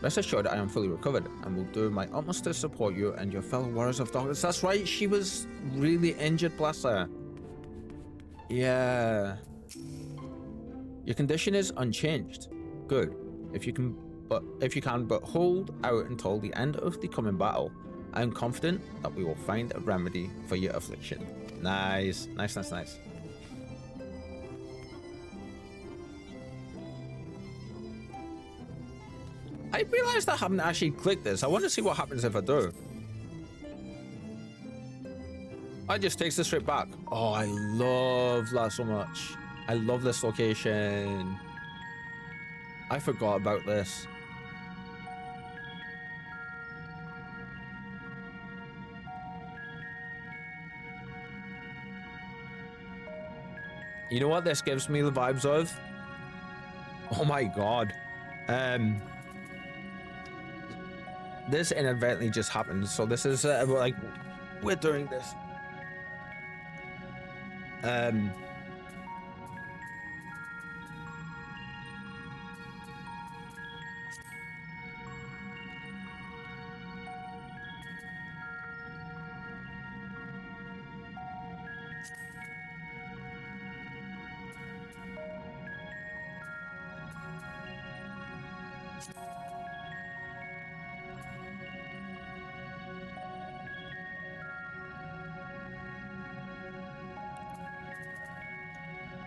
Rest assured I am fully recovered and will do my utmost to support you and your fellow warriors of darkness. That's right, she was really injured, bless her. Yeah. Your condition is unchanged. Good. If you can but hold out until the end of the coming battle. I am confident that we will find a remedy for your affliction. Nice. Nice, nice, nice. I realized I haven't actually clicked this. I want to see what happens if I do. I just takes this straight back. Oh, I love that so much. I love this location. I forgot about this. You know what this gives me the vibes of? Oh my god. This inadvertently just happened, so this is like we're doing this.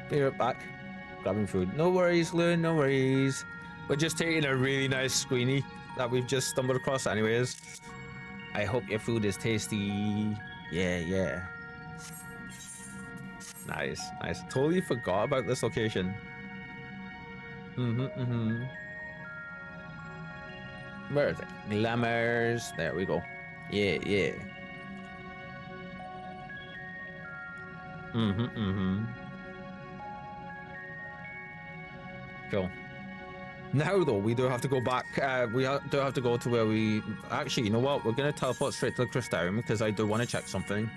Be right back. Grabbing food. No worries, Lou, no worries. We're just taking a really nice squeenie that we've just stumbled across anyways. I hope your food is tasty. Yeah, yeah. Nice, nice. Totally forgot about this location. Where is it? Glamours. There we go. Yeah, yeah. Cool. Now though, we do have to go back. We do have to go to where we actually. You know what? We're gonna teleport straight to the Crystarium because I do want to check something.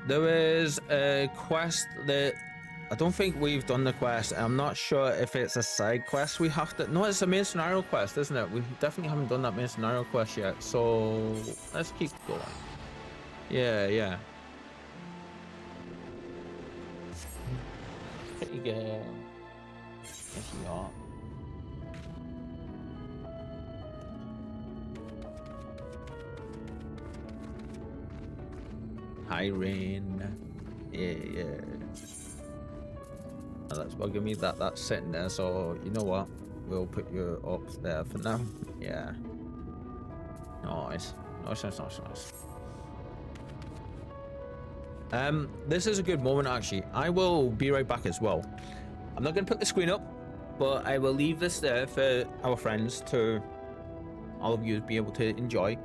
There is a quest that I don't think we've done the quest. I'm not sure if it's a side quest we have to. No, it's a main scenario quest, isn't it? We definitely haven't done that main scenario quest yet. So let's keep going. Yeah, yeah. Pretty good. Yes, we are. Hi, Rain. Yeah, yeah. Now that's bugging me that that's sitting there. So you know what? We'll put you up there for now. Yeah. Nice. Nice, nice, nice, nice. This is a good moment actually. I will be right back as well. I'm not going to put the screen up, but I will leave this there for our friends to all of you be able to enjoy.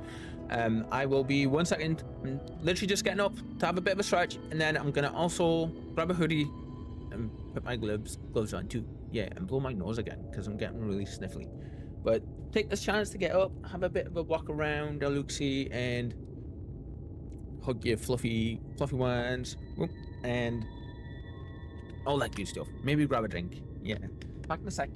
I will be 1 second. I'm literally just getting up to have a bit of a stretch, and then I'm gonna also grab a hoodie and put my gloves on too. Yeah, and blow my nose again because I'm getting really sniffly. But take this chance to get up, have a bit of a walk around, a look-see, and hug your fluffy ones, and all that good stuff. Maybe grab a drink. Yeah, back in a sec.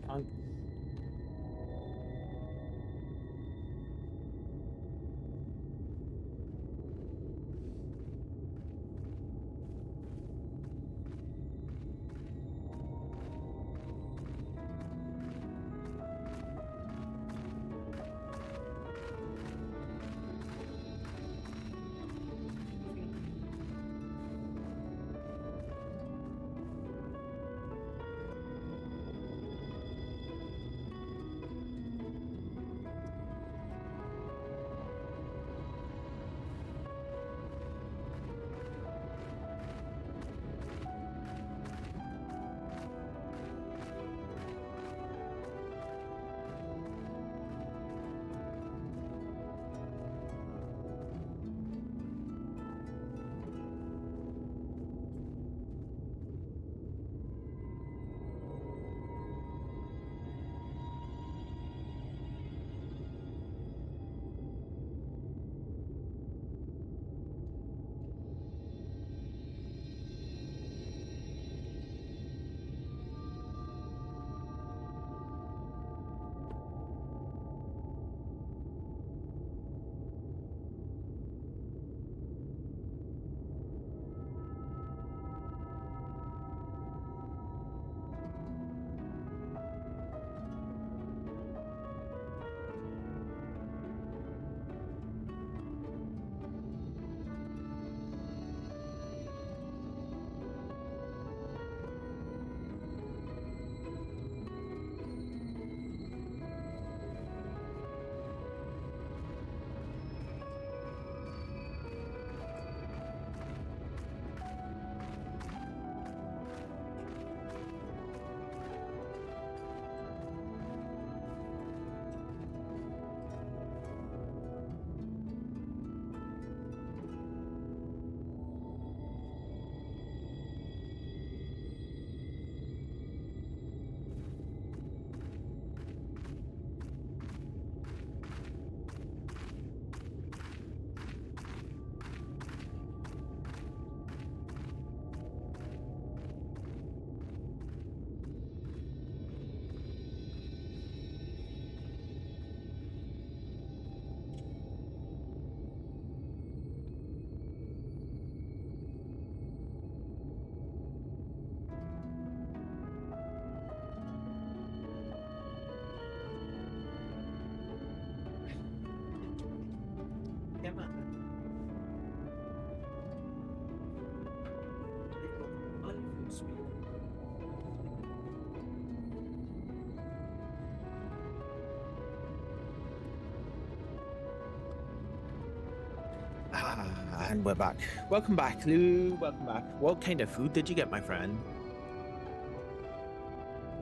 And we're back. Welcome back, Lou. Welcome back. What kind of food did you get, my friend?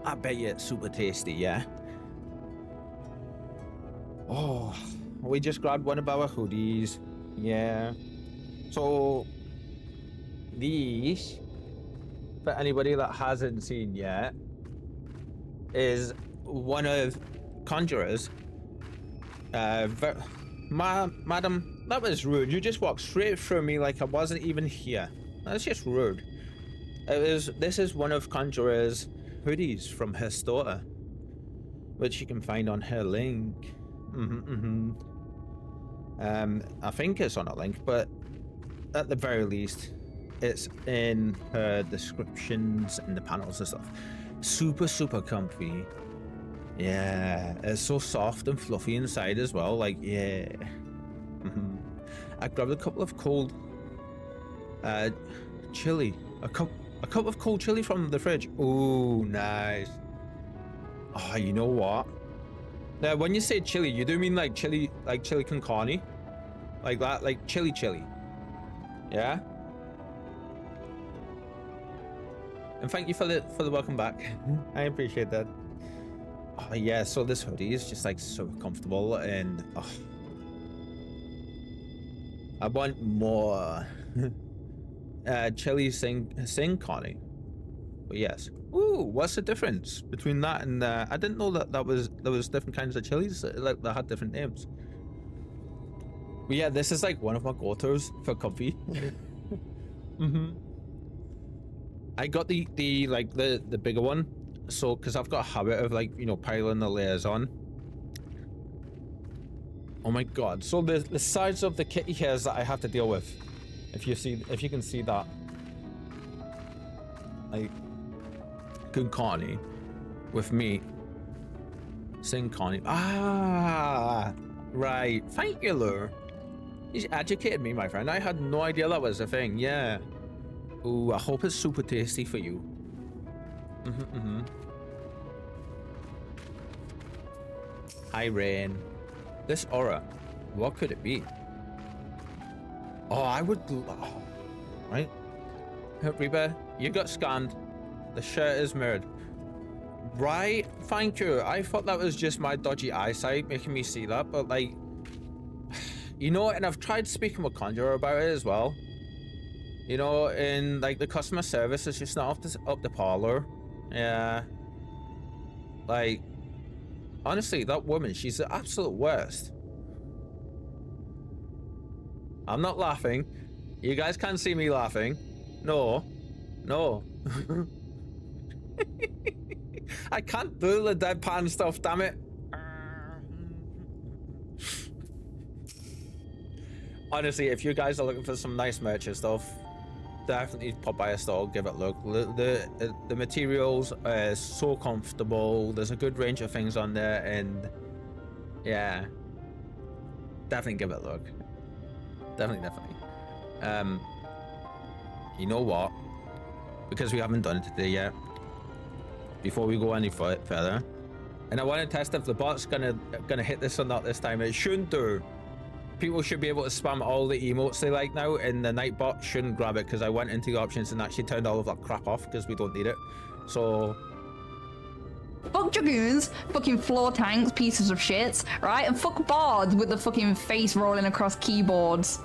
I bet you it's super tasty, yeah? Oh, we just grabbed one of our hoodies. Yeah. So, these, for anybody that hasn't seen yet, is one of Conjurer's. Madam, that was rude. You just walked straight through me like I wasn't even here. That's just rude. This is one of Conjurer's hoodies from her store, which you can find on her link. I think it's on a link, but at the very least, it's in her descriptions and the panels and stuff. Super, super comfy. Yeah, it's so soft and fluffy inside as well. Like, yeah. I grabbed a couple of cold chili. A cup of cold chili from the fridge. Ooh, nice. Oh, you know what? Now, when you say chili, you do mean like chili con carne? Like that, like chili. Yeah? And thank you for the welcome back. I appreciate that. Oh yeah, so this hoodie is just like so comfortable, and oh, I want more chili sing carne. But yes. Ooh, what's the difference between that and I didn't know that there was different kinds of chilies like that had different names. But yeah, this is like one of my go-tos for comfy. I got the bigger one, so because I've got a habit of like, you know, piling the layers on. Oh my god, so the size of the kitty hairs that I have to deal with, if you can see that, like good carne with meat, sing carne. Ah, right. Thank you, Lure. He's educated me, my friend. I had no idea that was a thing. Yeah. Ooh, I hope it's super tasty for you. Hi, Rain. This aura, what could it be? Oh, I would. Oh, right. Reaper, you got scanned. The shirt is mirrored. Right, thank you. I thought that was just my dodgy eyesight making me see that, but like, you know, and I've tried speaking with Conjurer about it as well. You know, in like the customer service is just not up the parlor. Yeah. Like, honestly, that woman, she's the absolute worst. I'm not laughing. You guys can't see me laughing. No. I can't do the deadpan stuff, damn it. Honestly, if you guys are looking for some nice merch and stuff, definitely pop by a store, give it a look. The materials are so comfortable. There's a good range of things on there, and yeah, definitely give it a look. Definitely. You know what? Because we haven't done it today yet, before we go any further, and I want to test if the bot's gonna hit this or not this time. It shouldn't do. People should be able to spam all the emotes they like now, and the night bot shouldn't grab it, because I went into the options and actually turned all of that crap off because we don't need it. So fuck dragoons, fucking floor tanks, pieces of shit, right? And fuck bards with the fucking face rolling across keyboards.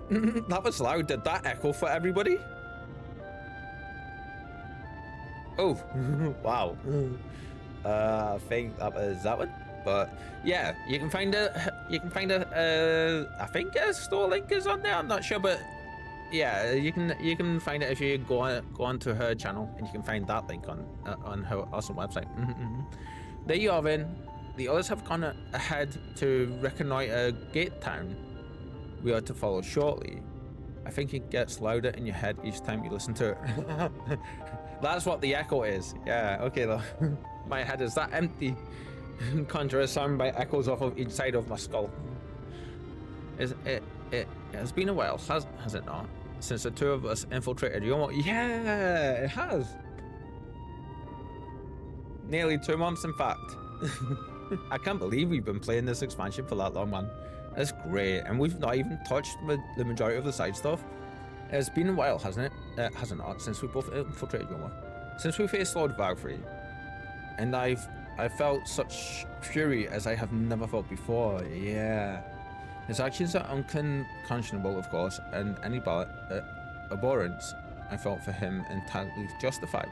That was loud. Did that echo for everybody? Oh, wow. I think that was that one. But yeah, you can find a I think a store link is on there. I'm not sure, but yeah, you can find it if you go onto her channel, and you can find that link on her awesome website. There you are. Then the others have gone ahead to reconnoiter Gate Town. We are to follow shortly. I think it gets louder in your head each time you listen to it. That's what the echo is. Yeah. Okay though. My head is that empty. Conjure sound by echoes off of each side of my skull. It has been a while, has it not? Since the two of us infiltrated Yomo. Yeah, it has. Nearly 2 months, in fact. I can't believe we've been playing this expansion for that long, man. That's great. And we've not even touched the majority of the side stuff. It's been a while, hasn't it? Hasn't it? Since we both infiltrated Yoma. Since we faced Lord Valkyrie. And I felt such fury as I have never felt before. Yeah. His actions are unconscionable, of course, and any abhorrence I felt for him entirely justified.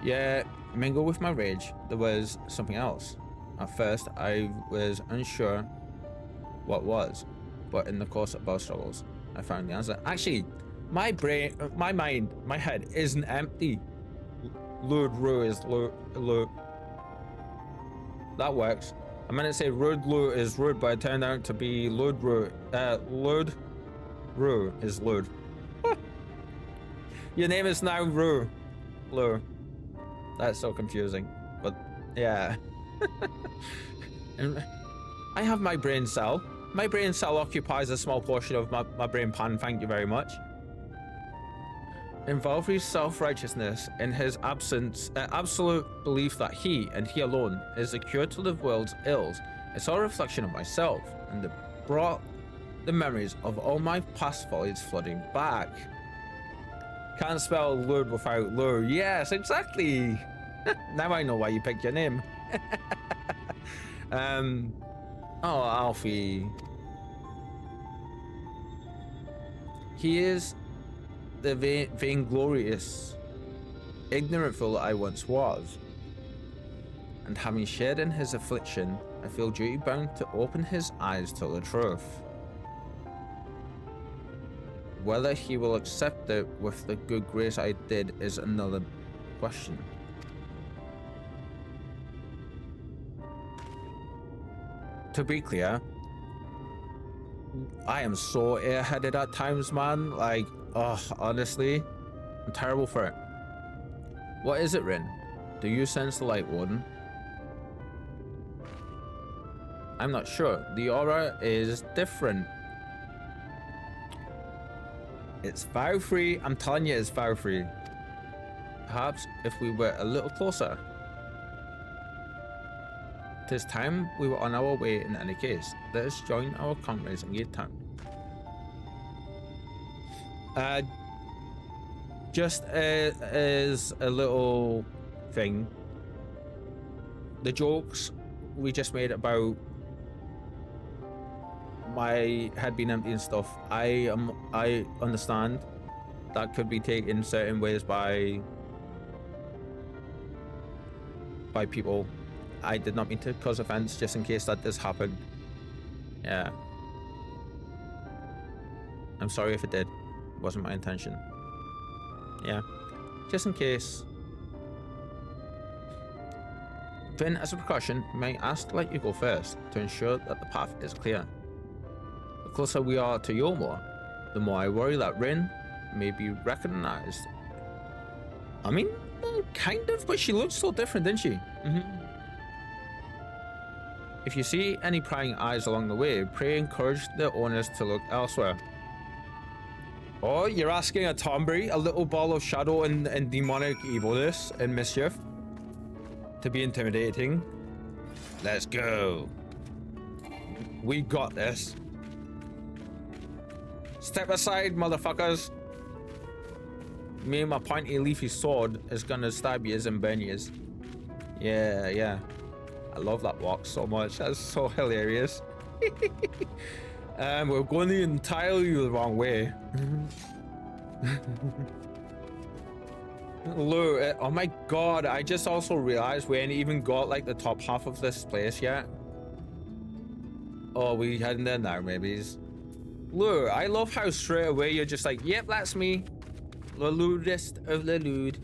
Yeah, mingled with my rage, there was something else. At first, I was unsure what was, but in the course of our struggles, I found the answer. Actually, my brain, my mind, my head isn't empty. Lord Ru is Lord. That works. I meant to say Lord Ru is Lord, but it turned out to be Lord Ru. Lord Ru is Lord. Your name is now Ru. Lur. That's so confusing. But yeah. And I have my brain cell. My brain cell occupies a small portion of my brain pan, thank you very much. In Valkyrie's self-righteousness, in his absolute belief that he, and he alone, is the cure to the world's ills, I saw a reflection of myself, and it brought the memories of all my past follies flooding back. Can't spell Lord without lure. Yes, exactly. Now I know why you picked your name. Oh, Alfie. He is the vainglorious, ignorant fool that I once was. And having shared in his affliction, I feel duty bound to open his eyes to the truth. Whether he will accept it with the good grace I did is another question. To be clear, I am so airheaded at times, man. Like, oh, honestly, I'm terrible for it. What is it, Rin? Do you sense the light, Warden? I'm not sure. The aura is different. It's vow-free. I'm telling you, it's vow-free. Perhaps if we were a little closer. 'Tis time we were on our way in any case. Let us join our comrades in Gate Town. Just as a little thing, the jokes we just made about my head being empty and stuff, I understand that could be taken certain ways by people. I did not mean to cause offense, just in case that does happen. Yeah. I'm sorry if it did. It wasn't my intention. Yeah. Just in case. Then, as a precaution, may I ask to let you go first to ensure that the path is clear. The closer we are to Yomor, the more I worry that Rin may be recognized. I mean, kind of, but she looks so different, didn't she? If you see any prying eyes along the way, pray encourage the owners to look elsewhere. Oh, you're asking a Tombury, a little ball of shadow and demonic evilness and mischief, to be intimidating? Let's go. We got this. Step aside, motherfuckers. Me and my pointy leafy sword is gonna stab yous and burn yous. Yeah, yeah. I love that walk so much. That's so hilarious. We're going the entirely the wrong way. Look, oh my god, I just also realized we ain't even got like the top half of this place yet. Oh, we heading there now, maybe. Look, I love how straight away you're just like, yep, that's me. The lewdest of the lewd.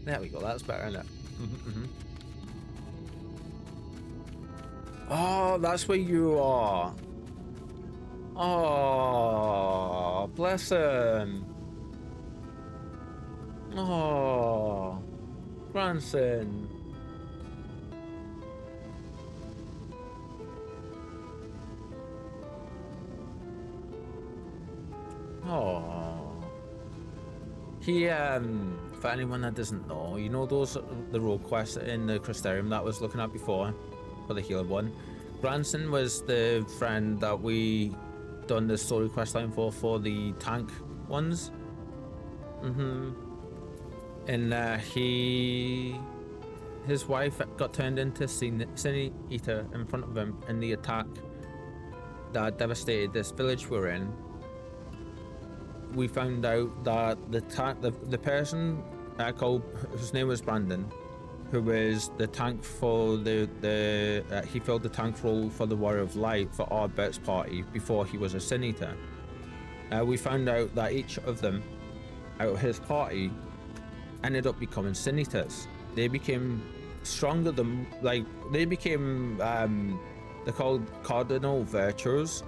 There we go, that's better enough. Oh, that's where you are. Oh, bless him. Oh, grandson. Oh. for anyone that doesn't know, you know those the rogue quests in the Crystarium that I was looking at before for the healer one. Branson was the friend that we done the story quest line for the tank ones. And his wife got turned into Sin Eater in front of him in the attack that devastated this village we're in. We found out that the person called, whose name was Brandon, who was the tank for he filled the tank role for the Warrior of Light for Ardbert's party before he was a Sin Eater. We found out that each of them out of his party ended up becoming Sin Eaters. They became stronger than, like, they became they're called cardinal virtues.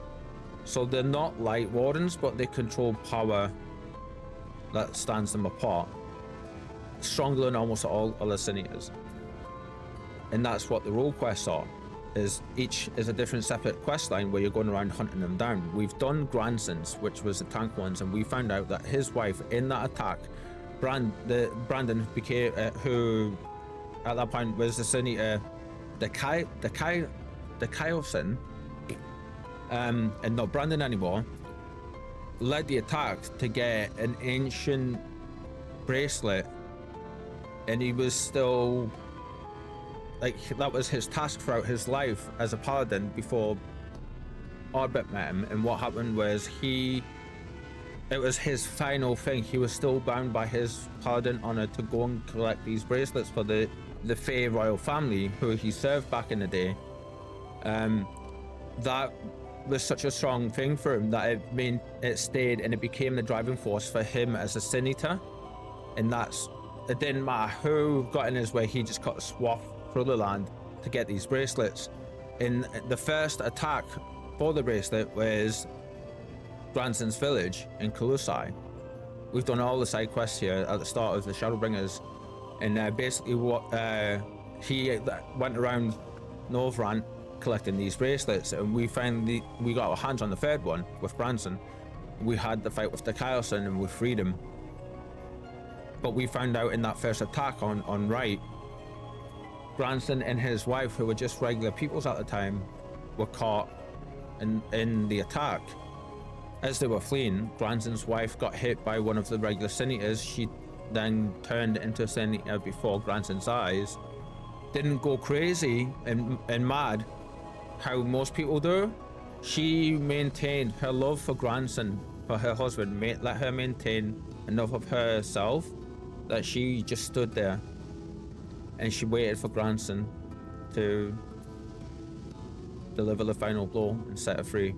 So they're not light wardens, but they control power that stands them apart. Stronger than almost all other Sin Eaters. And that's what the role quests are. Each is a different separate quest line where you're going around hunting them down. We've done Granson's, which was the tank ones, and we found out that his wife in that attack, Brandon became who at that point was the Sin Eater, the Kyosin, and not Brandon anymore, led the attack to get an ancient bracelet, and he was still, like, that was his task throughout his life as a paladin before Ardbert met him. And what happened was it was his final thing. He was still bound by his paladin honor to go and collect these bracelets for the Fey royal family who he served back in the day. That was such a strong thing for him that it stayed, and it became the driving force for him as a Sin Eater. And it didn't matter who got in his way, he just cut a swath through the land to get these bracelets. In the first attack for the bracelet was Granson's village in Kalusai. We've done all the side quests here at the start of the Shadowbringers, and basically what he went around Northrant collecting these bracelets, and we got our hands on the third one with Branson. We had the fight with the Kyosin and we freed him. But we found out in that first attack on Right, Branson and his wife, who were just regular peoples at the time, were caught in the attack. As they were fleeing, Branson's wife got hit by one of the regular Sin Eaters. She then turned into a Sin Eater before Branson's eyes. Didn't go crazy and mad how most people do. She maintained her love for Granson, for her husband, let her maintain enough of herself that she just stood there and she waited for Granson to deliver the final blow and set her free.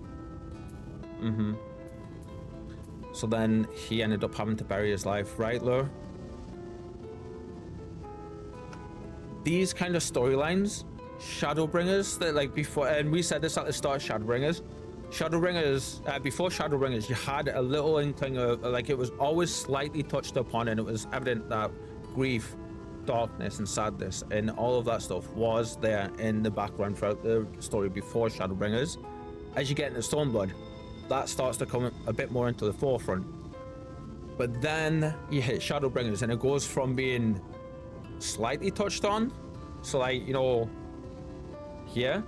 So then he ended up having to bury his life, right, Lure? These kind of storylines, Shadowbringers, that, like, before, and we said this at the start of Shadowbringers, before Shadowbringers, you had a little inkling of, like, it was always slightly touched upon, and it was evident that grief, darkness, and sadness, and all of that stuff was there in the background throughout the story before Shadowbringers. As you get into Stormblood, that starts to come a bit more into the forefront. But then you hit Shadowbringers, and it goes from being slightly touched on, so, like, you know, here,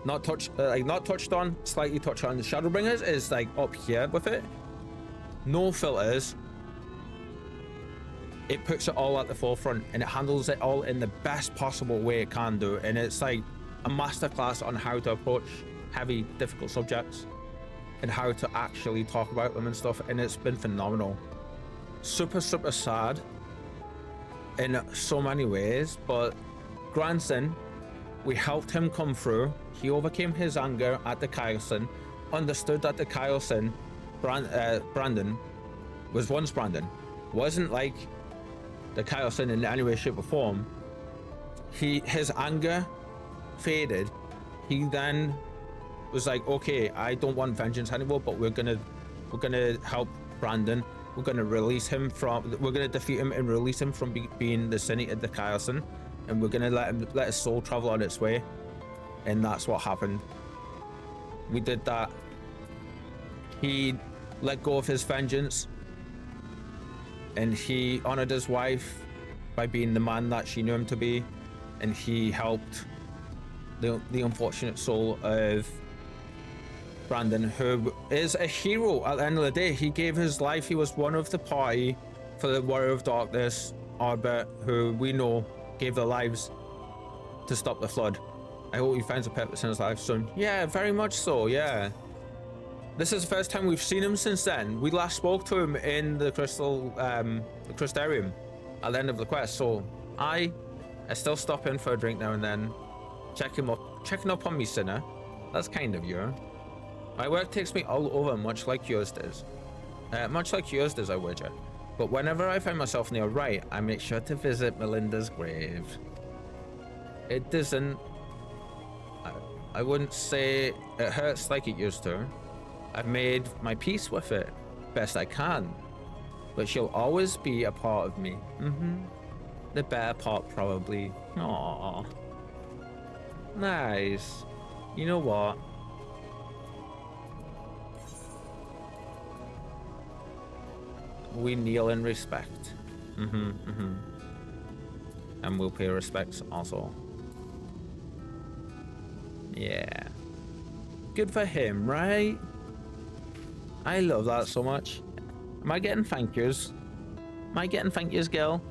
not touched on, slightly touched on. The Shadowbringers is like up here with it, no filters. It puts it all at the forefront, and it handles it all in the best possible way it can do, and it's like a masterclass on how to approach heavy, difficult subjects and how to actually talk about them and stuff, and it's been phenomenal. Super sad in so many ways, but Granson, we helped him come through. He overcame his anger at the Kyosin, understood that the Kyosin, Brandon, was once Brandon, wasn't like the Kyosin in any way, shape, or form. His anger faded. He then was like, okay, I don't want vengeance anymore, but we're gonna help Brandon. We're gonna defeat him and release him from being the Sin Eater, the Kyosin, and we're gonna let his soul travel on its way. And that's what happened. We did that. He let go of his vengeance. and he honored his wife by being the man that she knew him to be, and he helped the unfortunate soul of Brandon, who is a hero at the end of the day. He gave his life. He was one of the party for the Warrior of Darkness, Arbor, who we know gave their lives to stop the flood. I hope he finds a purpose in his life soon. Yeah, very much so, yeah. This is the first time we've seen him since then. We last spoke to him in the Crystarium at the end of the quest, so I still stop in for a drink now and then. Checking up on me, sinner. That's kind of you. My work takes me all over, much like yours does. I wager. But whenever I find myself near right, I make sure to visit Melinda's grave. It doesn't... I wouldn't say it hurts like it used to. I've made my peace with it, best I can. But she'll always be a part of me. The better part, probably. Aww. Nice. You know what? We kneel in respect. And we'll pay respects also. Yeah. Good for him, right? I love that so much. Am I getting thank yous? Am I getting thank yous, girl?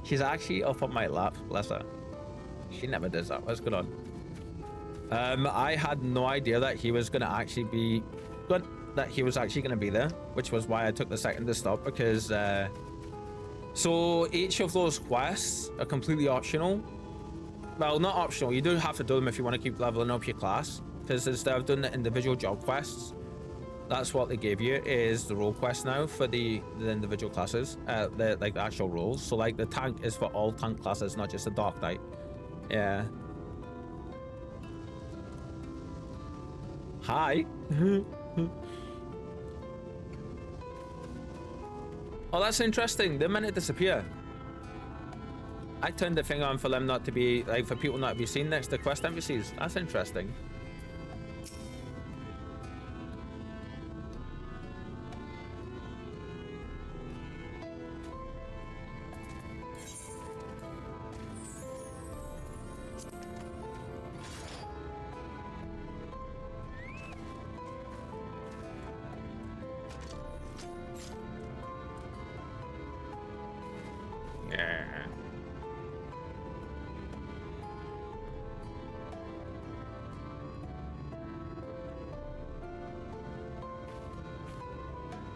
She's actually up on my lap, bless her. She never does that. What's going on? I had no idea that he was gonna actually be good. That he was actually gonna be there, which was why I took the second to stop, because so each of those quests are completely optional. Well, not optional. You do have to do them if you want to keep leveling up your class, because instead of doing the individual job quests, that's what they gave you is the role quest now for the individual classes, the like the actual roles. So like the tank is for all tank classes, not just the Dark Knight. Yeah. Hi. Oh, that's interesting. The minute disappear. I turned the thing on for them not to be, like, for people not to be seen next to quest NPCs. That's interesting.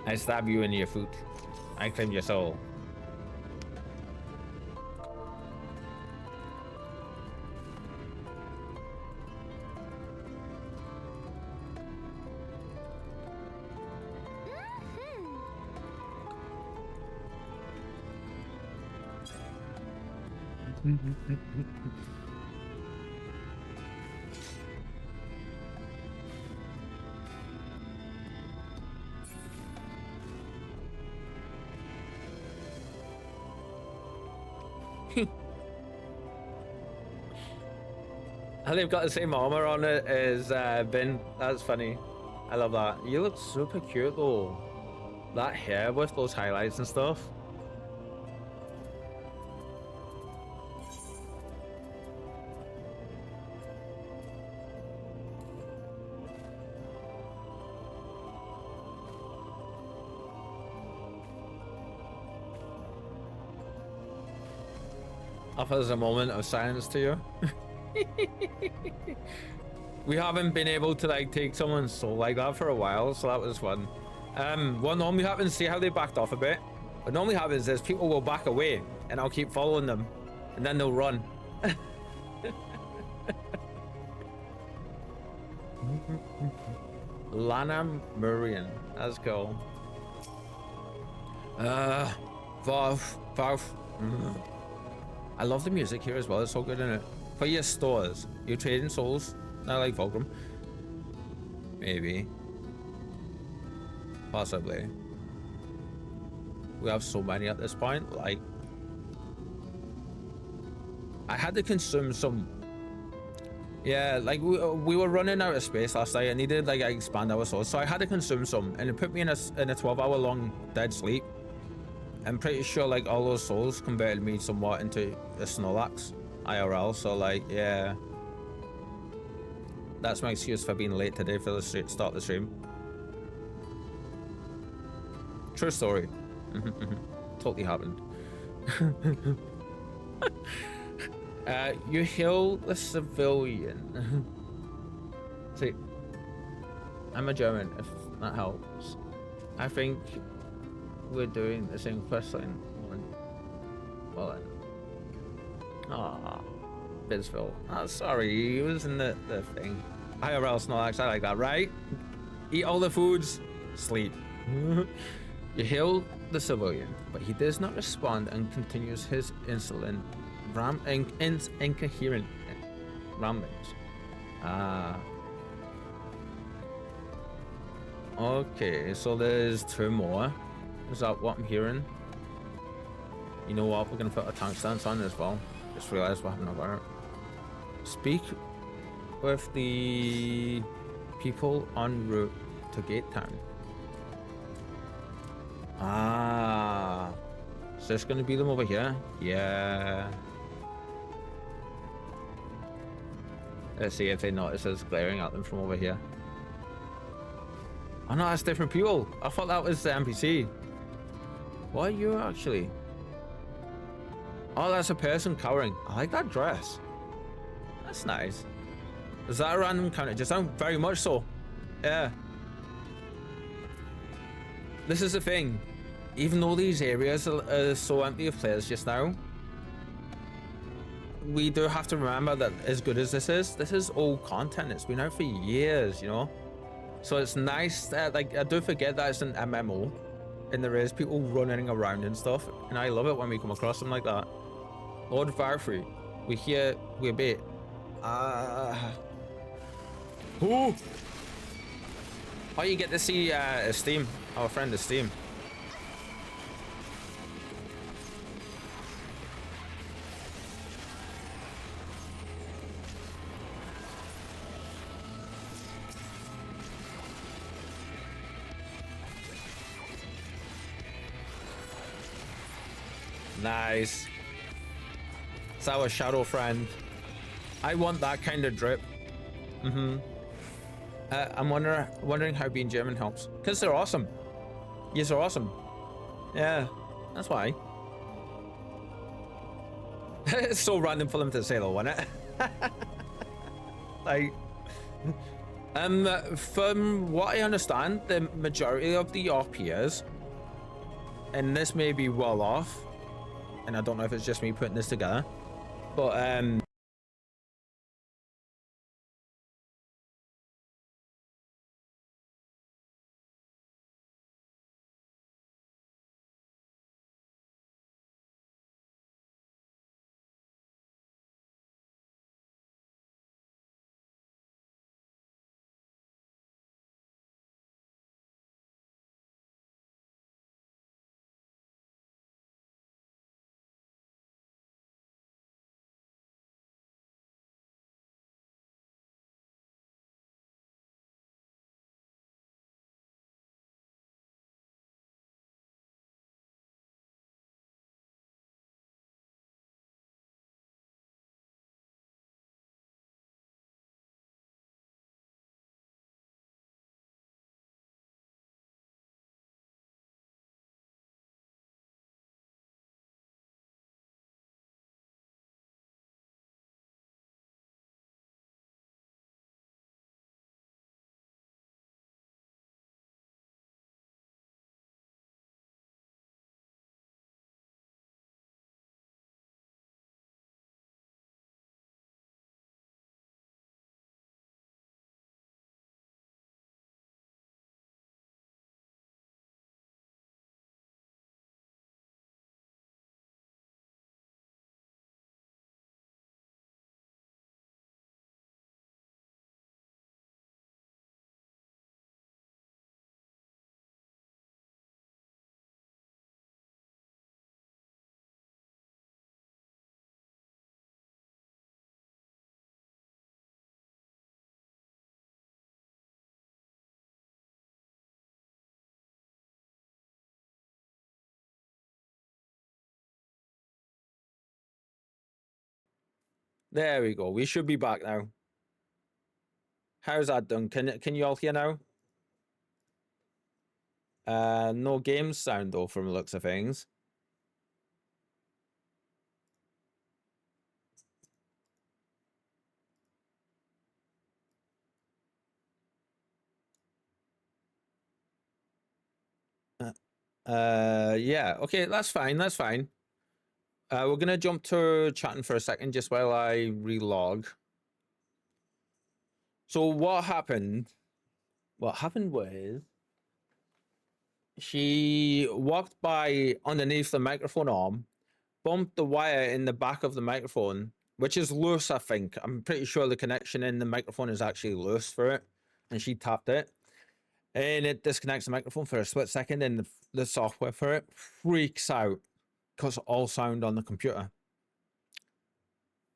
I stab you in your foot. I claim your soul. And they've got the same armor on it as Bin. That's funny. I love that. You look super cute though. That hair with those highlights and stuff. Offers a moment of silence to you. We haven't been able to like take someone's soul like that for a while, so that was fun. What normally happens, see how they backed off a bit? What normally happens is people will back away and I'll keep following them and then they'll run. Lana Murian, let's go. Varf. I love the music here as well, it's so good, isn't it? For your stores, you're trading souls. I like Fulcrum. Maybe. Possibly. We have so many at this point, like... I had to consume some... Yeah, like we were running out of space last night. I needed like expand our souls, so I had to consume some, and it put me in a 12-hour long dead sleep. I'm pretty sure like all those souls converted me somewhat into a Snorlax IRL. So like, yeah, that's my excuse for being late today for the start of the stream. True story. Totally happened. You heal the civilian. See, I'm a German, if that helps. I think we're doing the same quest line. Well then. Aww. Bisville. Oh, sorry, he was in the thing. IRL Snorlax, I like that, right? Eat all the foods, sleep. You heal the civilian, but he does not respond and continues his incoherent ramblings. Ah. Okay, so there's 2 more. Is that what I'm hearing? You know what? We're gonna put a tank stance on as well. Just realized what happened about it. Speak with the people en route to Gate Town. Ah, is this gonna be them over here? Yeah. Let's see if they notice us glaring at them from over here. Oh no, that's different people. I thought that was the NPC. What are you actually? Oh, that's a person cowering. I like that dress. That's nice. Is that a random encounter? Just very much so. Yeah. This is the thing. Even though these areas are so empty of players just now, we do have to remember that as good as this is old content. It's been out for years, you know? So it's nice that, like, I do forget that it's an MMO and there is people running around and stuff. And I love it when we come across them like that. Lord Varfrey, we're here, we're bait. Oh, you get to see Esteem, our friend Esteem. Nice. It's our shadow friend. I want that kind of drip. I'm wondering how being German helps. Because they're awesome. Yes, they're awesome. Yeah, that's why. It's so random for them to say though, wasn't it? Like, from what I understand, the majority of the RPers, and this may be well off, and I don't know if it's just me putting this together, but There we go. We should be back now. How's that done? Can you all hear now? No game sound though, from the looks of things. Yeah, okay, that's fine, that's fine. We're gonna jump to chatting for a second just while I relog. So what happened was she walked by underneath the microphone arm, bumped the wire in the back of the microphone, which is loose, I think. I'm pretty sure the connection in the microphone is actually loose for it, and she tapped it. And it disconnects the microphone for a split second, and the software for it freaks out because all sound on the computer.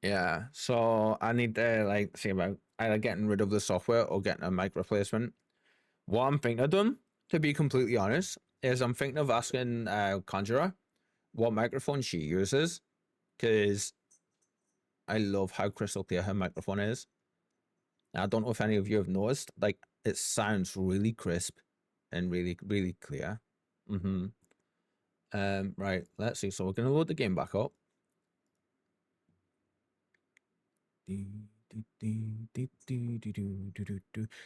Yeah, so I need to like see about either getting rid of the software or getting a mic replacement. What I'm thinking of doing, to be completely honest, is I'm thinking of asking Conjurer what microphone she uses, because I love how crystal clear her microphone is. I don't know if any of you have noticed, like it sounds really crisp and really, really clear. Right, let's see. So we're gonna load the game back up.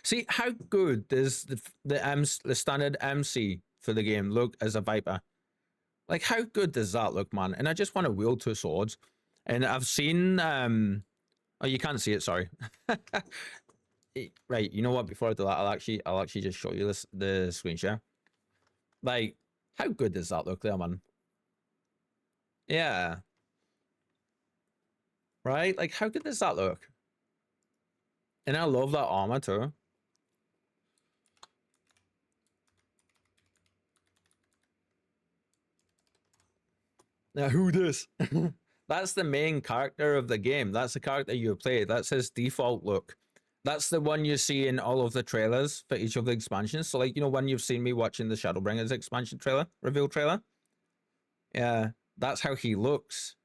See how good does the standard MC for the game look as a Viper? Like how good does that look, man? And I just want to wield two swords. And I've seen oh, you can't see it, sorry. Right, you know what? Before I do that, I'll actually just show you the screen share. Like, how good does that look there, man? Yeah. Right? Like, how good does that look? And I love that armor too. Now, who this? That's the main character of the game. That's the character you play. That's his default look. That's the one you see in all of the trailers for each of the expansions. So, like, you know, when you've seen me watching the Shadowbringers expansion trailer, reveal trailer? Yeah, that's how he looks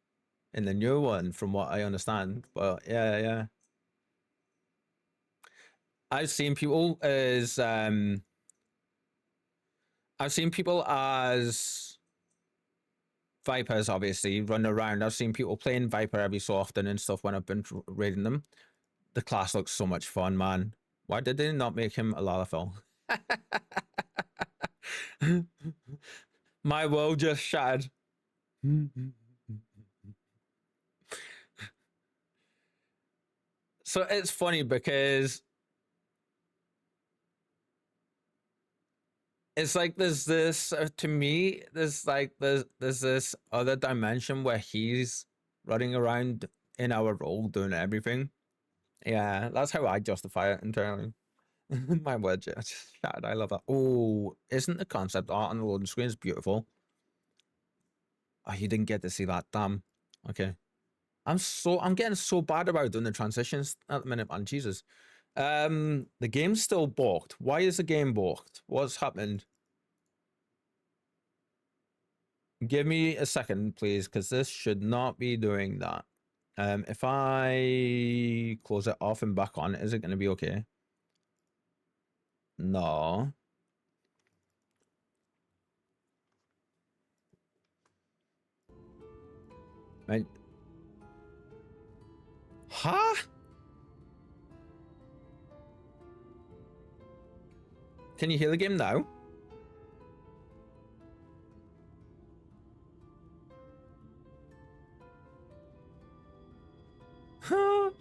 in the new one, from what I understand. But, yeah. I've seen people as Vipers, obviously, run around. I've seen people playing Viper every so often and stuff when I've been raiding them. The class looks so much fun, man. Why did they not make him a Lalafell? My world just shattered. So it's funny because it's like there's this to me there's this other dimension where he's running around in our role doing everything. Yeah, that's how I justify it internally. My word, just shattered. I love that. Oh, isn't the concept art on the loading screen is beautiful? Oh, you didn't get to see that. Damn. Okay. I'm getting so bad about doing the transitions at the minute, man. Jesus. The game's still balked. Why is the game balked? What's happened? Give me a second, please, because this should not be doing that. If I close it off and back on, is it going to be okay? No. Right. Huh? Can you hear the game now? Huh?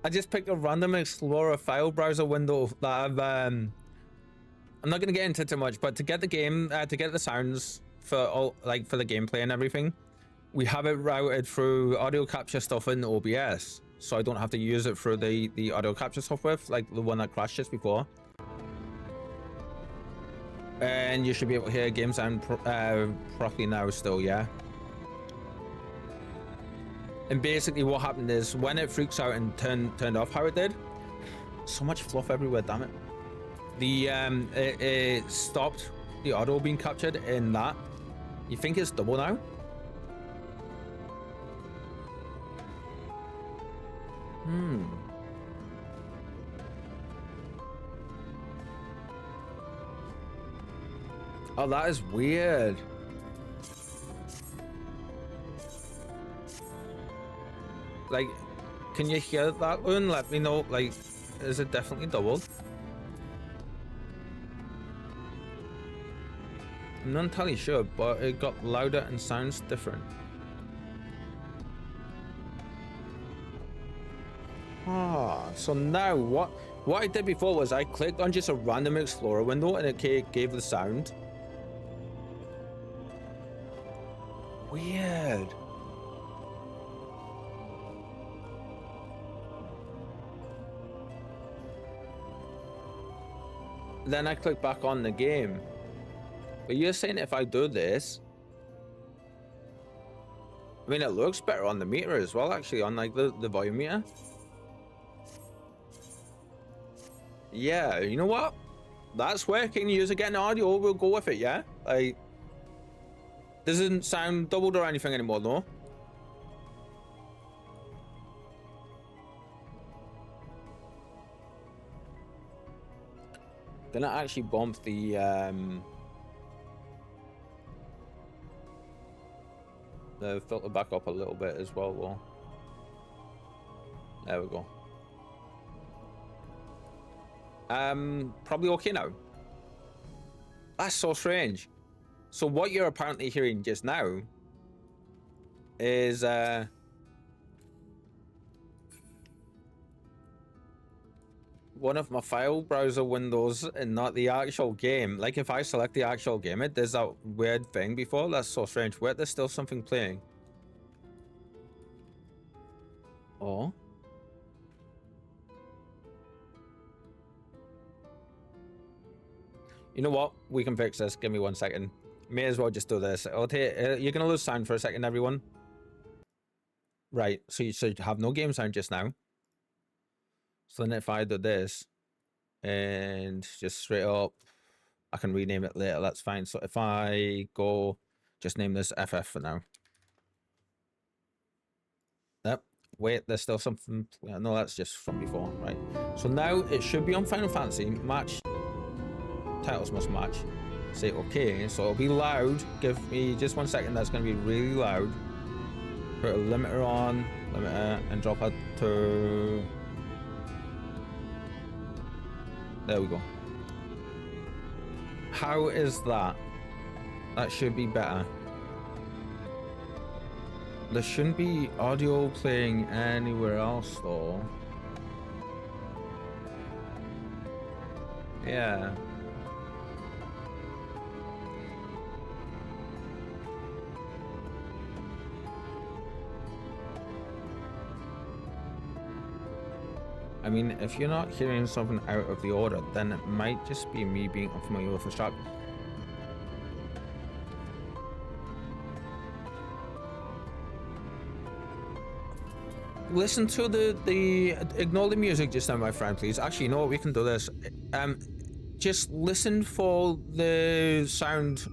I just picked a random Explorer file browser window that I'm not gonna get into too much, but to get the game, to get the sounds for all, like for the gameplay and everything, we have it routed through audio capture stuff in OBS, so I don't have to use it through the audio capture software, like the one that crashed just before. And you should be able to hear game sound properly now still, yeah? And basically what happened is when it freaks out and turned off how it did, so much fluff everywhere, damn it. It stopped the audio being captured in that. You think it's double now? Oh, that is weird. Like, can you hear that one? Let me know. Like, is it definitely doubled? I'm not entirely sure, but it got louder and sounds different. Ah, so now what I did before was I clicked on just a random Explorer window and it gave the sound. Weird. Then I click back on the game. But you're saying if I do this, I mean, it looks better on the meter as well, actually, on like the volume meter. Yeah, you know what? That's working. You're getting audio. We'll go with it, yeah? Like, doesn't sound doubled or anything anymore, though. Gonna actually bump the filter back up a little bit as well, though. There we go. Probably okay now. That's so strange. So what you're apparently hearing just now is one of my file browser windows and not the actual game. Like if I select the actual game, it does that weird thing before. That's so strange. Wait, there's still something playing. Oh. You know what? We can fix this. Give me 1 second. May as well just do this. I'll take, you're going to lose sound for a second, everyone. Right. So you should have no game sound just now. So then if I do this and just straight up, I can rename it later. That's fine. So if I go, just name this FF for now. Yep. Wait, there's still something. No, that's just from before. Right. So now it should be on Final Fantasy. Match. Titles must match. Say okay. So it'll be loud. Give me just 1 second. That's going to be really loud. Put a limiter on. Limiter. And drop it to... There we go. How is that? That should be better. There shouldn't be audio playing anywhere else though. Yeah. I mean, if you're not hearing something out of the order, then it might just be me being unfamiliar with the track. Listen to the ignore the music just now, my friend, please. Actually, you know what? We can do this. Just listen for the sound,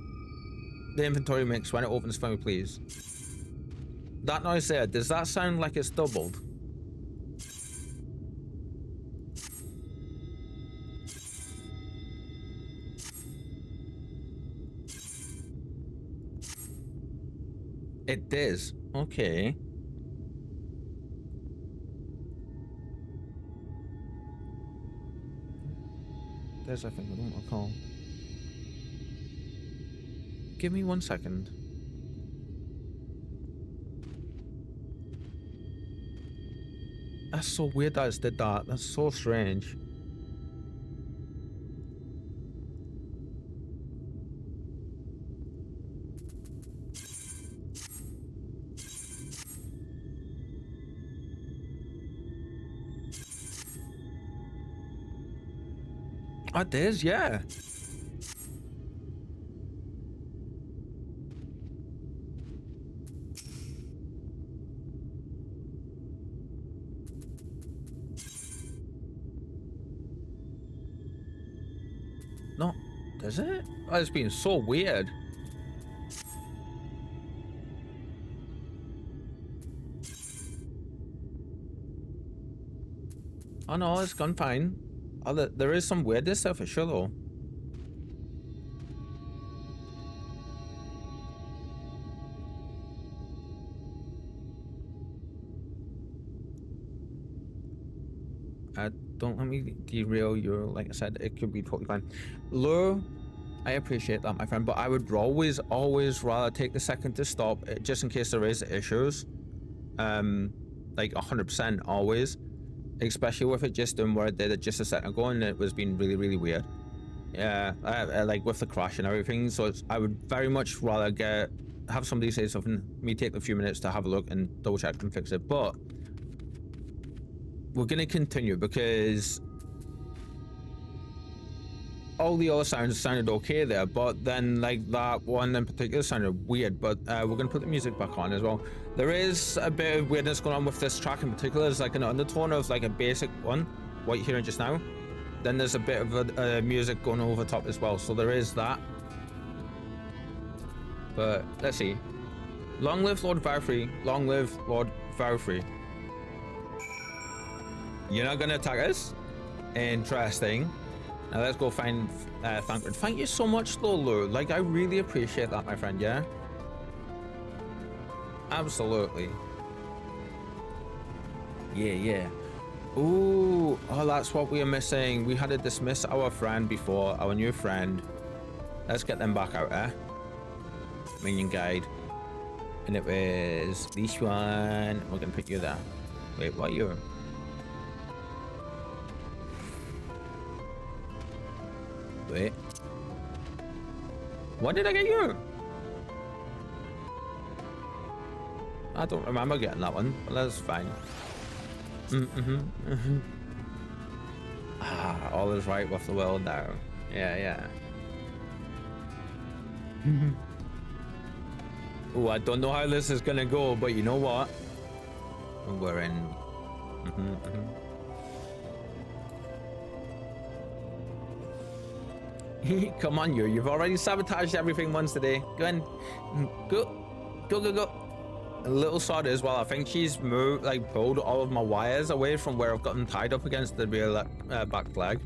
the inventory mix when it opens for me, please. That noise there, does that sound like it's doubled? It does. Okay. There's, I think, I don't recall. Give me 1 second. That's so weird that it's did that. That's so strange. Oh, it is, yeah. No, does it? has been so weird. Oh no, it's gone fine. Oh, there is some weirdness there for sure though. Don't let me derail your, like I said, it could be totally fine. Lure, I appreciate that, my friend, but I would always rather take the second to stop, just in case there is issues. Like 100% always. Especially with it just doing what I did just a second ago, and it was being really, really weird. Yeah, like with the crash and everything. So I would very much rather have somebody say something, me take a few minutes to have a look and double check and fix it. But we're gonna continue because all the other sounds sounded okay there, but then like that one in particular sounded weird. But we're gonna put the music back on as well. There is a bit of weirdness going on with this track in particular. There's like an undertone of like a basic one, what you're hearing just now. Then there's a bit of a music going over top as well, so there is that. But let's see. Long live Lord Varfrey. Long live Lord Varfrey. You're not gonna attack us? Interesting. Now let's go find Thancred. Thank you so much, Lolo. Like, I really appreciate that, my friend, yeah? Absolutely. Yeah. Ooh, oh, that's what we are missing. We had to dismiss our friend before, our new friend. Let's get them back out there. Minion guide. And it was this one. We're gonna put you there. Wait, what are you? Wait. What did I get you? I don't remember getting that one, but that's fine. Ah, all is right with the world now. Yeah. Oh, I don't know how this is gonna go, but you know what? We're in. Come on, you've already sabotaged everything once today. Go on, go. A little sod as well. I think she's moved, like pulled all of my wires away from where I've got them tied up against the rear back flag.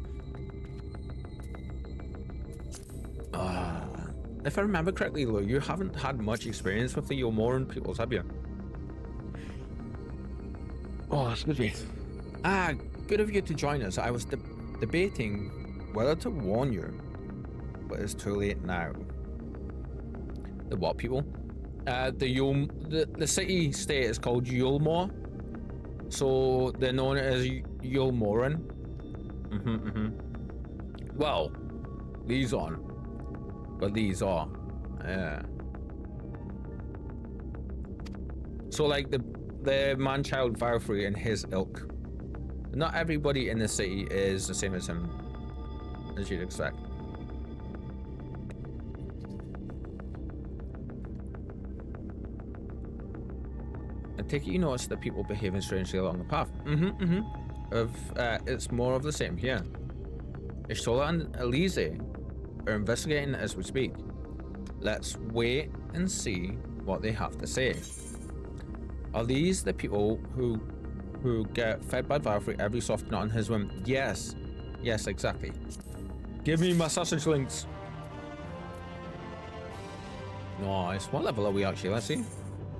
If I remember correctly, Lou, you haven't had much experience with the Yomoran peoples, have you? Oh, excuse me. Good of you to join us. I was debating whether to warn you, but it's too late now. The what people? The city state is called Yulmore, so they're known as Yulmoran. Well, these aren't, but these are. Yeah. So like the man-child Varfrey and his ilk. Not everybody in the city is the same as him, as you'd expect. I take it you notice that people behaving strangely along the path. It's more of the same here. Ishtola and Elise are investigating as we speak. Let's wait and see what they have to say. Are these the people who get fed by Varfrey every so often on his whim? Yes, exactly. Give me my sausage links. Nice. What level are we actually? Let's see.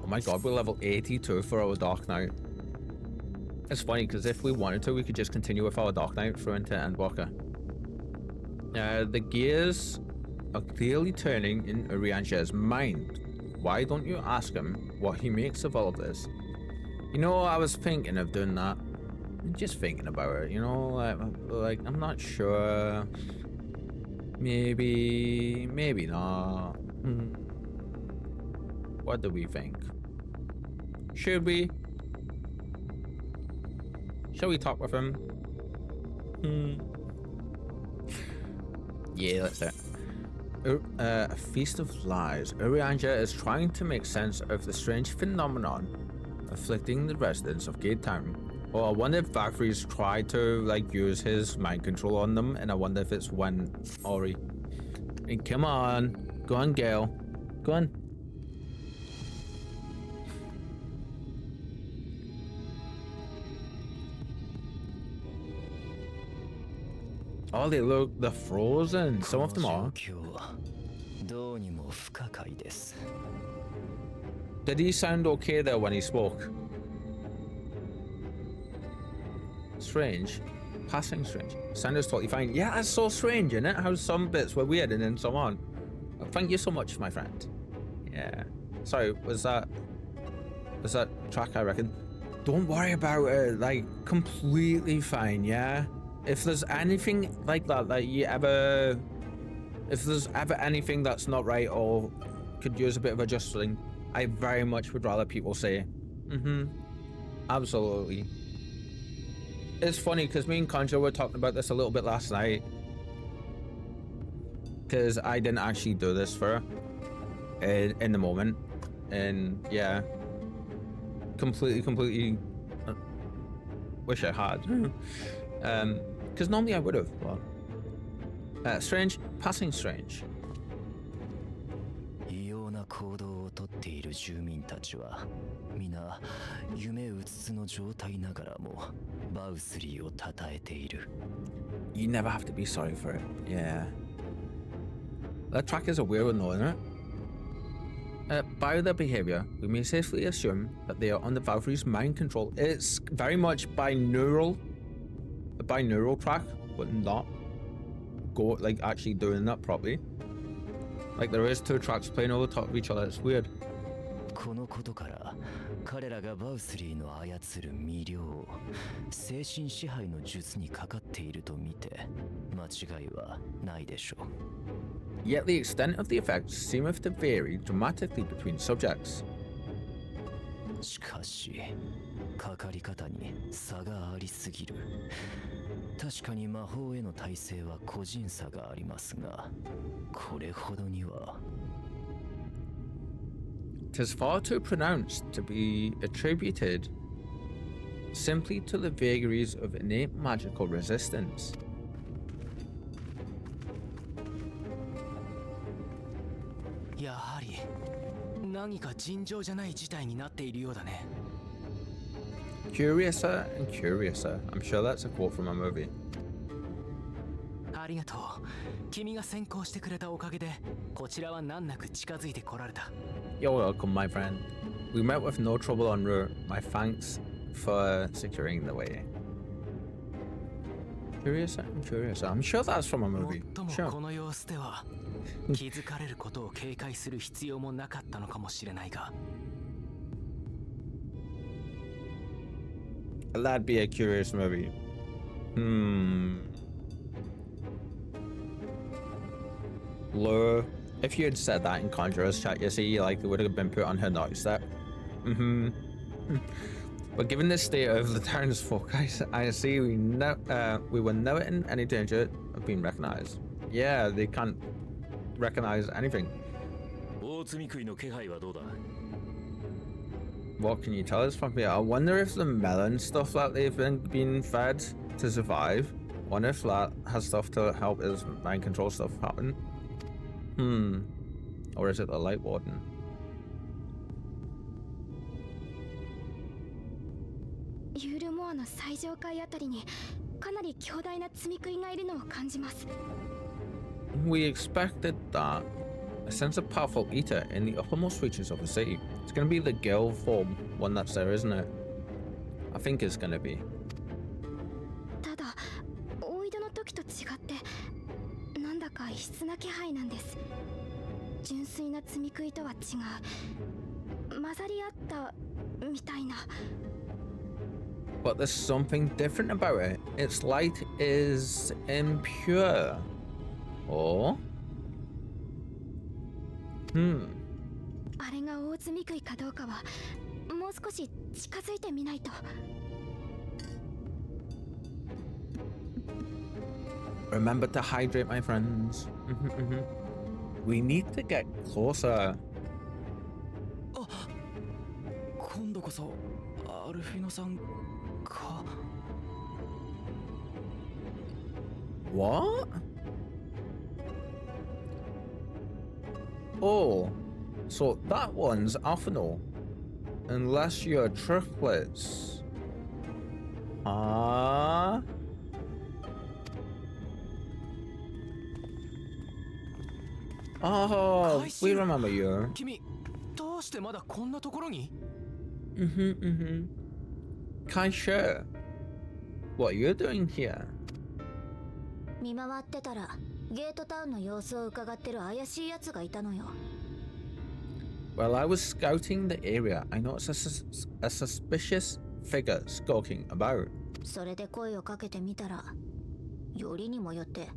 Oh my god, we're level 82 for our Dark Knight. It's funny because if we wanted to, we could just continue with our Dark Knight through into Endwalker. The gears are clearly turning in Uriancher's mind. Why don't you ask him what he makes of all of this? You know, I was thinking of doing that. Just thinking about it, you know, like I'm not sure. Maybe not. What do we think? Should we? Shall we talk with him? Yeah, let's do it. A feast of lies. Urianger is trying to make sense of the strange phenomenon afflicting the residents of Gate Town. Well, I wonder if Varfrey's tried to like use his mind control on them, and I wonder if it's when Ori. Hey, come on. Go on, Gale. Go on. Oh, they look, they're frozen. Some of them are. どうにも不可解です。 Did he sound okay there when he spoke? Strange. Passing strange. Sounded totally fine. Yeah, that's so strange, isn't it? How some bits were weird and then some aren't. Thank you so much, my friend. Yeah. Sorry, was that track, I reckon? Don't worry about it. Like, completely fine, yeah? If there's anything like that you ever... If there's ever anything that's not right or could use a bit of adjusting, I very much would rather people say, absolutely. It's funny because me and Conjo were talking about this a little bit last night. Because I didn't actually do this for her in the moment. And yeah, completely wish I had. Because normally I would have. Well, strange, passing strange. 異様な行動をとっている住民たちは皆夢うつつの状態ながらもバウスリーを称えている。 You never have to be sorry for it. Yeah. That track is a weird one though, isn't it? By their behavior, we may safely assume that they are under Valkyrie's mind control. It's very much binaural. A binaural track, but not like actually doing that properly. Like there is two tracks playing over the top of each other. It's weird. このことから彼らがバウスリーの操る魅了、精神支配の術にかかっていると見て間違いはないでしょう。 Yet the extent of the effects seemeth to vary dramatically between subjects. しかし、かかり方に差がありすぎる。確かに魔法への耐性は個人差がありますが、これほどには。 'Tis far too pronounced to be attributed simply to the vagaries of innate magical resistance. やはり何か尋常じゃない事態になっているようだね。 Curiouser and curiouser. I'm sure that's a quote from a movie. ありがとう。君が先行してくれたおかげで、こちらは難なく近づいてこられた。 You're welcome, my friend. We met with no trouble en route. My thanks for securing the way. Curiouser and curiouser. I'm sure that's from a movie. 最も Sure. この様子では気づかれることを警戒する必要もなかったのかもしれないが。 That'd be a curious movie. Lure. If you had said that in Conjurer's chat, you see, like, it would have been put on her doorstep. But given the state of the townsfolk, I see we were never in any danger of being recognized. Yeah, they can't recognize anything. 大積み食いの気配はどうだ? What can you tell us from here? I wonder if the melon stuff that they've been fed to survive, wonder if that has stuff to help his mind control stuff happen. Or is it the light warden? ユールモアの最上階あたりにかなり強大な積み食いがいるのを感じます。 We expected that. I sense a powerful eater in the uppermost reaches of the city. It's gonna be the girl form one that's there, isn't it? I think it's gonna be. ただ、大井戸の時と違ってなんだか異質な気配なんです。純粋な積み食いとは違う。混ざり合ったみたいな。 But there's something different about it. Its light is impure. Or? あれが大積み食いかどうかはもう少し近づいてみないと。 Remember to hydrate, my friends. We need to get closer. 今度こそアルフィノさんか。 What? Oh, so that one's Alphino. Unless you're triplets. Ah. Oh, we remember you. 君どうしてまだこんなところに Kaisha, what are you doing here? 見回ってたらゲートタウンの様子を伺ってる怪しい奴がいたのよ。 While I was scouting the area, I noticed a suspicious figure skulking about. それで声をかけてみたら、よりにもよって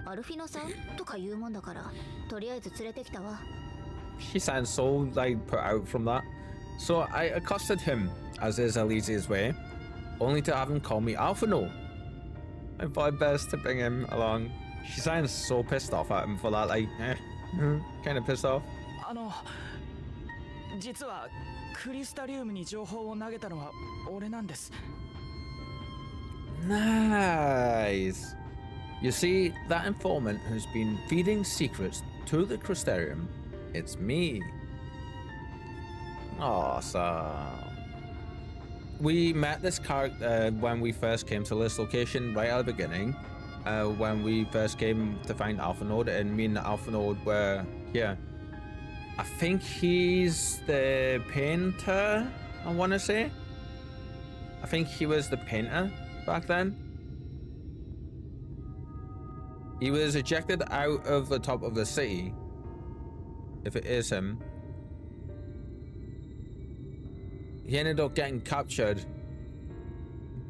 アルフィノさんとか言うもんだから、とりあえず連れてきたわ。 She sounds so like put out from that. So I accosted him, as is Elysia's way, only to have him call me Alphino. I thought best to bring him along. She sounds so pissed off at him for that, like, kind of pissed off. 実はクリスタリウムに情報を投げたのは俺なんです。 Nice. You see, that informant who's been feeding secrets to the Crystarium, it's me. Awesome. We met this character when we first came to this location right at the beginning. When we first came to find Alphanode, and me and Alphanode were here. I think he's the painter, I want to say. I think he was the painter back then. He was ejected out of the top of the city, if it is him. He ended up getting captured,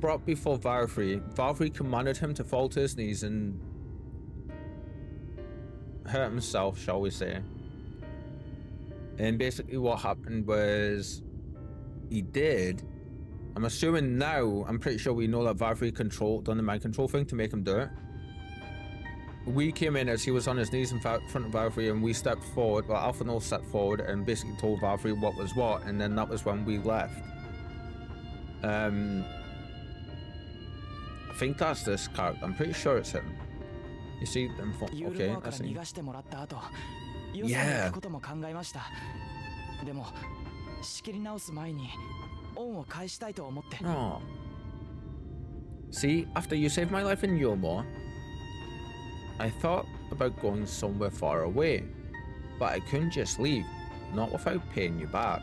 brought before Valkyrie. Valkyrie commanded him to fall to his knees and hurt himself, shall we say. And basically what happened was he did. I'm assuming now, I'm pretty sure we know that Valkyrie done the mind control thing to make him do it. We came in as he was on his knees in front of Valkyrie, and we stepped forward. Well, Alphino stepped forward and basically told Valkyrie what was what, and then that was when we left. I think that's this character. I'm pretty sure it's him. You see them? Okay, I see. Yeah. でも仕切り直す前に恩を返したいと思って。 Oh. See, after you saved my life in Yomo, I thought about going somewhere far away, but I couldn't just leave, not without paying you back.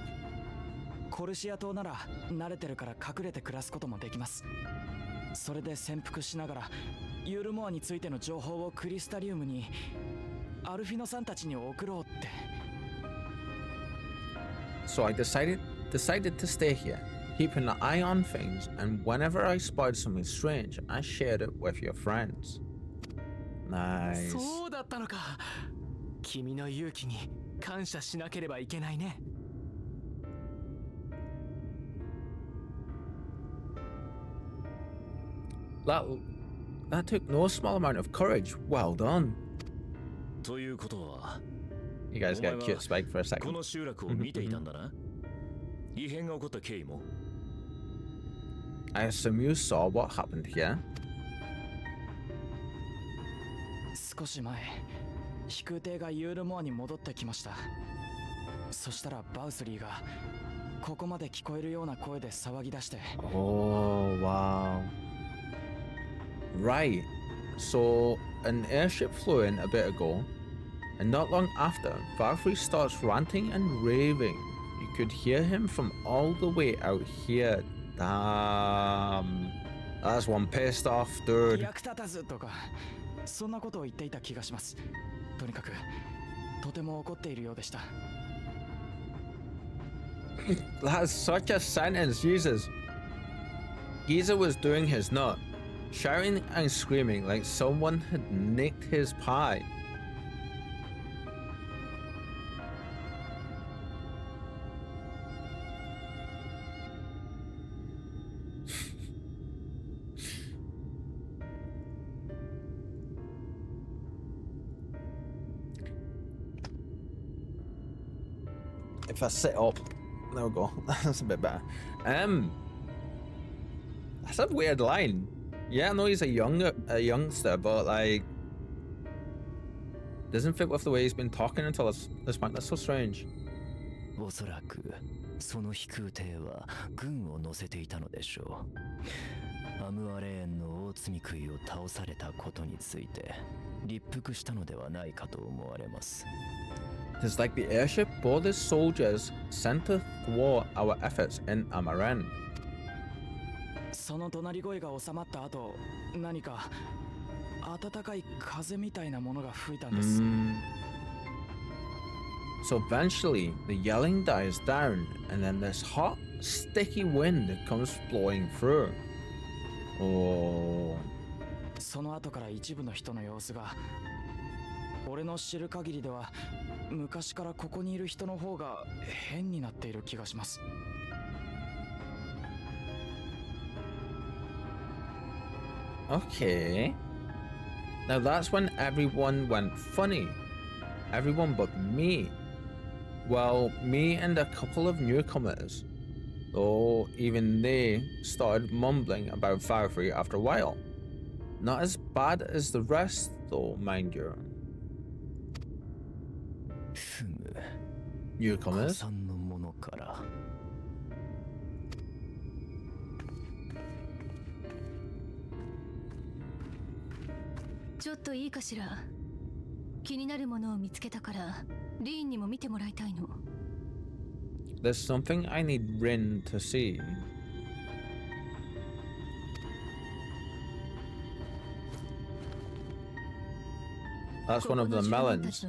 コルシア島なら慣れてるから隠れて暮らすこともできます。それで潜伏しながらユールモアについての情報をクリスタリウムにアルフィノさんたちに送ろうって。 So I decided to stay here, keeping an eye on things, and whenever I spotted something strange, I shared it with your friends. Nice. そうだったのか。君の勇気に感謝しなければいけないね。 That took no small amount of courage. Well done. ということは You guys got a cute spike for a こ second. の集落を見ていたんだな。異変が起こった経緯も I assume you saw what happened here. 少し前、飛空艇がユールモアに戻ってきました。そしたらバウスリーがここまで聞こえるような声で騒ぎ出して。 Oh, wow. Right. So, an airship flew in a bit ago, and not long after, Valkyrie starts ranting and raving. You could hear him from all the way out here. Damn. That's one pissed off dude. 役立たずとか、そんなことを言っていた気がします。とにかく、とても怒っているようでした。 That's such a sentence, Jesus. Giza was doing his nut, shouting and screaming like someone had nicked his pie. If I sit up, there we go. That's a bit better. That's a weird line. Yeah, I know he's a youngster, but like, Doesn't fit with the way he's been talking until this point. That's so strange. おそらくその飛空艇は軍を乗せていたのでしょう。アムアレーンの大積み食いを倒されたことについて立腹したのではないかと思われます。It's like the airship bore the soldiers sent to thwart our efforts in Amaran. その怒鳴り声が収まった後、何か暖かい風みたいなものが吹いたんです。So eventually, the yelling dies down, and then this hot, sticky wind comes blowing through. Oh. その後から一部の人の様子が、俺の知る限りでは、昔からここにいる人の方が変になっている気がします。Okay. Now that's when everyone went funny. Everyone but me. Well, me and a couple of newcomers. Though even they started mumbling about Firefree after a while. Not as bad as the rest though, mind you. ふむ。 Newcomers? さんのものから。ちょっといいかしら。気になるものを見つけたからリーンにも見てもらいたいの。 There's something I need Rin to see. That's one of the melons.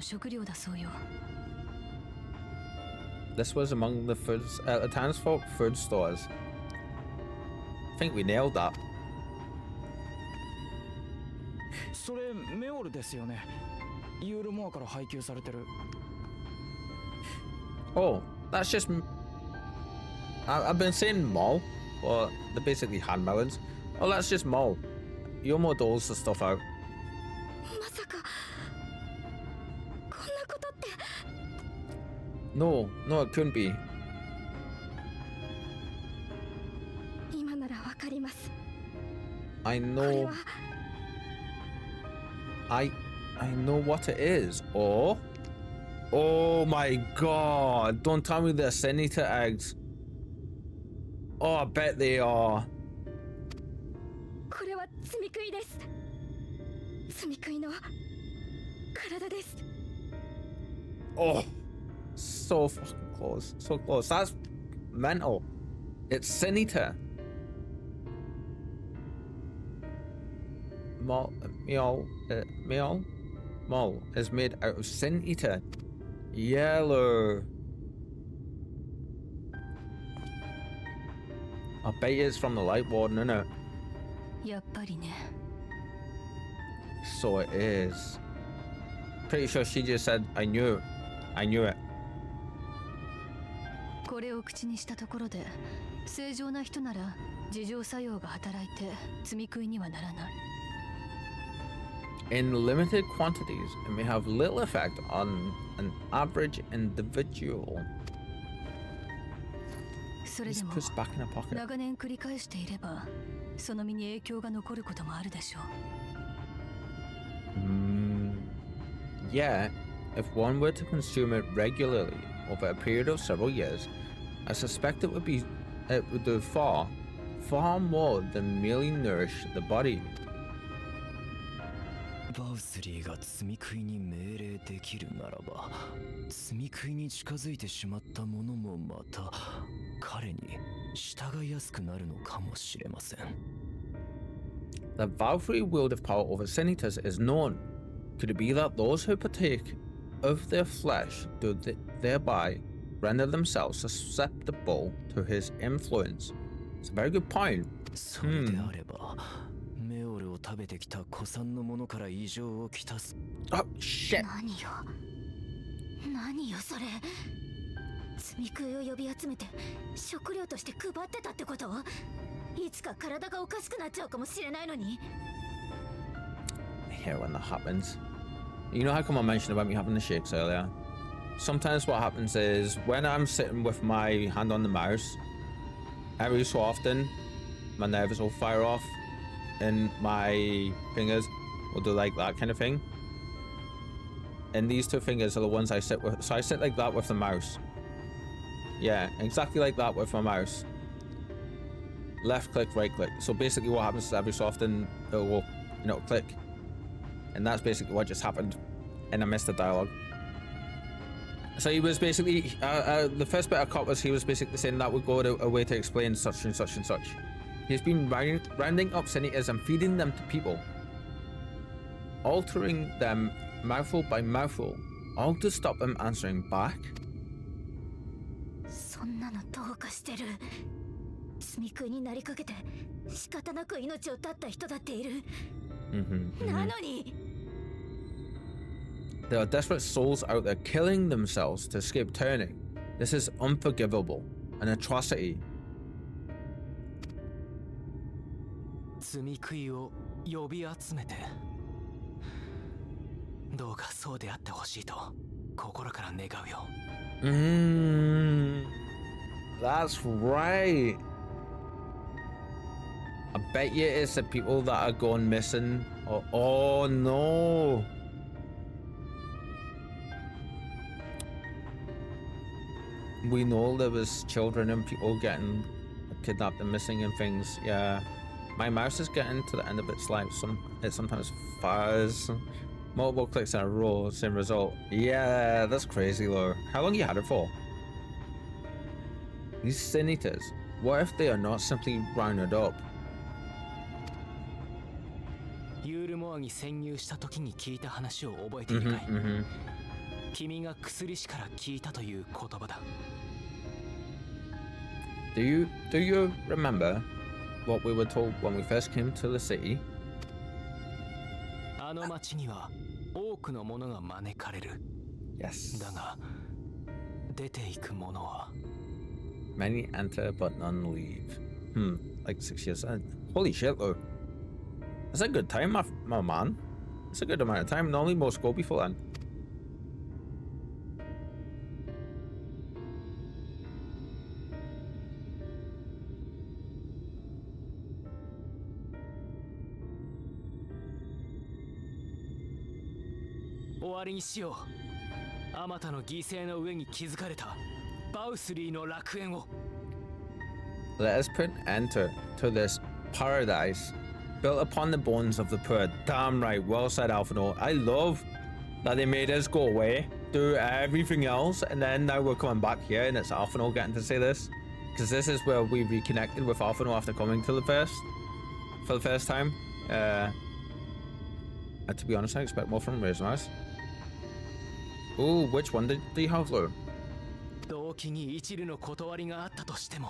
This was among the the townsfolk food stores. I think we nailed that. それメオルですよね。ユールモアから配給されてる。Oh, that's just. I've been saying mole, but they're basically hand melons. Oh, that's just mole. Yomo doles the stuff out. まさかこんなことって。 No, it couldn't be. 今ならわかります。 I これ know. は I know what it is. Oh my god! Don't tell me they're Senator eggs. Oh, I bet they are. これは積み食いです。積み食いの体です。 Oh, so fucking close. So close. That's mental. It's Senator. Mole is made out of Sin Eater. Yellow. I bet you it's from the Light Warden, isn't it? やっぱりね。 So it is. Pretty sure she just said, I knew it. これを口にしたところで正常な人なら自浄作用が働いて積み食いにはならない。 In limited quantities, it may have little effect on an average individual. それで He's も pushed back in a pocket. 長年繰り返していればその身に影響が残ることもあるでしょう。 Yeah, if one were to consume it regularly over a period of several years, I suspect it would do far more than merely nourish the body. バウスリーが積み食いに命令できるならば、積み食いに近づいてしまったものもまた彼に従いやすくなるのかもしれません。 The Valkyrie wielded power over senators is known. Could it be that those who partake of their flesh do thereby render themselves susceptible to his influence? It's a very good point. それであれば、メオルを食べてきた古参のものから異常をきたす。 Oh shit! 何よそれ。積み食いを呼び集めて食料として配ってたってこと？いつか体がおかしくなっちゃうかもしれないのに。 I hate when that happens. You know how come I mentioned about me having the shakes earlier? Sometimes what happens is when I'm sitting with my hand on the mouse, every so often my nerves will fire off and my fingers will do like that kind of thing. and these two fingers are the ones I sit with. So I sit like that with the mouse. Yeah, exactly like that with my mouse. Left click, right click. So basically what happens is every so often it'll go, you know, click. And that's basically what just happened. And I missed the dialogue. So he was basically, the first bit I caught was he was basically saying that would go a way to explain such and such and such. He's been rounding up senators and feeding them to people. Altering them mouthful by mouthful. All to stop them answering back. そんなのどうかしてる。罪食いになりかけて仕方なく命を絶った人だっている。なのに。There are desperate souls out there killing themselves to escape turning. This is unforgivable, an atrocity. 罪食いを呼び集めて、どうかそうであってほしいと心から願うよ。That's right. I bet you it's the people that are going missing. Oh no. We know there was children and people getting kidnapped and missing and things. Yeah. My mouse is getting to the end of its life. It sometimes fires. Multiple clicks in a row, same result. Yeah, that's crazy though. How long you had it for? These senators, what if they are not simply rounded up? ユールモアに潜入した時に聞いた話を覚えているかい？君が薬師から聞いたという言葉だ。Do you remember what we were told when we first came to the city? あの町には多くのものが招かれる。Yes. だが出ていくものは Many enter but none leave. Like 6 years. Holy shit though. That's a good time, my man. It's a good amount of time. Normally most go before then. Let us put an end to this paradise built upon the bones of the poor. Damn right, well said, Alphino. I love that they made us go away, do everything else, and then now we're coming back here and it's Alphino getting to say this. Because this is where we reconnected with Alphino after coming to for the first time. And to be honest, I expect more from Razor Mouse. Ooh, which one did you have, Lou? 動機に一縷の断りがあったとしても、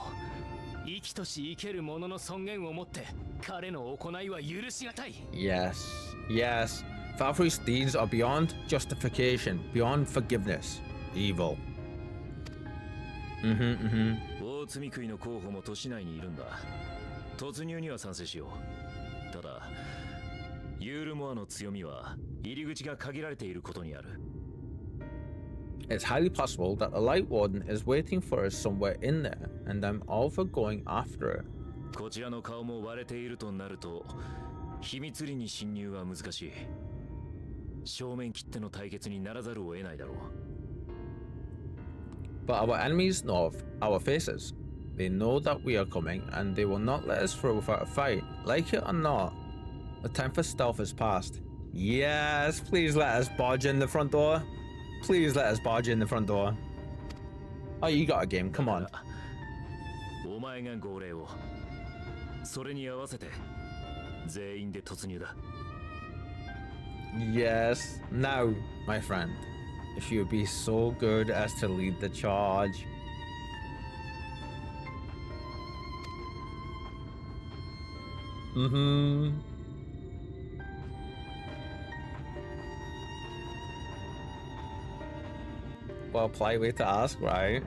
生きとし生ける者の尊厳をもって彼の行いは許しがたい。Yes, yes. Valkyrie's deeds are beyond justification, beyond forgiveness. Evil. 大罪食いの候補も都市内にいるんだ。突入には賛成しよう。ただ、ユールモアの強みは入り口が限られていることにある。It's highly possible that the Light Warden is waiting for us somewhere in there, and I'm all for going after it. こちらの顔も割れているとなると、秘密裏に侵入は難しい。正面切っての対決にならざるを得ないだろう。But our enemies know of our faces. They know that we are coming, and they will not let us through without a fight. Like it or not, the time for stealth is past. Yes, please let us barge in the front door. Please let us barge in the front door. Oh, you got a game, come on. お前が号令を。それに合わせて全員で突入だ。Yes, now, my friend, if you would be so good as to lead the charge. Well, polite way to ask, right?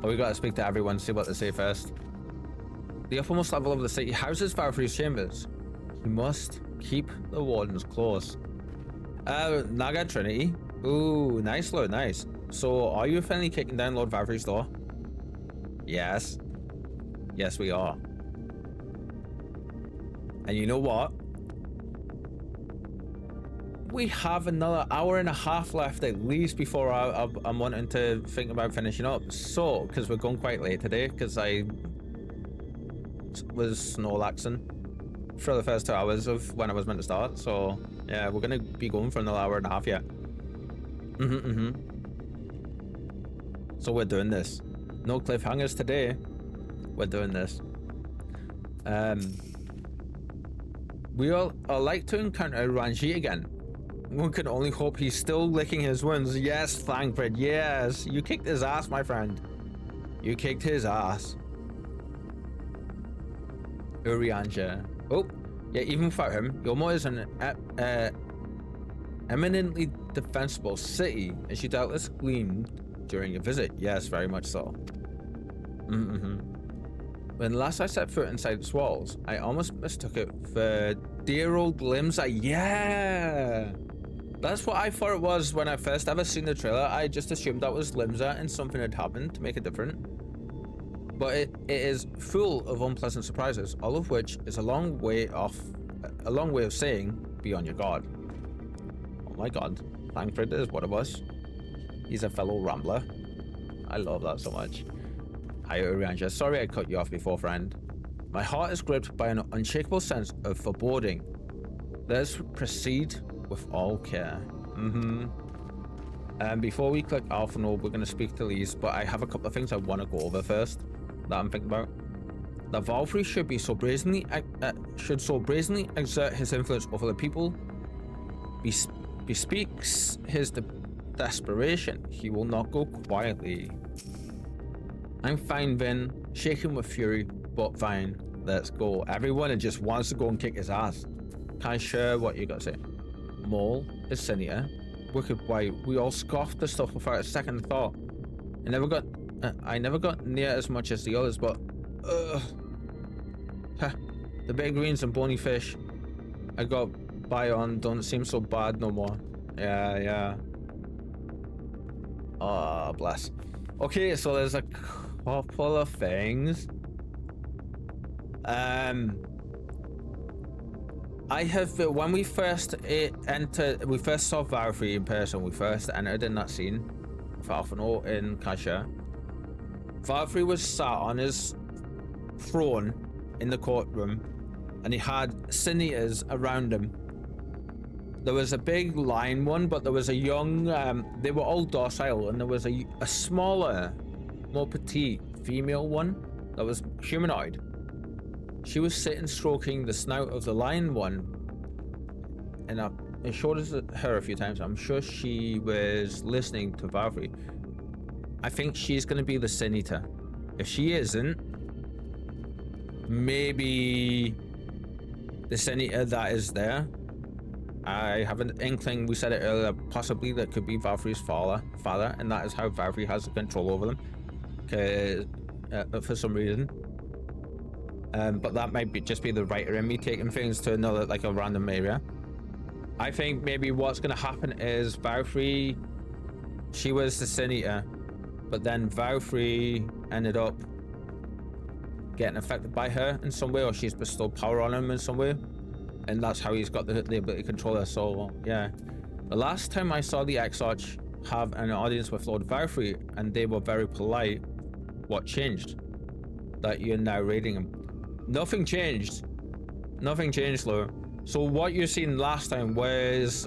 Oh, we gotta speak to everyone, see what they say first. The uppermost level of the city houses Valkyrie's chambers. We must keep the wardens close. Naga Trinity. Ooh, nice, Lord, nice. So, are you finally kicking down Lord Valkyrie's door? Yes. Yes, we are. And you know what? We have another hour and a half left at least before I'm wanting to think about finishing up. So, because we're going quite late today, because I was snorlaxing for the first 2 hours of when I was meant to start. So, yeah, we're going to be going for another hour and a half yet. So we're doing this. No cliffhangers today. We're doing this. We all are like to encounter Ranjit again. One can only hope he's still licking his wounds. Yes, Thankfred, yes. You kicked his ass, my friend. You kicked his ass. Urianger. Oh, yeah, even without him, Yomo is an eminently defensible city, and she doubtless gleamed during your visit. Yes, very much so. When last I set foot inside its walls, I almost mistook it for dear old Limsa. Yeah! That's what I thought it was when I first ever seen the trailer. I just assumed that was Limsa and something had happened to make it different. But it is full of unpleasant surprises, all of which is a long way of saying, be on your guard. Oh my god, Thankfred is what it was. He's a fellow rambler. I love that so much. Hi, Urianger. Sorry I cut you off before, friend. My heart is gripped by an unshakable sense of foreboding. Let's proceed with all care. And before we click Alpha Node, we're going to speak to Lise, but I have a couple of things I want to go over first that I'm thinking about. That Valkyrie should so brazenly exert his influence over the people. Bespeaks his desperation. He will not go quietly. I'm fine, Vin, shaking with fury, but fine. Let's go. Everyone just wants to go and kick his ass. Can I share what you got to say? Mole is Senator. Wicked White. We all scoffed the stuff without a second thought. I never got near as much as the others, but the big greens and bony fish I got by on don't seem so bad no more. Yeah. Oh, bless. Okay, so there's a couple of things. I have when we first saw Valkyrie in person. We first entered in that scene for Alphano in Kasha. Valkyrie was sat on his throne in the courtroom, and he had senators around him. There was a big lion one, but there was a young. They were all docile, and there was a smaller, more petite female one that was humanoid. She was sitting stroking the snout of the lion one, and I showed her a few times. I'm sure she was listening to Valkyrie. I think she's going to be the senator. If she isn't, maybe the senator that is there. I have an inkling, we said it earlier, possibly that could be Valkyrie's father, and that is how Valkyrie has control over them, for some reason. But that might just be the writer in me taking things to another, like a random area. I think maybe what's going to happen is Valkyrie, she was the senator, but then Valkyrie ended up getting affected by her in some way, or she's bestowed power on him in some way, and that's how he's got the ability to control her soul. Yeah, the last time I saw the Exarch have an audience with Lord Valkyrie, and they were very polite. What changed? That you're now raiding him. Nothing changed, Lord. So what you seen last time was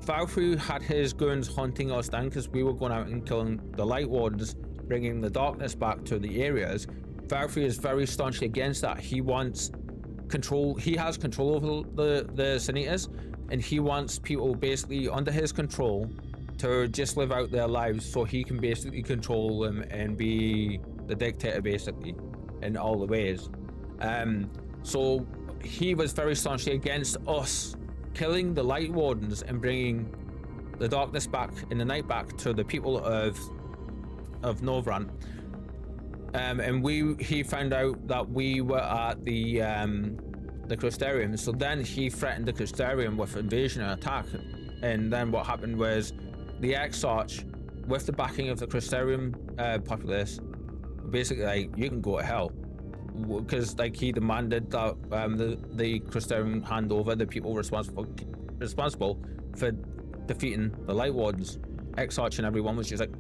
Valkyrie had his goons hunting us down because we were going out and killing the Light Wardens, bringing the darkness back to the areas. Valkyrie is very staunchly against that. He wants control. He has control over the senators, and he wants people basically under his control to just live out their lives, so he can basically control them and be the dictator basically in all the ways. So he was very staunchly against us killing the Light Wardens and bringing the darkness back and the night back to the people of Novran. And he found out that we were at the Crystarium, so then he threatened the Crystarium with invasion and attack. And then what happened was the Exarch, with the backing of the Crystarium populace, Basically, like, you can go to hell. Because, like, he demanded that the Crystarium hand over the people responsible for defeating the Light Wardens. Exarch and everyone was just like,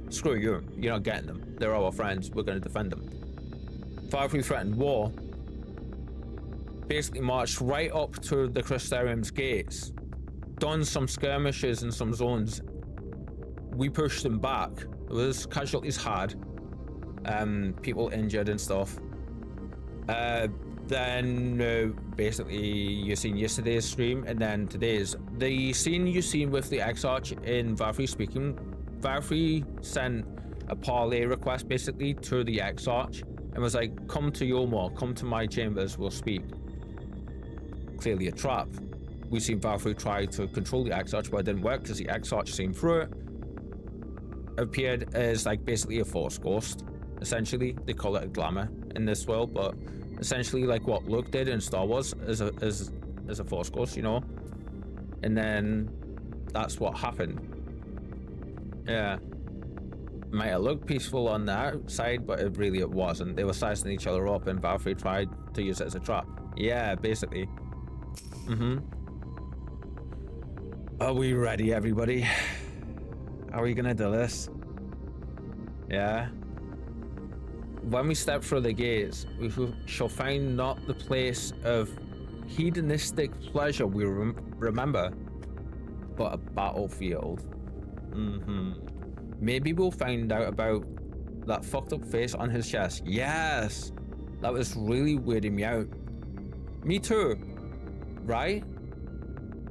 screw you, you're not getting them. They're our friends, we're going to defend them. Valkyrie threatened war. Basically marched right up to the Crystarium's gates. Done some skirmishes in some zones. We pushed them back. There was casualties had. People injured and stuff. Then basically you seen yesterday's stream and then today's. The scene you seen with the Exarch in Valkyrie speaking, Valkyrie sent a parlay request basically to the Exarch and was like, come to Yomor, come to my chambers, we'll speak. Clearly a trap. We seen Valkyrie try to control the Exarch, but it didn't work because the Exarch seen through it. Appeared as like basically a Force Ghost. Essentially, they call it a glamour in this world, but essentially like what Luke did in Star Wars as a Force Ghost, you know. And then that's what happened. Yeah, might have looked peaceful on the outside, but it wasn't. They were sizing each other up, and Valkyrie tried to use it as a trap. Yeah, basically. Are we ready, everybody? Are we gonna do this? Yeah. When we step through the gates, we shall find not the place of hedonistic pleasure we remember, but a battlefield. Maybe we'll find out about that fucked up face on his chest. Yes! That was really weirding me out. Me too. Right?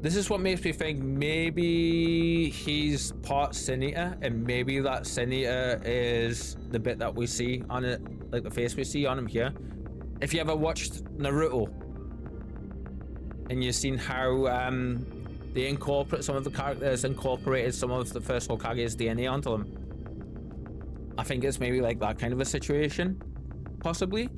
This is what makes me think maybe he's part Sin Eater, and maybe that Sin Eater is the bit that we see on it, like the face we see on him here. If you ever watched Naruto, and you've seen how they incorporate some of the characters, incorporated some of the first Hokage's DNA onto them. I think it's maybe like that kind of a situation, possibly,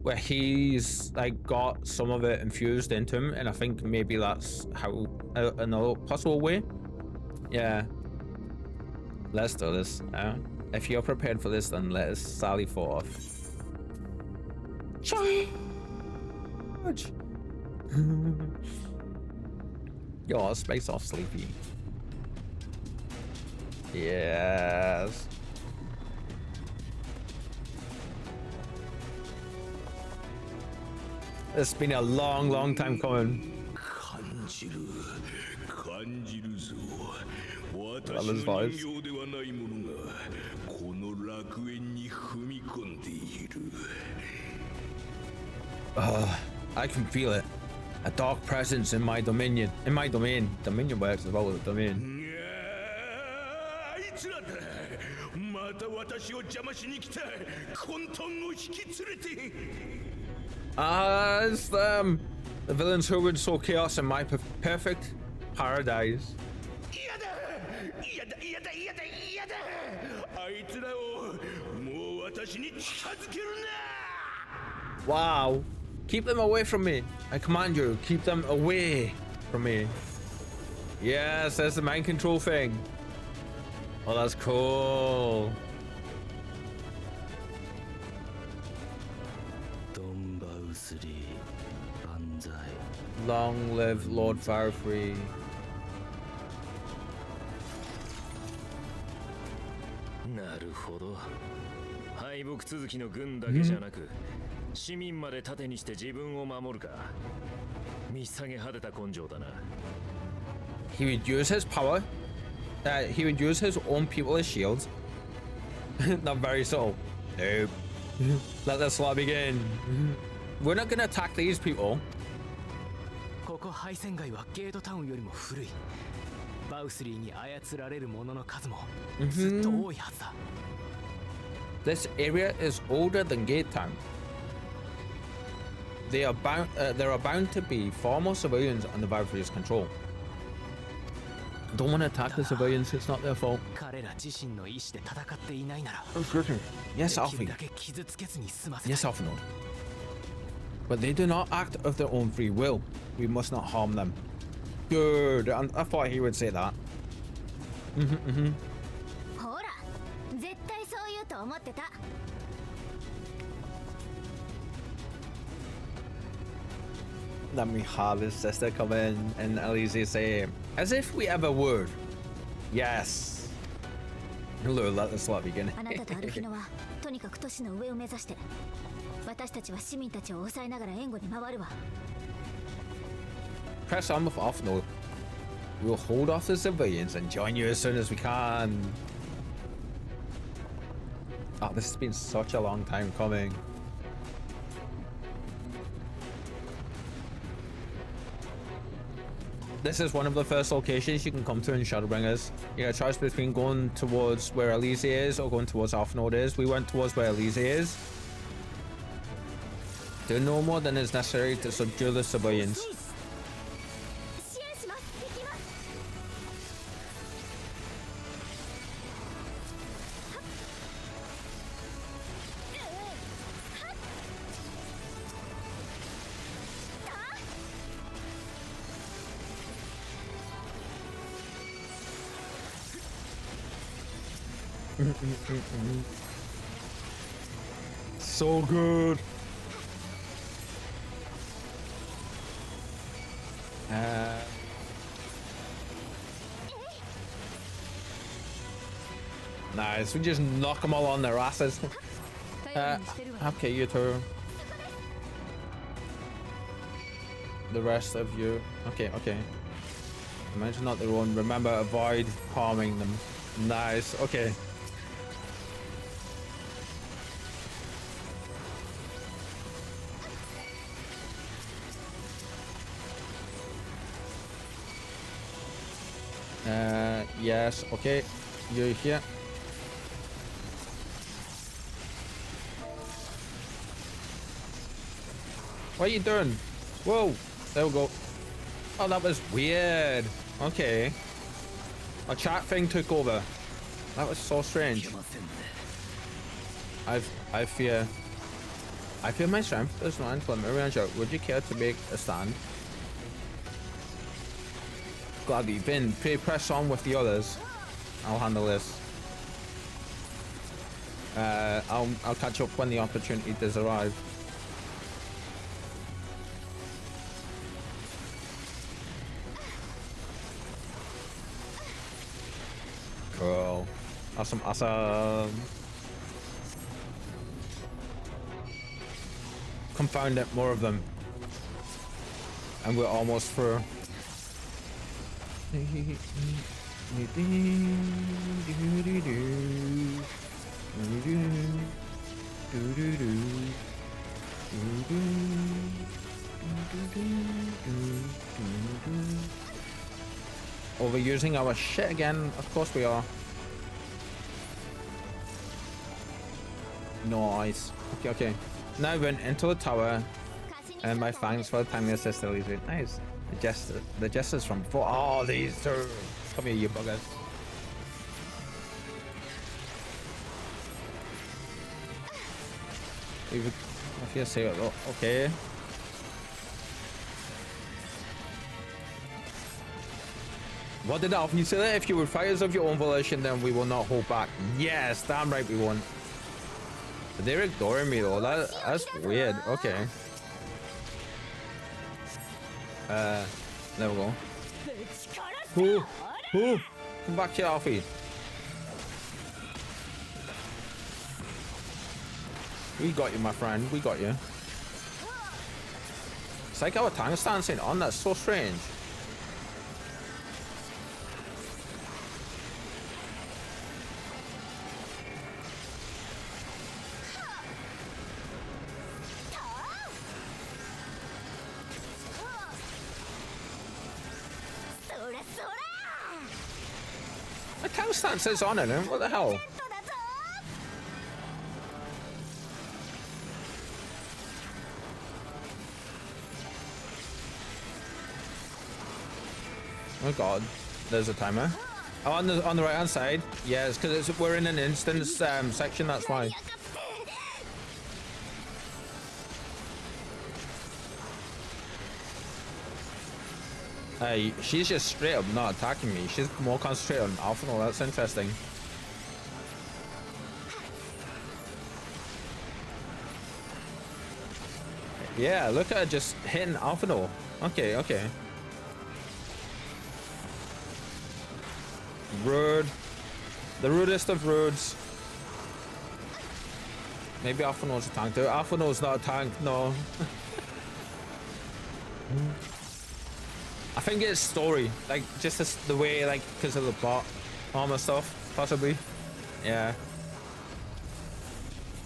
where he's like got some of it infused into him, and I think maybe that's how another possible way. Yeah, let's do this. If you're prepared for this, then let us sally forth. Charge! Yo, space off, Sleepy. Yes. It's been a long time coming. I love his voice. I can feel it. A dark presence in my dominion. In my domain. Dominion works as well as a domain. It's them. The villains who would sow chaos in my perfect paradise. Wow. Keep them away from me. I command you, keep them away from me. Yes, that's the mind control thing. Oh, that's cool. Long live Lord Firefree. He would use his power. He would use his own people as shields. Not very subtle. Nope. Let the slaughter begin. We're not gonna attack these people. This area is older than Gate Town. There are bound to be far more civilians under Valkyrie's control. I don't want to attack the civilians, it's not their fault. Yes, Alfie. Yes, Alfie. But they do not act of their own free will. We must not harm them. Good. I thought he would say that. Then we have his sister come in and Elise say, as if we ever would. Yes. Hello, let us love begin. あなたとアルフィノはとにかく都市の上を目指して、私たちは市民たちを抑えながら援護に回るわ。 Press on with Offno. We'll hold off the civilians and join you as soon as we can. Oh, this has been such a long time coming. This is one of the first locations you can come to in Shadowbringers. You got a choice between going towards where Elise is or going towards Offnode is. We went towards where Elise is. Do no more than is necessary to subdue the civilians. 支援します。行きます。 So good. Nice. We just knock them all on their asses. Okay, you two. The rest of you. Okay, okay. Imagine not their own. Remember, avoid harming them. Nice. Okay. Yes. Okay. You're here. What are you doing? Whoa. There we go. Oh, that was weird. Okay. A chat thing took over. That was so strange. I fear my strength is not until Mirage. Would you care to make a stand? Glad that you've been. Press on with the others. I'll handle this. I'll catch up when the opportunity does arrive. Cool. Awesome, awesome. Confound it, more of them. And we're almost through. Overusing our shit again, of course we are. Nice. Okay, okay. Now we went into the tower, and my thanks for the timely assist. Nice. The jesters from before. Oh, these two. Come here, you buggers. If you say it, okay. What did Alpha say that? If you were fighters of your own volition, then we will not hold back. Yes, damn right we won't. But they're ignoring me though. That's weird. Okay. There we go. Who? Come back here, Alfie. We got you, my friend. We got you. It's like our tank stance ain't on. That's so strange. My tank stance is on it. What the hell? Oh god, there's a timer. Oh, on the right hand side. Yeah, it's because we're in an instance section. That's why. She's just straight up not attacking me. She's more concentrated on Alpha. Oh, that's interesting. Yeah, look at her just hitting Alphino. Okay, okay. Rude. The rudest of rudes. Maybe Alphino's a tank too. Alphino's not a tank, no. I think it's story. Like, just the way, like, because of the plot. Armor stuff, possibly. Yeah.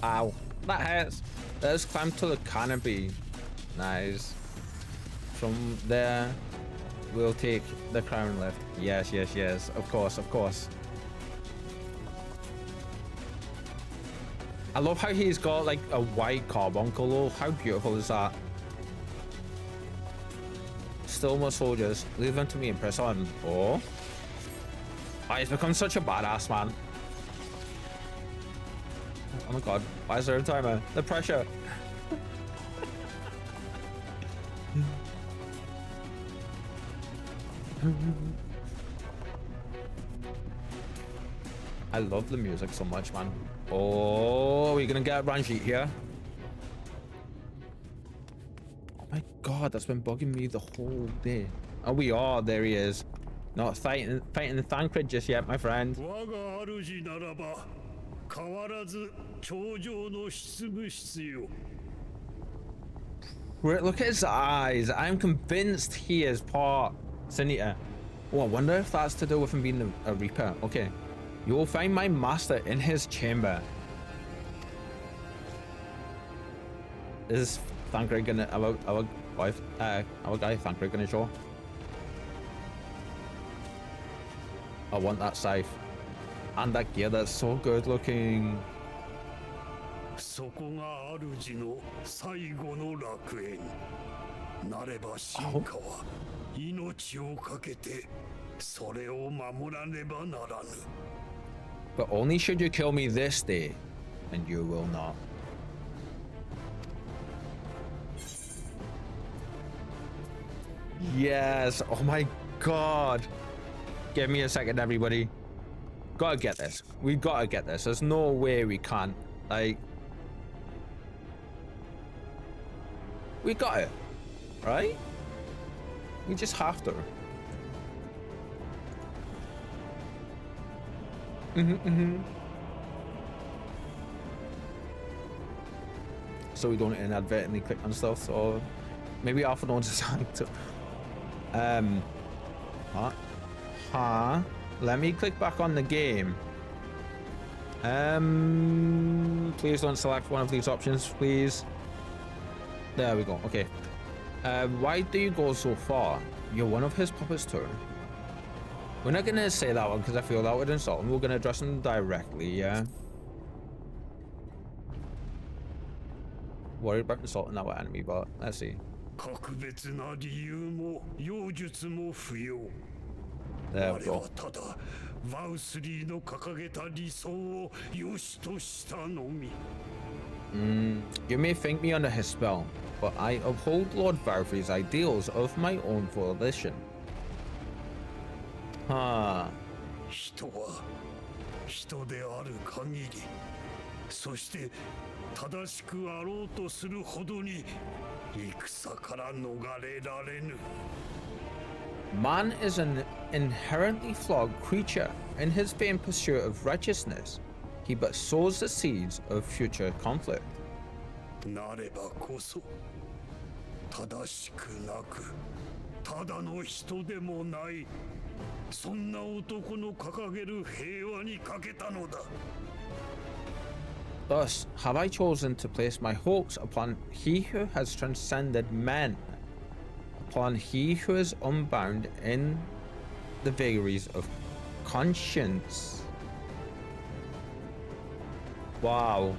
Ow. That hurts. Let's climb to the canopy. Nice. From there, we'll take the crown lift. Yes, yes, yes. Of course, of course. I love how he's got like a white carbuncle. How beautiful is that? Still more soldiers. Leave them to me and press on. Oh. Oh, he's become such a badass, man. Oh my god. Why is there a timer? The pressure. I love the music so much, man. Oh, we're gonna get Ranjit here. Oh my god, that's been bugging me the whole day. Oh, we are. There he is. Not fighting the Thancred just yet, my friend. Look at his eyes. I'm convinced he is part Senita. Oh, I wonder if that's to do with him being a Reaper. Okay. You will find my master in his chamber. Is Thancred gonna our guy Thancred gonna show? I want that scythe. And that gear, that's so good looking. But only should you kill me this day, and you will not. Yes, oh my god. Give me a second, everybody. Gotta get this. We gotta get this. There's no way we can't. Like, we got it, right? We just have to. So we don't inadvertently click on stuff. So maybe Alpha knows decided to. Let me click back on the game. Please don't select one of these options, please. There we go. Okay. Why do you go so far? You're one of his puppets too. We're not gonna say that one because I feel that would insult him. We're gonna address him directly, yeah. Worried about insulting our enemy, but let's see. There we go. You may think me under his spell, but I uphold Lord Valvry's ideals of my own volition. Huh. Man is an inherently flawed creature. In his vain pursuit of righteousness, he but sows the seeds of future conflict. Thus have I chosen to place my hopes upon he who has transcended men, upon he who is unbound in the vagaries of conscience. Wow.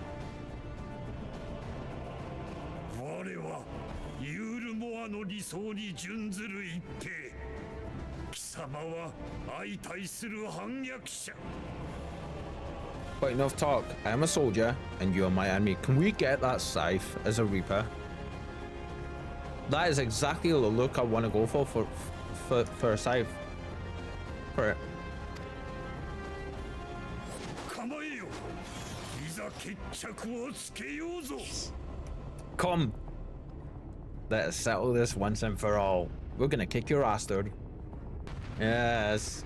But enough talk. I am a soldier and you are my enemy. Can we get that scythe as a Reaper? That is exactly the look I want to go for a scythe. For it. Come. Let's settle this once and for all. We're gonna kick your ass, dude. Yes.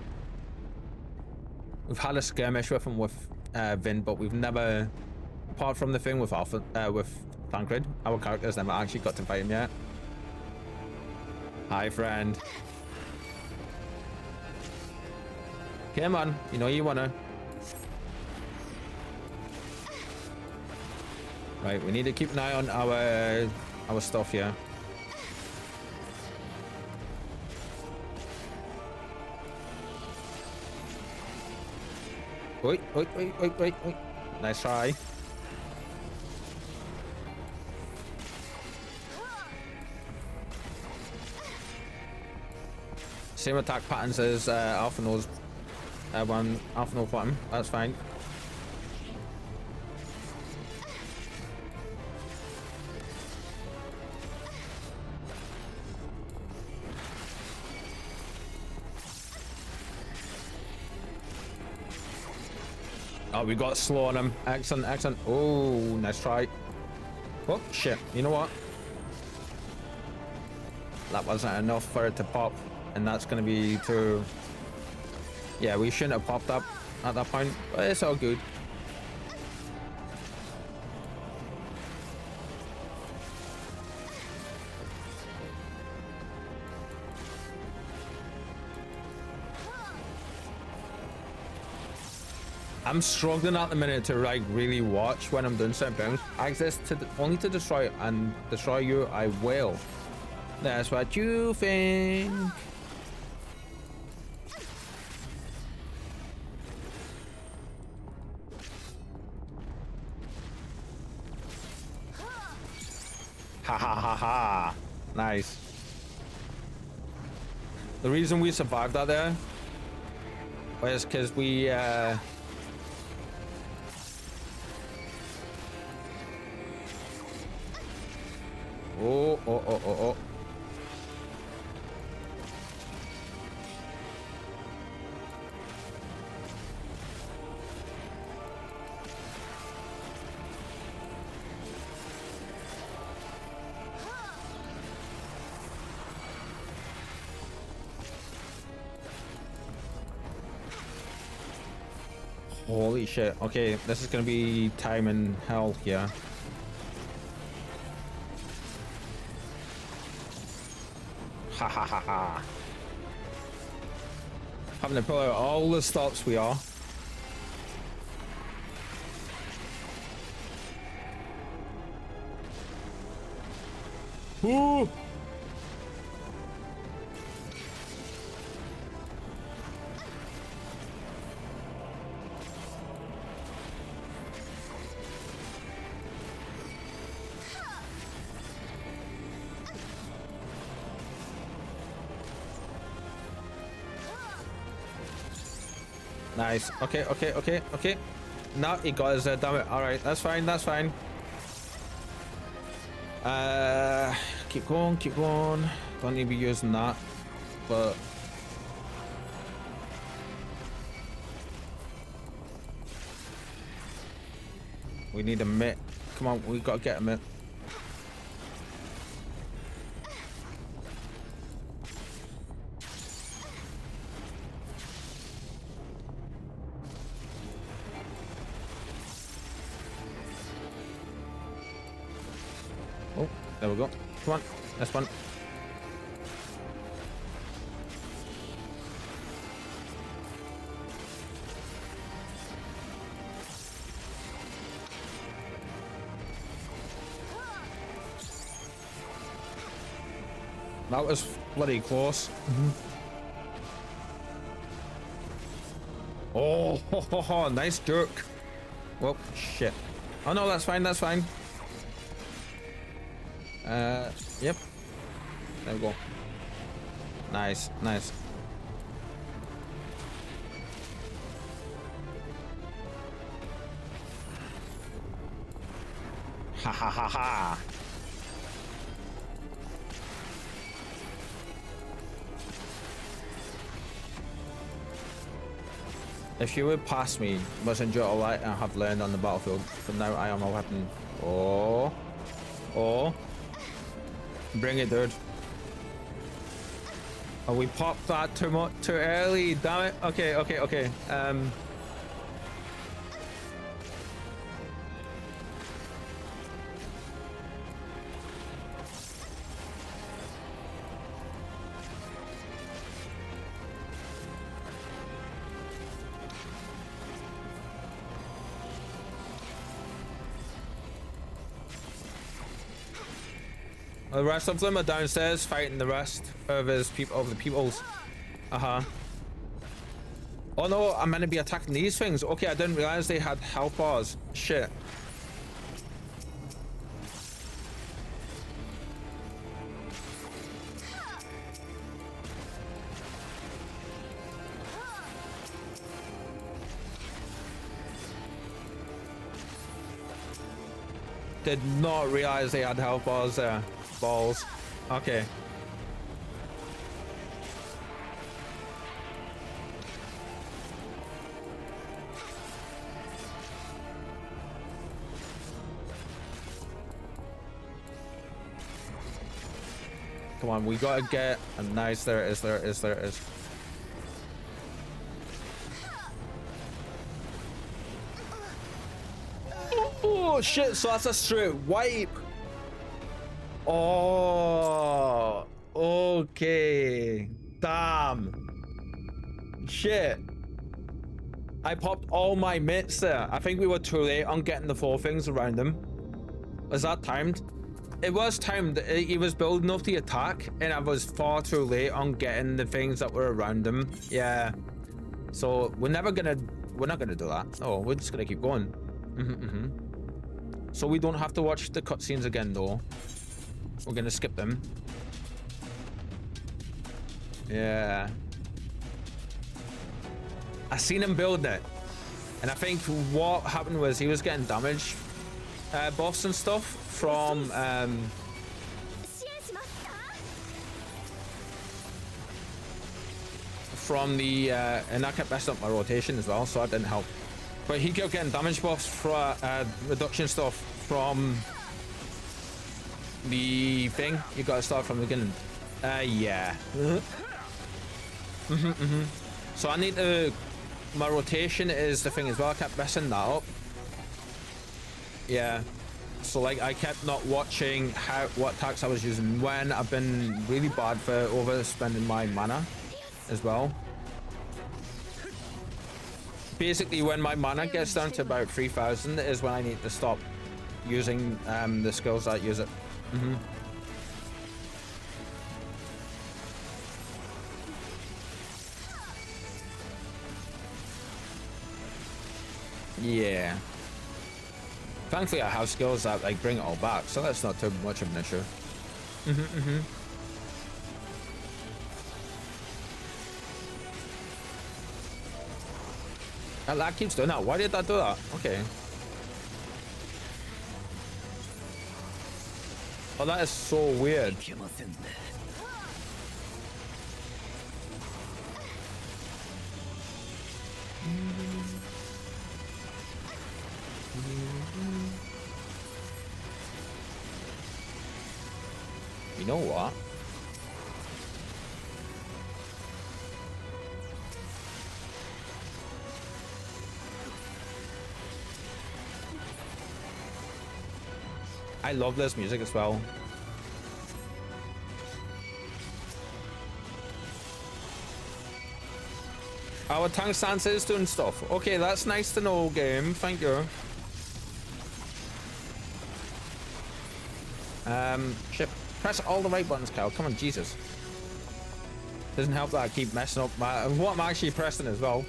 We've had a skirmish with him with Vin, but we've never, apart from the thing with with Tancred, our characters never actually got to fight him yet. Hi, friend. Come on, you know you wanna. Right, we need to keep an eye on our stuff here. Wait. Nice try. Same attack patterns as Alpha Nose. One Alpha Nose button. That's fine. Oh, we got slow on him. Excellent. Oh, nice try. Oh, shit. You know what? That wasn't enough for it to pop. And that's going to be too... Yeah, we shouldn't have popped up at that point. But it's all good. I'm struggling at the minute to like really watch when I'm doing certain things. Access to only to destroy and destroy you, I will. That's what you think. Ha ha ha ha. Nice. The reason we survived that there was because we Oh. Holy shit. Okay, this is gonna be time in hell here. Ha. Having to pull out all the stops we are. Ooh. Nice. Okay. No, he got his damn it. All right, that's fine. Keep going. Don't need to be using that, but we need a mitt. Come on, we gotta get a mitt. Oh, there we go. Come on, that's one. That was bloody close. Oh, nice jerk. Well, shit. Oh no, that's fine. Yep. There we go. Nice. Ha. If you would pass me, must enjoy all I have learned on the battlefield. From now I am a weapon. Oh. Bring it, dude. Oh, we popped that too early. Damn it. Okay, okay, okay. The rest of them are downstairs fighting the rest of his people, of the peoples. Uh-huh. Oh no, I'm meant to be attacking these things. Okay, I didn't realize they had health bars. Shit. Did not realize they had health bars there. Balls. Okay. Come on, we gotta get a nice. There it is. There it is. There it is. Oh shit! So that's a straight wipe. Oh, okay. Damn. Shit. I popped all my mitts there. I think we were too late on getting the 4 things around him. Was that timed? It was timed. He was building up the attack, and I was far too late on getting the things that were around him. Yeah. So we're not gonna do that. Oh, we're just gonna keep going. So we don't have to watch the cutscenes again, though. We're gonna skip them. Yeah. I seen him building it, and I think what happened was he was getting damage buffs and stuff from the and that kept messing up my rotation as well, so that didn't help. But he kept getting damage buffs for reduction stuff from the thing. You gotta start from the beginning. Yeah. So I need to. My rotation is the thing as well. I kept messing that up. Yeah. So like I kept not watching what attacks I was using when. I've been really bad for overspending my mana as well. Basically, when my mana gets down to about 3,000 is when I need to stop using the skills that use it. Yeah. Thankfully, I have skills that like bring it all back, so that's not too much of an issue. That keeps doing that. Why did that do that? Okay. Oh, that is so weird. You know what? I love this music as well. Our tank stance is doing stuff. Okay, that's nice to know, game. Thank you. Shit. Press all the right buttons, Cal. Come on, Jesus. Doesn't help that I keep messing up what I'm actually pressing as well.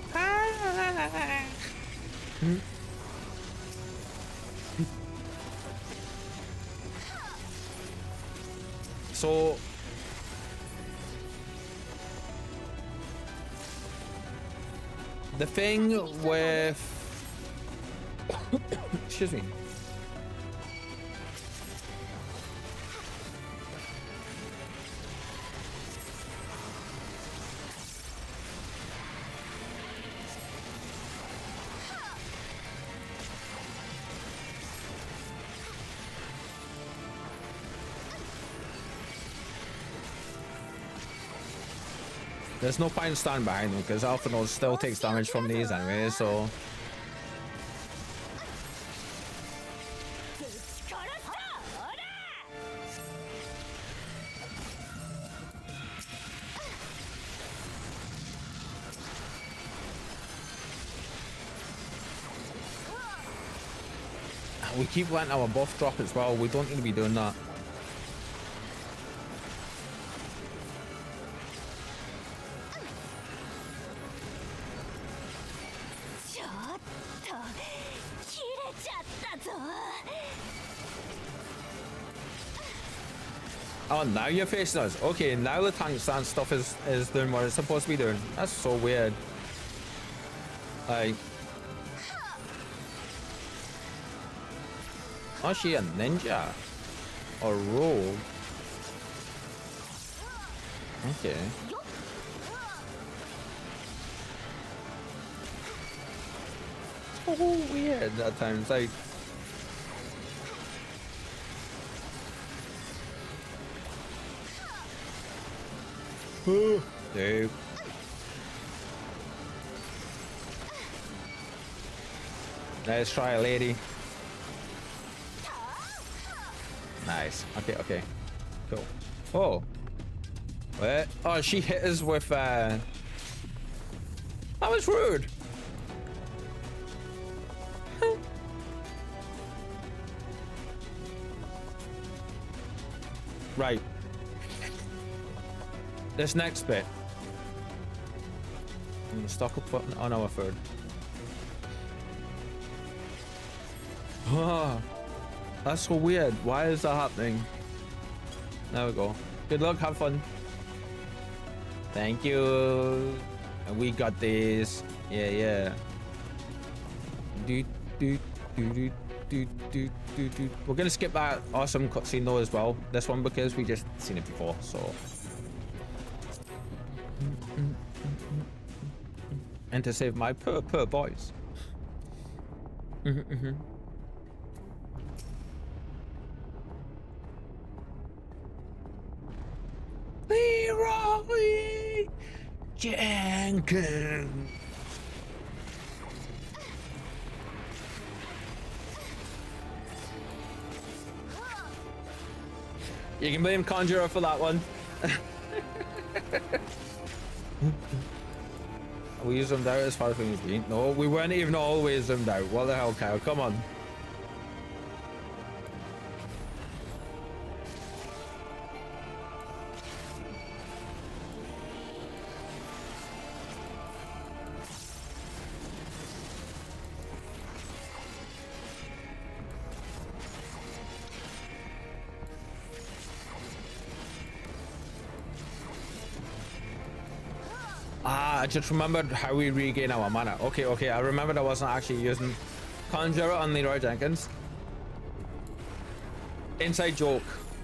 So the thing with excuse me. There's no point in standing behind them because Alpha Node still takes damage from these anyway, so. We keep letting our buff drop as well. We don't need to be doing that. Oh, now you're facing us. Okay, now the tank stance stuff is doing what it's supposed to be doing. That's so weird. Like, oh, she a ninja or rogue? Okay. So weird at times. Like, dude. Let's try, lady. Nice. Okay, okay. Cool. Oh. What? Oh, she hit us with, that was rude. Right. This next bit. I'm gonna stock up button on our third. Oh. That's so weird. Why is that happening? There we go. Good luck. Have fun. Thank you. And we got this. Yeah, yeah. We're gonna skip that awesome cutscene though as well. This one because we just seen it before. So. And to save my poor boys. Leroy Jenkins. You can blame Conjurer for that one. We zoomed out as far as we need to be. No, we weren't even always zoomed out. What the hell, Kyle? Come on. I just remembered how we regain our mana. Okay, okay, I remembered I wasn't actually using Conjurer on Leroy Jenkins. Inside joke.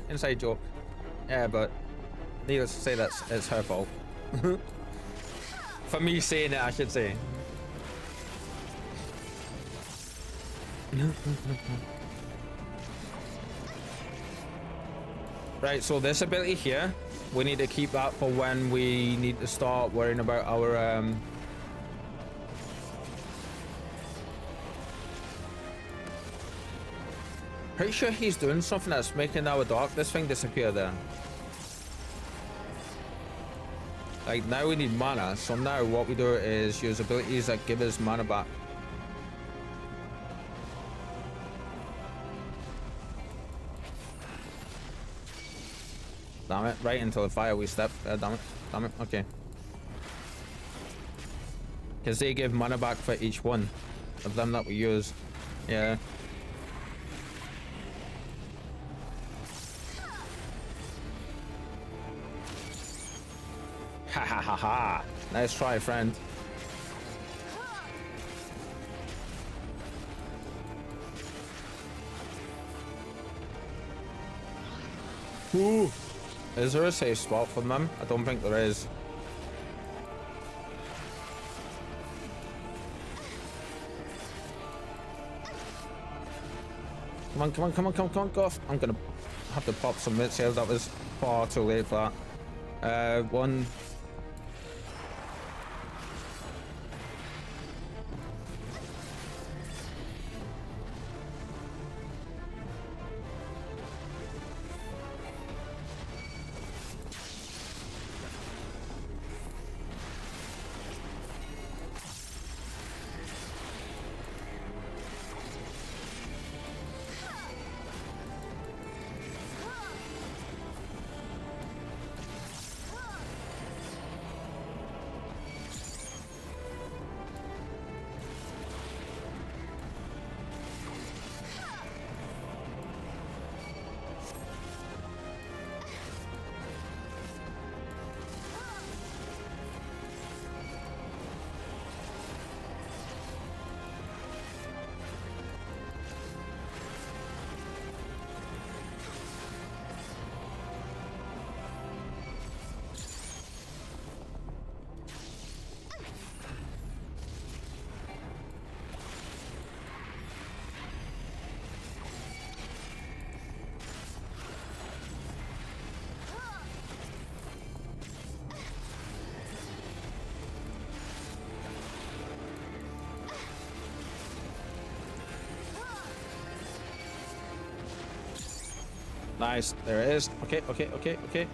Inside joke. Yeah, but needless to say, it's her fault. For me saying it, I should say. Right, so this ability here, we need to keep that for when we need to start worrying about our pretty sure he's doing something that's making our darkness thing disappear there. Like now we need mana, so now what we do is use abilities that give us mana back. Damn it, right into the fire we stepped. Damn it, okay. Because they give mana back for each one of them that we use. Yeah. Ha ha ha ha. Nice try, friend. Ooh. Is there a safe spot for them? I don't think there is. Come on, come on, come on, come on, come on, go off. I'm gonna have to pop some mid-sales. That was far too late for that. One. Nice. There it is. Okay, okay, okay, okay.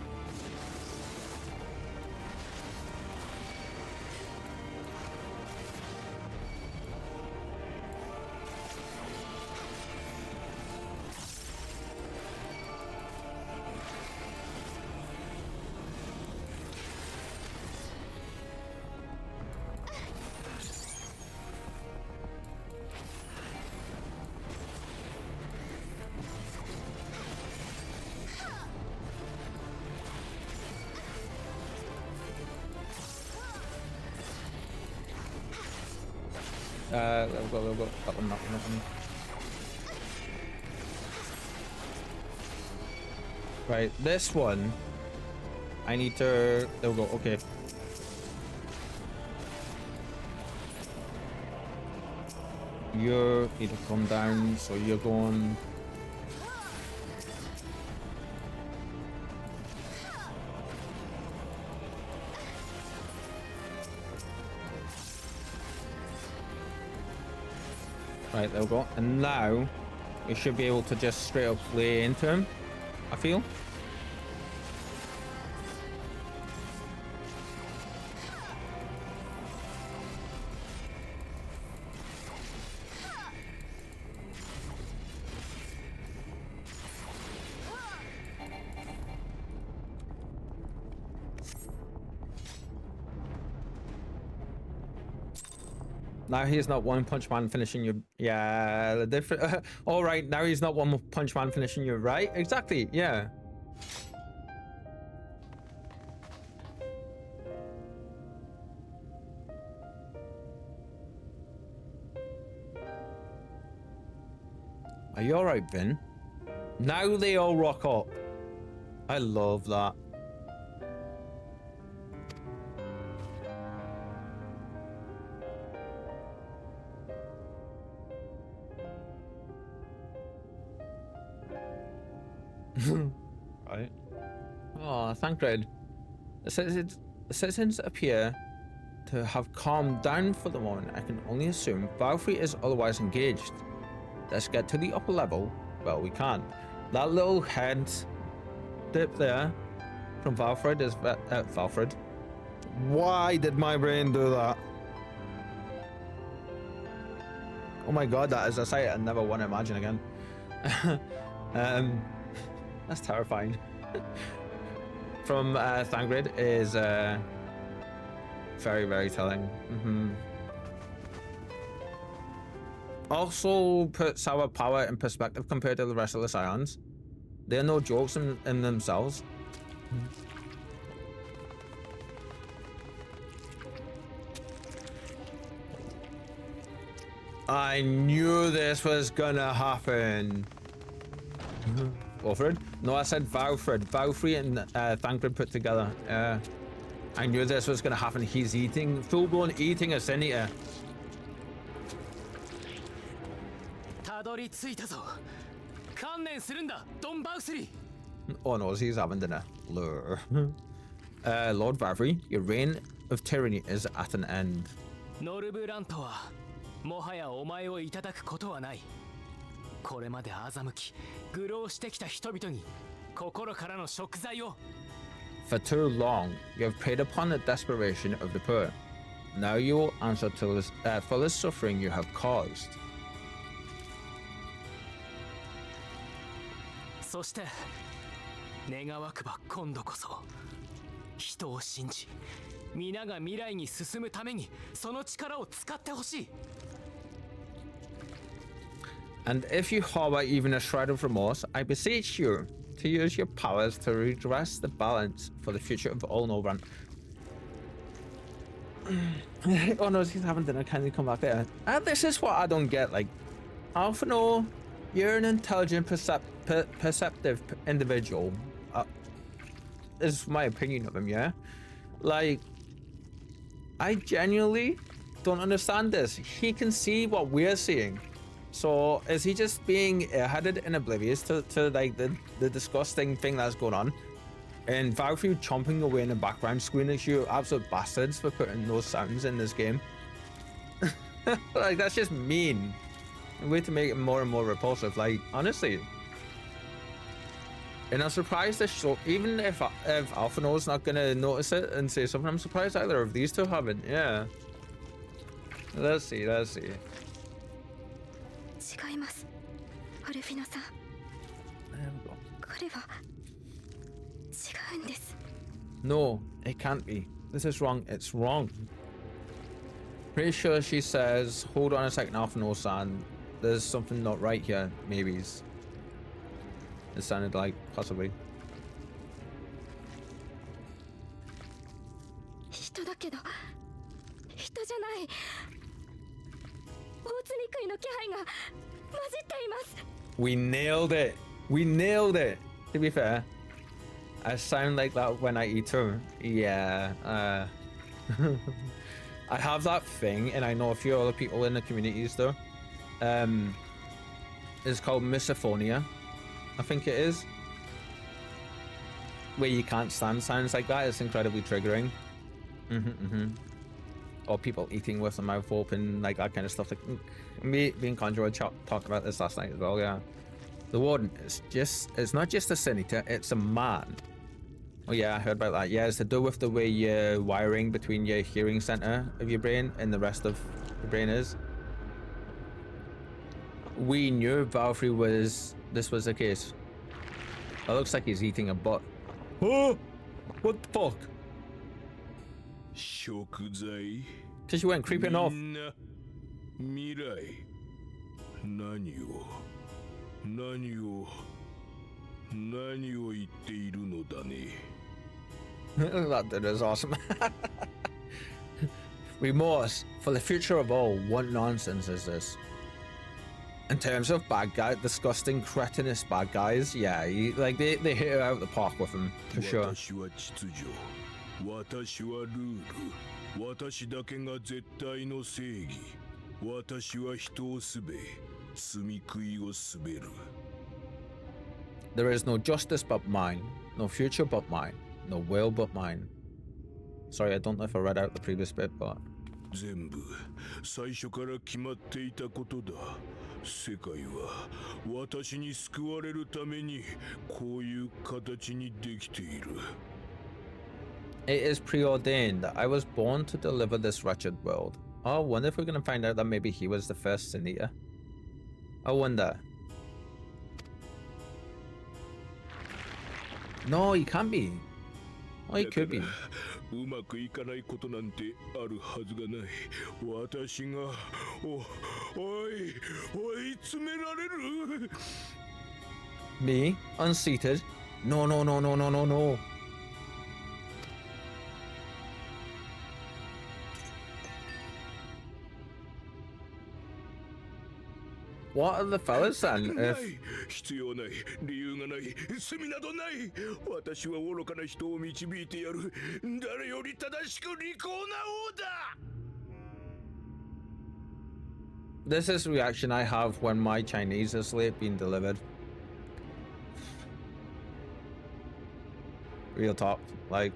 We'll go. That one, that one, that one. Right, this one, I need to, there we go, okay. You need to come down, so you're going. Right, there we go. And now, you should be able to just straight up play into him, I feel. Now he's not one punch man finishing you. Yeah, the different. All right, now he's not one punch man finishing you. Right? Exactly. Yeah. Are you all right, Ben? Now they all rock up. I love that. Right. Oh, thank God. The citizens appear to have calmed down for the moment. I can only assume Valkyrie is otherwise engaged. Let's get to the upper level. Well, we can't. That little head dip there from Valfred is Valfred. Why did my brain do that? Oh my God, that is a sight I never want to imagine again. That's terrifying. From Thangrid is very, very telling. Also puts our power in perspective compared to the rest of the Scions. They're no jokes in themselves. I knew this was gonna happen. Alfred? No, I said Valfred. Valfrey and Thancred put together. I knew this was gonna happen. He's eating, full-blown eating a Senator. Oh no, he's having dinner. Lure. Lord Valfrey, your reign of tyranny is at an end. For too long, you have preyed upon the desperation of the poor. Now you will answer to this, for the suffering you have caused. And if you harbor even a shred of remorse, I beseech you to use your powers to redress the balance for the future of all Norbrand. Oh no, he's having dinner. Can you come back there? This is what I don't get. Like, Alphino, you're an intelligent, perceptive individual. Is my opinion of him, yeah? Like, I genuinely don't understand this. He can see what we're seeing. So is he just being headed and oblivious to like the disgusting thing that's going on? And Valkyrie chomping away in the background, screaming at you absolute bastards for putting those sounds in this game. Like, that's just mean. A way to make it more and more repulsive. Like, honestly. And I'm surprised this show, even if Alphino's not gonna notice it and say something, I'm surprised either of these two haven't. Yeah. Let's see. 違います、アルフィナさん。 There we go. これは違うんです。 No, it can't be. This is wrong. It's wrong. Pretty sure she says, hold on a second, Alphino-san. There's something not right here. Maybe. It sounded like, possibly. 人だけど人じゃない。大津みくいの気配が混じっています。 We nailed it. We nailed it. To be fair, I sound like that when I eat her. Yeah. I have that thing, and I know a few other people in the communities though. It's called misophonia, I think it is. Where you can't stand sounds like that. It's incredibly triggering. Or people eating with their mouth open, like that kind of stuff. Like me and Conjurer talked about this last night as well. Yeah, the warden is it's not just a sin eater, it's a man. Oh yeah, I heard about that. Yeah, it's to do with the way your wiring between your hearing center of your brain and the rest of your brain is. We knew Valkyrie this was the case. It looks like he's eating a butt. Oh, what the fuck? 食材 Because you went creeping off. みんな未来何を言っているのだね That dude is awesome. Remorse for the future of all. What nonsense is this? In terms of bad guy, disgusting, cretinous bad guys, yeah, they hit it out the park with him for sure. 私は秩序私はルール私だけが絶対の正義私は人をすべ罪食いを滑る There is no justice but mine, no future but mine, no will but mine. Sorry, I don't know if I read out the previous bit, but 全部最初から決まっていたことだ世界は私に救われるためにこういう形にできている it is preordained that I was born to deliver this wretched world. Oh, I wonder if we're going to find out that maybe he was the first Sin Eater. I wonder. No, he can't be. Oh, he could be. うまくいかないことなんてあるはずがない私が追い詰められる Me? Unseated? No. What are the fellas then? ない必要ない理由がない罪などない私は愚かな人を導いてやる誰より正しく利口な王だ This is the reaction I have when my Chinese is late being delivered. Real talk, like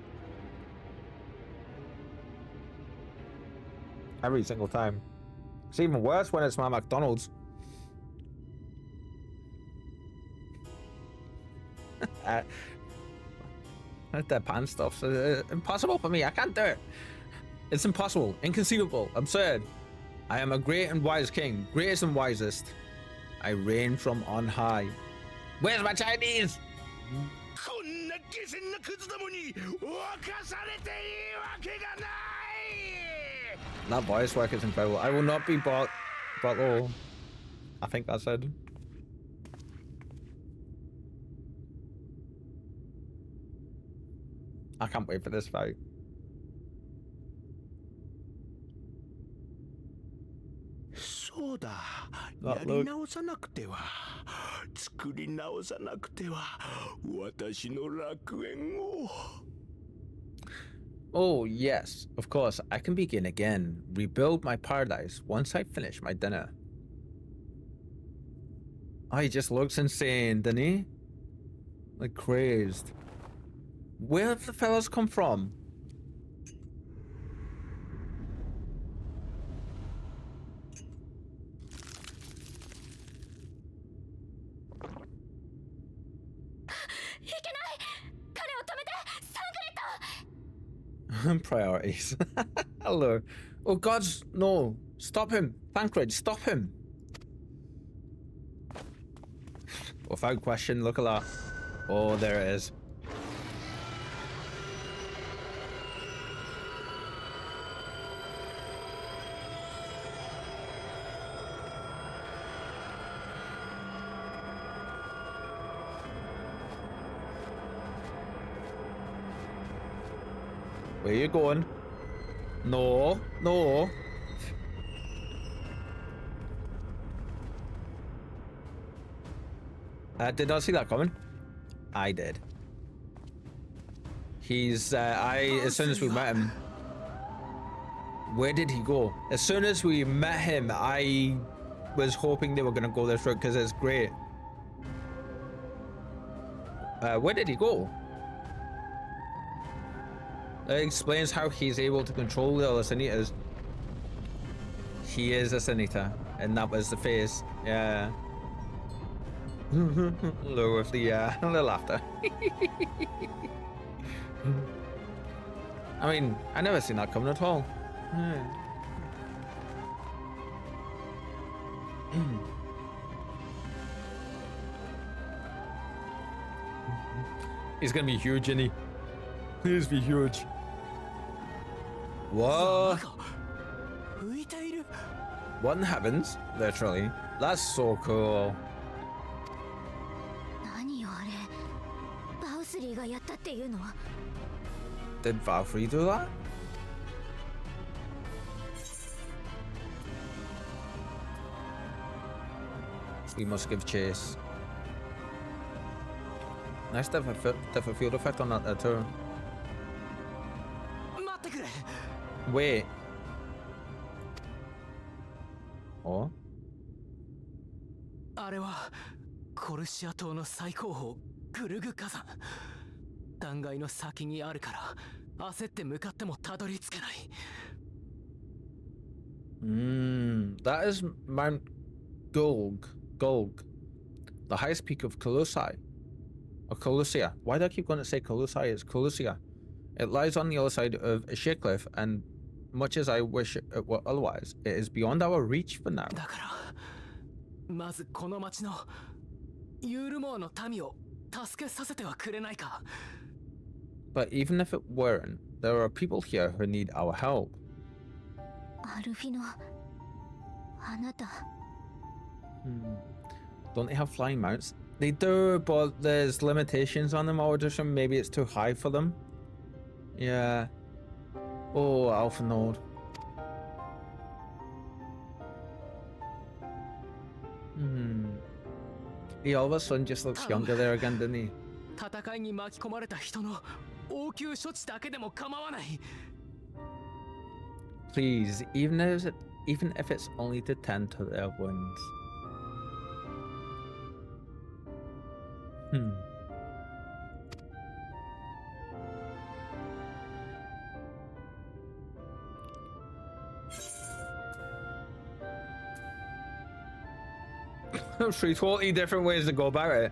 every single time. It's even worse when it's my McDonald's. That pan stuff's impossible for me. I can't do it. It's impossible, inconceivable, absurd. I am a great and wise king, greatest and wisest. I reign from on high. Where's my Chinese? こんな下賤なクズどもに侵されていいわけがない That voice work is incredible. I will not be bought all. I think I said. I can't wait for this fight. そうだ That や look. り直さなくては作り直さなくては私の楽園を Oh, yes, of course. I can begin again. Rebuild my paradise once I finish my dinner. Oh, he just looks insane, doesn't he? Like crazed. Where have the fellas come from? いけない。彼を止めて、サンクレット。 Priorities. Hello. Oh gods, no. Stop him. Thancred, stop him. Without question, look at that. Oh, there it is. Where you going? No, no. Did not see that coming. I did. He's, as soon as we met him. Where did he go? As soon as we met him, I was hoping they were going to go this route because it's great. Where did he go? That explains how he's able to control the other Sanitas. He is a Sanita, and that was the face. Yeah. Low with the laughter. I mean, I never seen that coming at all. He's gonna be huge, isn't he? He's be huge. What? What in heavens? Literally. That's so cool. 何よあれ。バウスリーがやったっていうの。 Did Valkyrie do that? We must give chase. Nice to have a field effect on that too. Wait. Oh? あれはコルシア島の最高峰グルグ火山。断崖の先にあるから焦って向かってもたどり着けない。That is Mount Gulg, the highest peak of Colossae. Or Colossia. Why do I keep going to say Colossae? It's Colossia. It lies on the other side of a sheer cliff, and much as I wish it were otherwise, it is beyond our reach for now. だからまずこの町のユールモアの民を助けさせてはくれないか。 But even if it weren't, there are people here who need our help. アルフィノ、あなた。Don't they have flying mounts? They do, but there's limitations on them. I would assume maybe it's too high for them. Yeah. Oh, Alpha Node. He all of a sudden just looks younger there again, didn't he? 戦いに巻き込まれた人の応急処置だけでも構わない。 Please, even if it's only to tend to their wounds. Three totally different ways to go about it.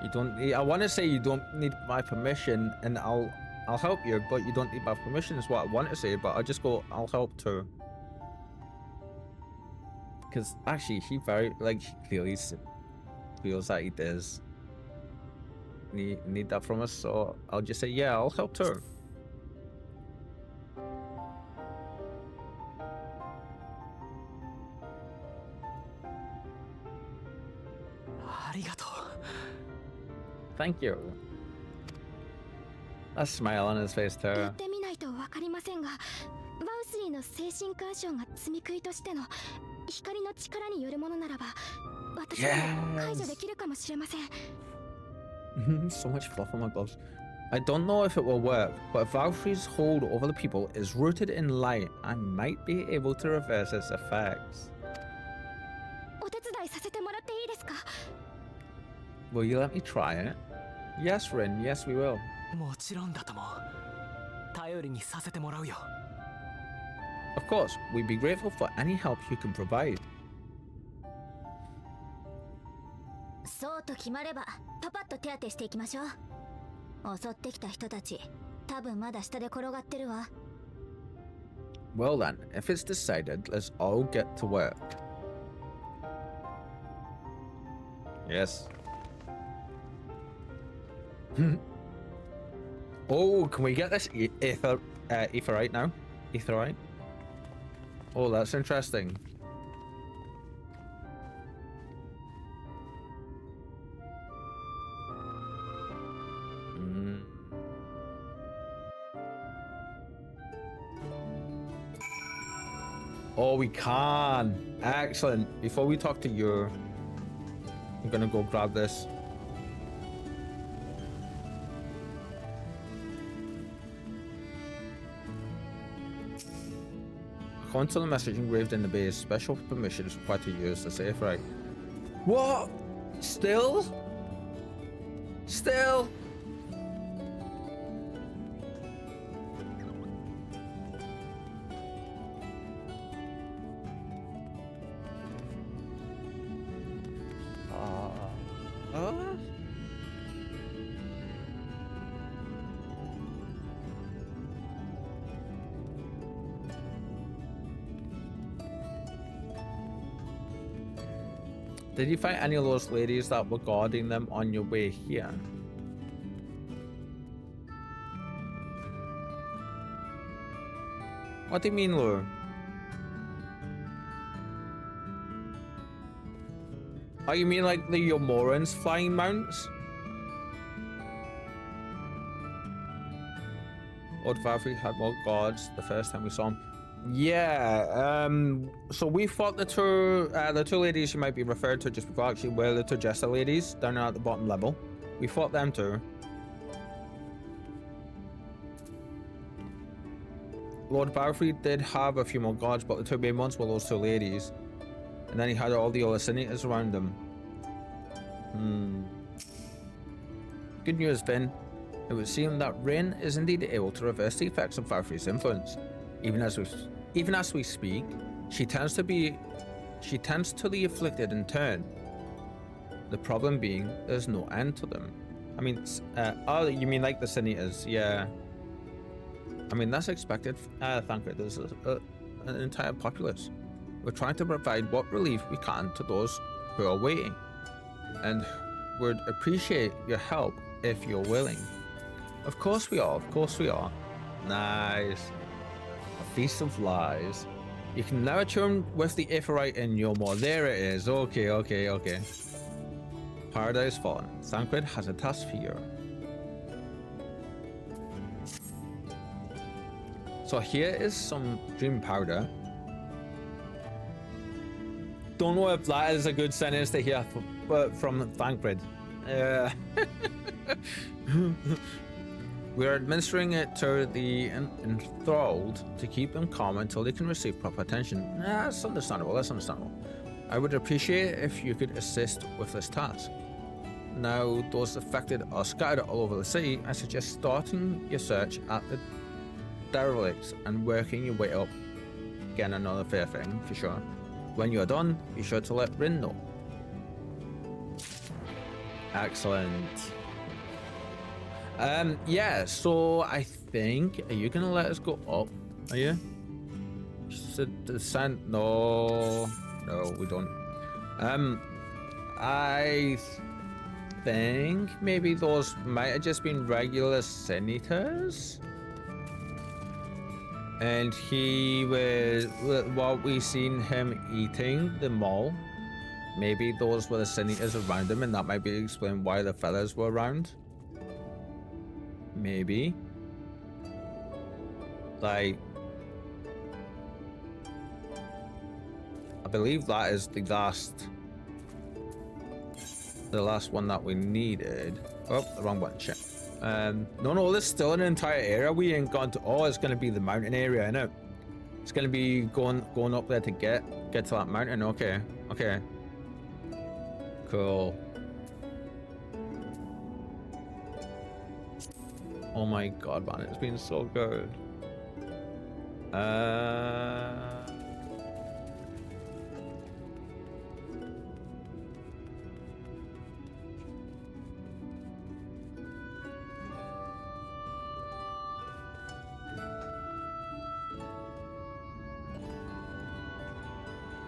You don't need, I want to say you don't need my permission, and I'll help you, but you don't need my permission is what I want to say, but I'll just go, I'll help too. Because actually, he very, like, he clearly feels that he does need that from us, so I'll just say, yeah, I'll help too. Thank you. A smile on his face too. やってみないとわかりませんが、バウスリーの精神干渉が積み食いとしての光の力によるものならば、私は解除できるかもしれません。So much fluff on my gloves. I don't know if it will work, but if Valkyrie's hold over the people is rooted in light, I might be able to reverse its effects. お手伝いさせてもらっていいですか? Will you let me try it? Yes, Rin. Yes, we will. もちろんだとも。頼りにさせてもらうよ。Of course, we'd be grateful for any help you can provide. と決まればパパッと手当てしていきましょう。襲ってきた人たち多分まだ下で転がってるわ。 Well then, if it's decided, let's all get to work. Yes. Oh, can we get this etherite now? Etherite? Oh, that's interesting. Oh, we can. Excellent. Before we talk to you, I'm gonna go grab this. According to the message engraved in the base, special permission is required to use the safe right. What? Still? Still? Did you find any of those ladies that were guarding them on your way here? What do you mean, Lure? Oh, you mean like the Yomoran's flying mounts? Lord Valkyrie had more guards the first time we saw him. Yeah, so we fought the two ladies you might be referred to just before actually were the two Jester ladies down at the bottom level. We fought them too. Lord Valkyrie did have a few more guards, but the two main ones were those two ladies. And then he had all the other senators around him. Good news, Finn. It would seem that Rin is indeed able to reverse the effects of Valkyrie's influence. Even as we speak, she tends to the afflicted in turn. The problem being, there's no end to them. I mean, oh, you mean like the senators? Yeah. I mean, that's expected. Thankfully, there's an entire populace. We're trying to provide what relief we can to those who are waiting, and would appreciate your help if you're willing. Of course we are. Of course we are. Nice. A feast of lies. You can now attune with the Aephorite in your more. There it is. Okay, okay, okay. Paradise Fallen. Thancred has a task for you. So here is some dream powder. Don't know if that is a good sentence to hear from Thancred. We are administering it to the enthralled to keep them calm until they can receive proper attention. That's understandable, that's understandable. I would appreciate it if you could assist with this task. Now, those affected are scattered all over the city. I suggest starting your search at the derelicts and working your way up. Again, another fair thing, for sure. When you are done, be sure to let Rin know. Excellent. Yeah, so I think, are you gonna let us go up? Are you? Descent? No, we don't. I think maybe those might have just been regular senators. And he was, what we seen him eating the mall. Maybe those were the senators around him, and that might be explain why the fellas were around. Maybe. Like, I believe that is the last one that we needed. Oh, the wrong one, shit. No, there's still an entire area we ain't gone to. Oh, it's gonna be the mountain area, innit? It's gonna be going up there to get to that mountain. Okay, okay. Cool. Oh my god, man, it's been so good.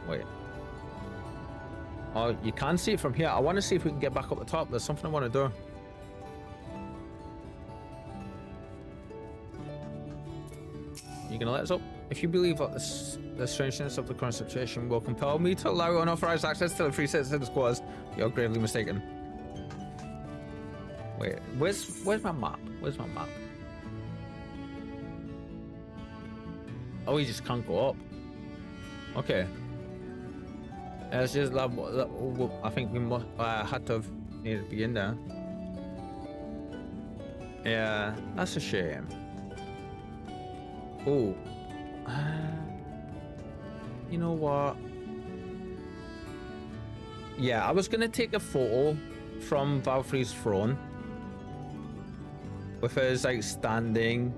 Wait. Oh, you can see it from here. I want to see if we can get back up the top. There's something I want to do. You gonna let us up? If you believe that the strangeness of the current situation will compel me to allow unauthorized access to the free citizens' quarters, you're gravely mistaken. Wait, where's my map? Where's my map? Oh, we just can't go up. Okay. It's just that I think we must had to have needed to be in there. Yeah, that's a shame. Oh, you know what? Yeah, I was gonna take a photo from Valkyrie's throne with us like standing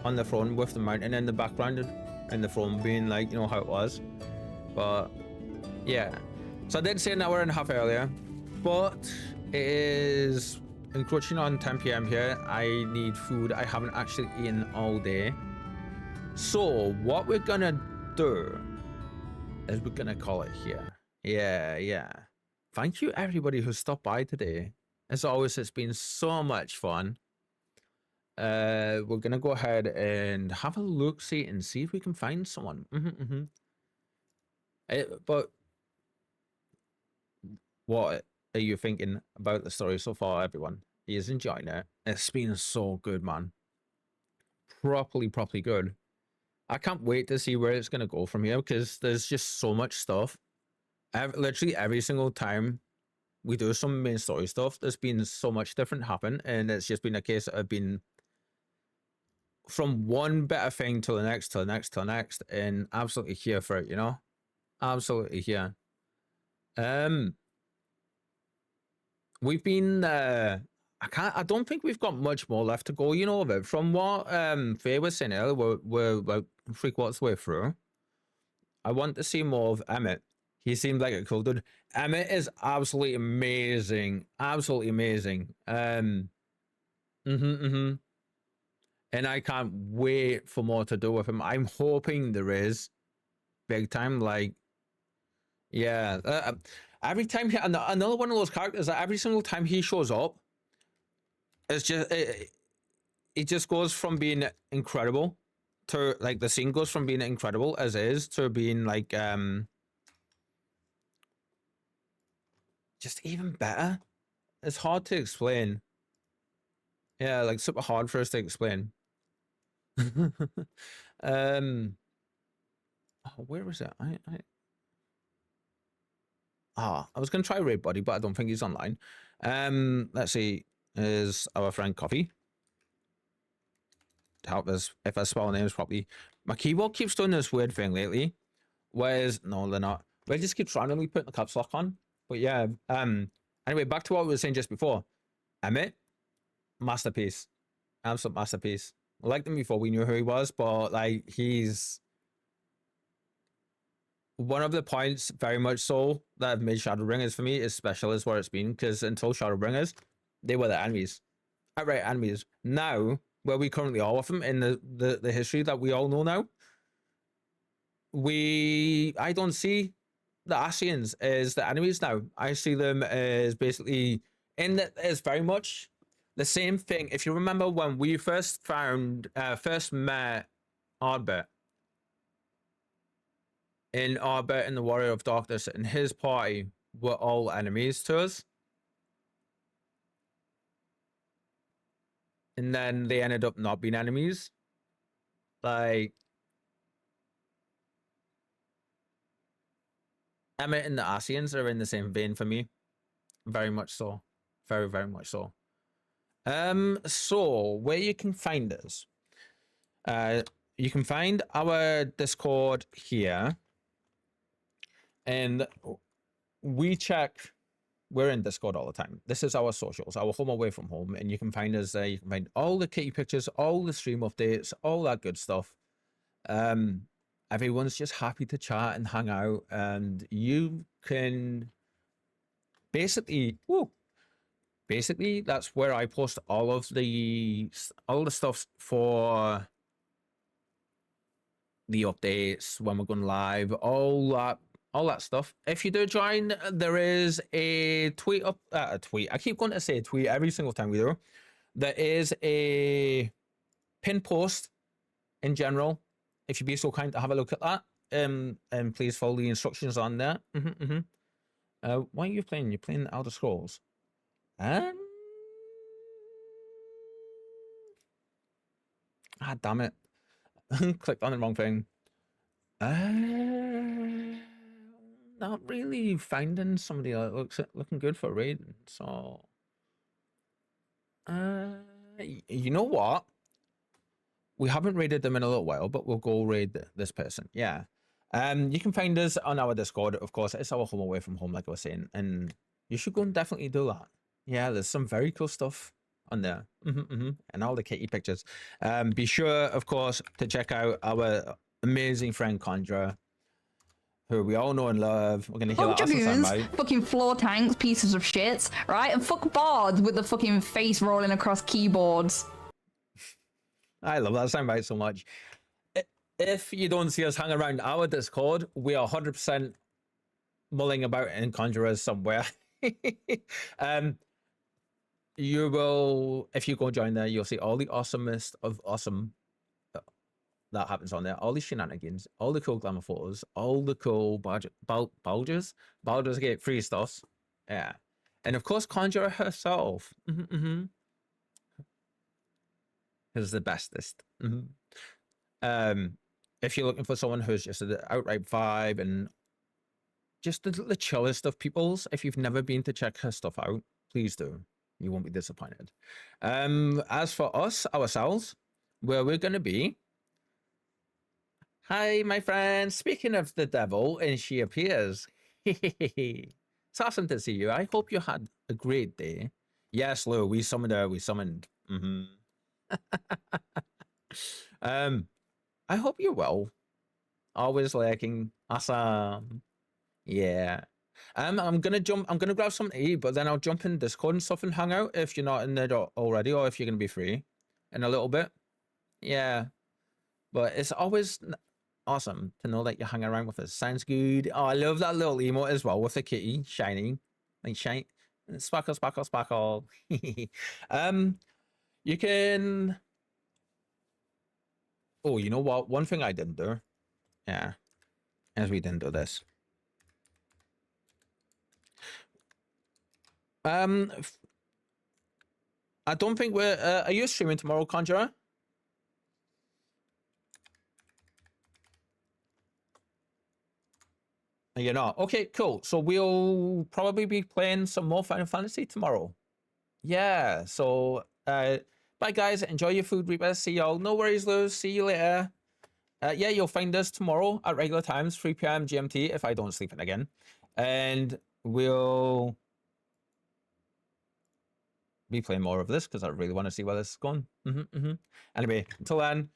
on the throne with the mountain in the background and the throne being like, you know how it was. But yeah, so I did say an hour and a half earlier, but it is encroaching on 10 p.m. here. I need food. I haven't actually eaten all day. So what we're gonna do is we're gonna call it here. Yeah. Thank you everybody who stopped by today. As always, it's been so much fun. We're gonna go ahead and have a look, see, and see if we can find someone. But what are you thinking about the story so far, everyone? Are you enjoying it? It's been so good, man. Properly good. I can't wait to see where it's gonna go from here because there's just so much stuff. Literally every single time we do some main story stuff, there's been so much different happen, and it's just been a case of been from one better thing to the next, and absolutely here for it, you know? Absolutely here. We've been I don't think we've got much more left to go, you know, of it. From what Faye was saying earlier, we're about 3/4 way through. I want to see more of Emmett. He seemed like a cool dude. Emmett is absolutely amazing. Absolutely amazing. And I can't wait for more to do with him. I'm hoping there is big time. Like, yeah. Every time another one of those characters that every single time he shows up, it's just it just goes from being incredible to like the scene goes from being incredible as is to being like just even better. It's hard to explain. Yeah, like super hard for us to explain. Oh, where was it? I was gonna try Raid Buddy, but I don't think he's online. Let's see. Is our friend Coffee to help us if I spell names properly. My keyboard keeps doing this weird thing lately. Whereas no, they're not. But I just keep randomly putting the caps lock on. But yeah, anyway, back to what we were saying just before. Emmett, masterpiece. Absolute masterpiece. I liked him before we knew who he was, but like he's one of the points very much so that have made Shadowbringers for me is special is where it's been, because until Shadowbringers, they were the enemies. Outright enemies. Now, where we currently are with them in the history that we all know now, I don't see the Asians as the enemies now. I see them as basically in that it's very much the same thing. If you remember when we first met Ardbert and the Warrior of Darkness and his party were all enemies to us. And then they ended up not being enemies. Like Emmett and the Asians are in the same vein for me. Very much so. Very, very much so. So where you can find us. You can find our Discord here. And we're in Discord all the time. This is our socials, our home away from home, and you can find us there. You can find all the kitty pictures, all the stream updates, all that good stuff. Everyone's just happy to chat and hang out, and you can basically that's where I post all the stuff for the updates, when we're going live, all that stuff. If you do join, there is a tweet up, a tweet. I keep going to say tweet every single time we do. There is a pin post in general. If you'd be so kind to have a look at that, and please follow the instructions on there. Why are you playing? You're playing Elder Scrolls. Damn it. Clicked on the wrong thing. Not really finding somebody that looking good for a raid. So, you know what? We haven't raided them in a little while, but we'll go raid this person. Yeah. You can find us on our Discord, of course. It's our home away from home, like I was saying, and you should go and definitely do that. Yeah, there's some very cool stuff on there, and all the kitty pictures. Be sure, of course, to check out our amazing friend Conjurer, who we all know and love. We're gonna hear Fuck that awesome dragoons, soundbite. fucking floor tanks, pieces of shit, right? And fuck bards with the fucking face rolling across keyboards. I love that soundbite so much. If you don't see us hang around our Discord, we are 100% mulling about in Conjurers somewhere. You will, if you go join there, you'll see all the awesomest of awesome that happens on there. All the shenanigans, all the cool glamour photos, all the cool Baldur's Gate free stuff. Yeah. And of course, Conjurer herself. Who's the bestest. If you're looking for someone who's just an outright vibe and just the chillest of peoples, if you've never been to check her stuff out, please do. You won't be disappointed. As for us, ourselves, where we're going to be. Hi, my friend. Speaking of the devil, and she appears. It's awesome to see you. I hope you had a great day. Yes, Lou, we summoned her. We summoned. I hope you're well. Always lurking. Awesome. Yeah. I'm gonna grab something to eat, but then I'll jump in Discord and stuff and hang out if you're not in there already, or if you're gonna be free in a little bit. Yeah. But it's always awesome to know that you're hanging around with us. Sounds good. Oh, I love that little emote as well with the kitty shining. Like shine. Sparkle, sparkle, sparkle. You can. Oh, you know what? One thing I didn't do. Yeah. As we didn't do this. I don't think we're. Are you streaming tomorrow, Conjurer? You're not. Okay, cool. So we'll probably be playing some more Final Fantasy tomorrow. Yeah. So, bye guys. Enjoy your food, Reaper. See y'all. No worries, Luz. See you later. Yeah, you'll find us tomorrow at regular times, 3 p.m. GMT, if I don't sleep in again. And we'll be playing more of this because I really want to see where this is going. Anyway, until then,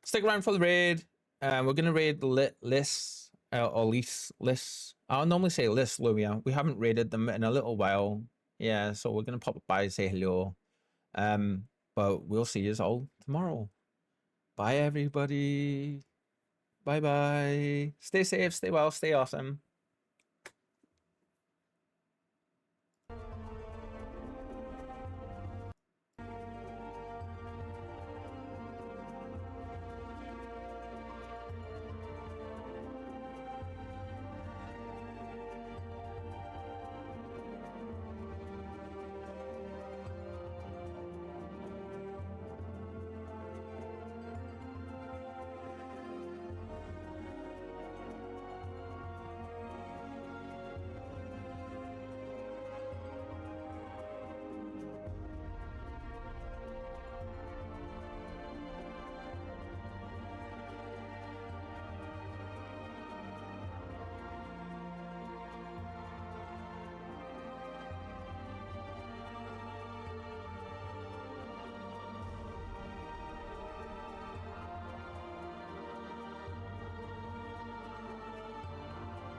stick around for the raid. We're going to raid Liss, or Liss. I'll normally say Liss, Lumia. We haven't raided them in a little while. Yeah, so we're going to pop by and say hello. But we'll see you all tomorrow. Bye, everybody. Bye-bye. Stay safe, stay well, stay awesome.